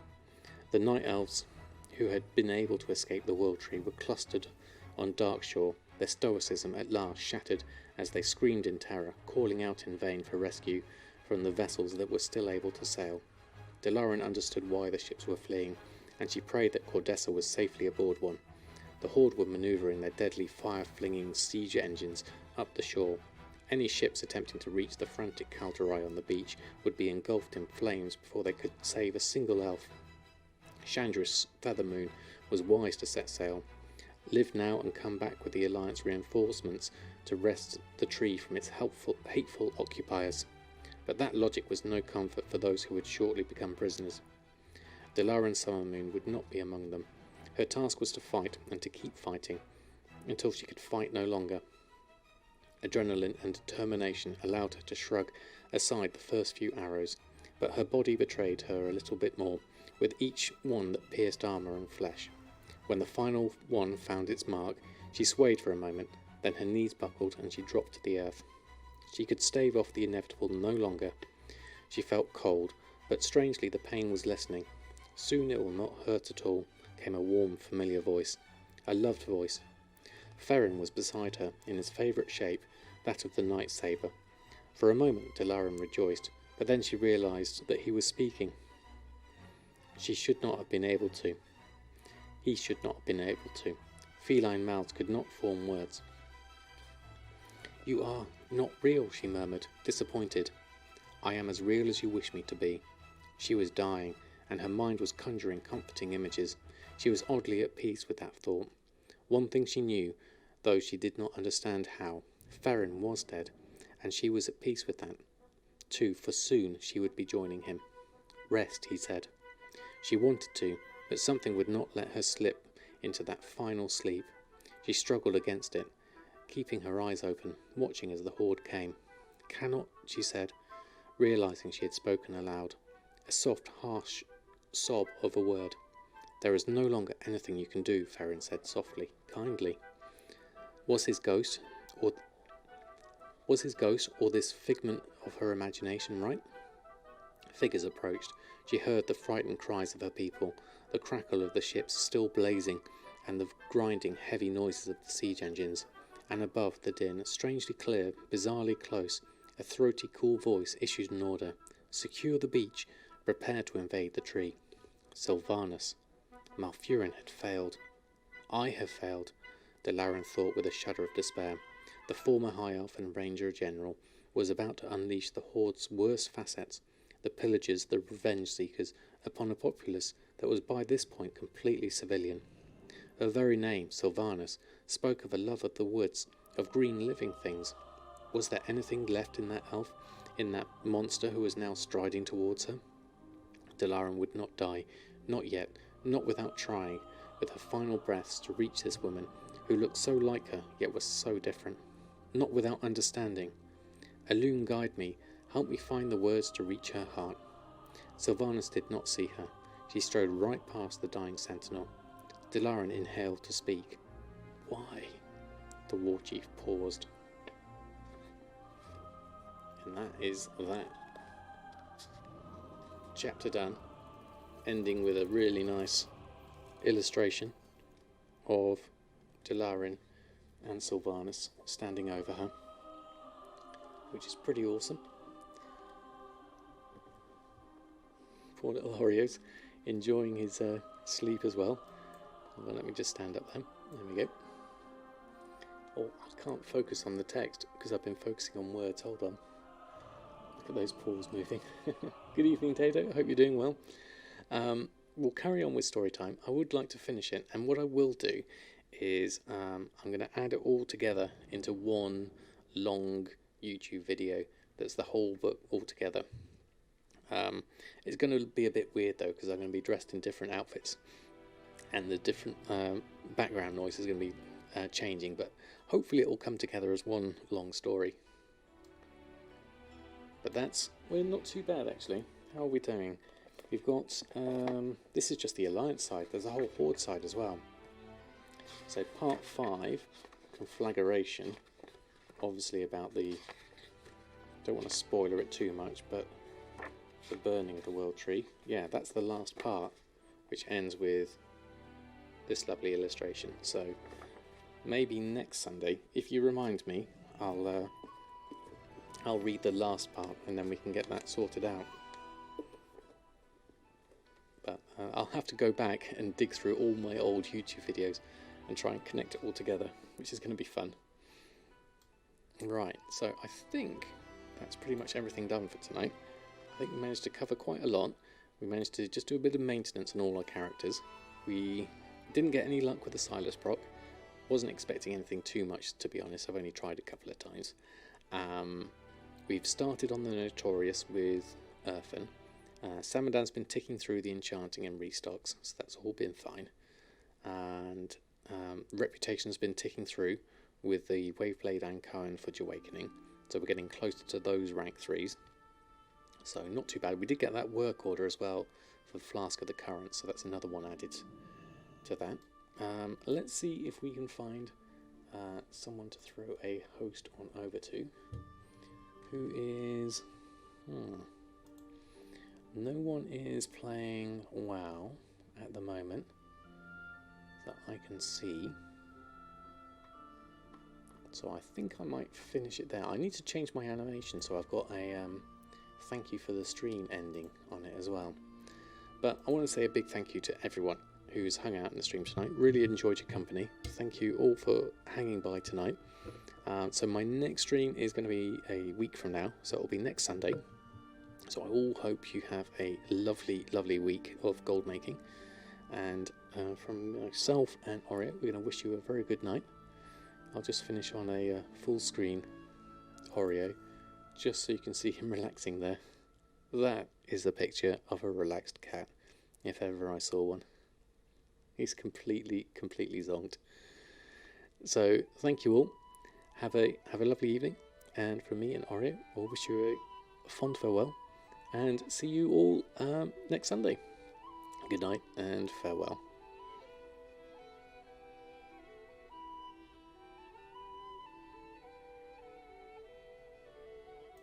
The night elves who had been able to escape the World Tree were clustered on Darkshore, their stoicism at last shattered as they screamed in terror, calling out in vain for rescue from the vessels that were still able to sail. Delarin understood why the ships were fleeing, and she prayed that Cordessa was safely aboard one. The Horde were manoeuvring their deadly fire-flinging siege engines up the shore. Any ships attempting to reach the frantic Calderai on the beach would be engulfed in flames before they could save a single elf. Chandra's Feathermoon was wise to set sail. Live now and come back with the Alliance reinforcements to wrest the tree from its hateful occupiers. But that logic was no comfort for those who would shortly become prisoners. Delarin Summermoon would not be among them. Her task was to fight, and to keep fighting, until she could fight no longer. Adrenaline and determination allowed her to shrug aside the first few arrows, but her body betrayed her a little bit more, with each one that pierced armour and flesh. When the final one found its mark, she swayed for a moment, then her knees buckled and she dropped to the earth. She could stave off the inevitable no longer. She felt cold, but strangely the pain was lessening. "Soon it will not hurt at all," came a warm, familiar voice. A loved voice. Ferrin was beside her, in his favourite shape, that of the Night Saber. For a moment Delarin rejoiced, but then she realised that he was speaking. She should not have been able to. He should not have been able to. Feline mouths could not form words. "You are not real," she murmured, disappointed. "I am as real as you wish me to be." She was dying, and her mind was conjuring comforting images. She was oddly at peace with that thought. One thing she knew, though she did not understand how. Ferrin was dead, and she was at peace with that, too, for soon she would be joining him. "Rest," he said. She wanted to, but something would not let her slip into that final sleep. She struggled against it, keeping her eyes open, watching as the Horde came. "Cannot," she said, realising she had spoken aloud. A soft, harsh sob of a word. "There is no longer anything you can do," Ferrin said softly, kindly. Was his ghost, or this figment of her imagination, right? Figures approached. She heard the frightened cries of her people, the crackle of the ships still blazing, and the grinding, heavy noises of the siege engines. And above the din, strangely clear, bizarrely close, a throaty, cool voice issued an order. "Secure the beach. Prepare to invade the tree." Sylvanas. Malfurion had failed. I have failed, Delarin thought with a shudder of despair. The former High Elf and Ranger General was about to unleash the Horde's worst facets, the pillagers, the revenge seekers, upon a populace that was by this point completely civilian. Her very name, Sylvanas, spoke of a love of the woods, of green living things. Was there anything left in that elf, in that monster who was now striding towards her? Delarin would not die, not yet, not without trying, with her final breaths, to reach this woman, who looked so like her, yet was so different. Not without understanding. "Elune, guide me, help me find the words to reach her heart." Sylvanas did not see her. She strode right past the dying sentinel. Delarin inhaled to speak. "Why?" The war chief paused. And that is that. Chapter done. Ending with a really nice illustration of Delarin and Sylvanas standing over her, which is pretty awesome. Poor little Oreo's enjoying his sleep as well. Well, let me just stand up then. There we go. Oh, I can't focus on the text because I've been focusing on words. Hold on. Look at those paws moving. Good evening, Tato. I hope you're doing well. We'll carry on with story time. I would like to finish it, and what I will do is I'm going to add it all together into one long YouTube video that's the whole book all together. It's going to be a bit weird though, because I'm going to be dressed in different outfits, and the different background noise is going to be changing, but hopefully it will come together as one long story. But we're not too bad actually. How are we doing? We've got, this is just the Alliance side, there's a whole Horde side as well. So part 5, Conflagration, obviously about the, don't want to spoiler it too much, but the burning of the World Tree. Yeah, that's the last part, which ends with this lovely illustration. So maybe next Sunday, if you remind me, I'll read the last part and then we can get that sorted out. But I'll have to go back and dig through all my old YouTube videos and try and connect it all together, which is going to be fun. Right, so I think that's pretty much everything done for tonight. I think we managed to cover quite a lot. We managed to just do a bit of maintenance on all our characters. We didn't get any luck with the Silas proc. Wasn't expecting anything too much, to be honest. I've only tried a couple of times. We've started on the Notorious with Erfen. Samadan's been ticking through the enchanting and restocks, so that's all been fine. And Reputation's been ticking through with the Waveblade and Cohen for Jahwakening, so we're getting closer to those rank 3s. So not too bad. We did get that work order as well for the Flask of the Current, so that's another one added to that. Let's see if we can find someone to throw a host on over to. Who is... No one is playing WoW at the moment that I can see. So I think I might finish it there. I need to change my animation, so I've got a thank you for the stream ending on it as well. But I want to say a big thank you to everyone who's hung out in the stream tonight. Really enjoyed your company. Thank you all for hanging by tonight. So my next stream is going to be a week from now, so it'll be next Sunday. So I all hope you have a lovely, lovely week of gold making. And from myself and Oreo, we're going to wish you a very good night. I'll just finish on a full screen Oreo, just so you can see him relaxing there. That is a picture of a relaxed cat, if ever I saw one. He's completely zonked. So thank you all. Have a lovely evening, and from me and Oreo, we'll wish you a fond farewell, and see you all next Sunday. Good night and farewell.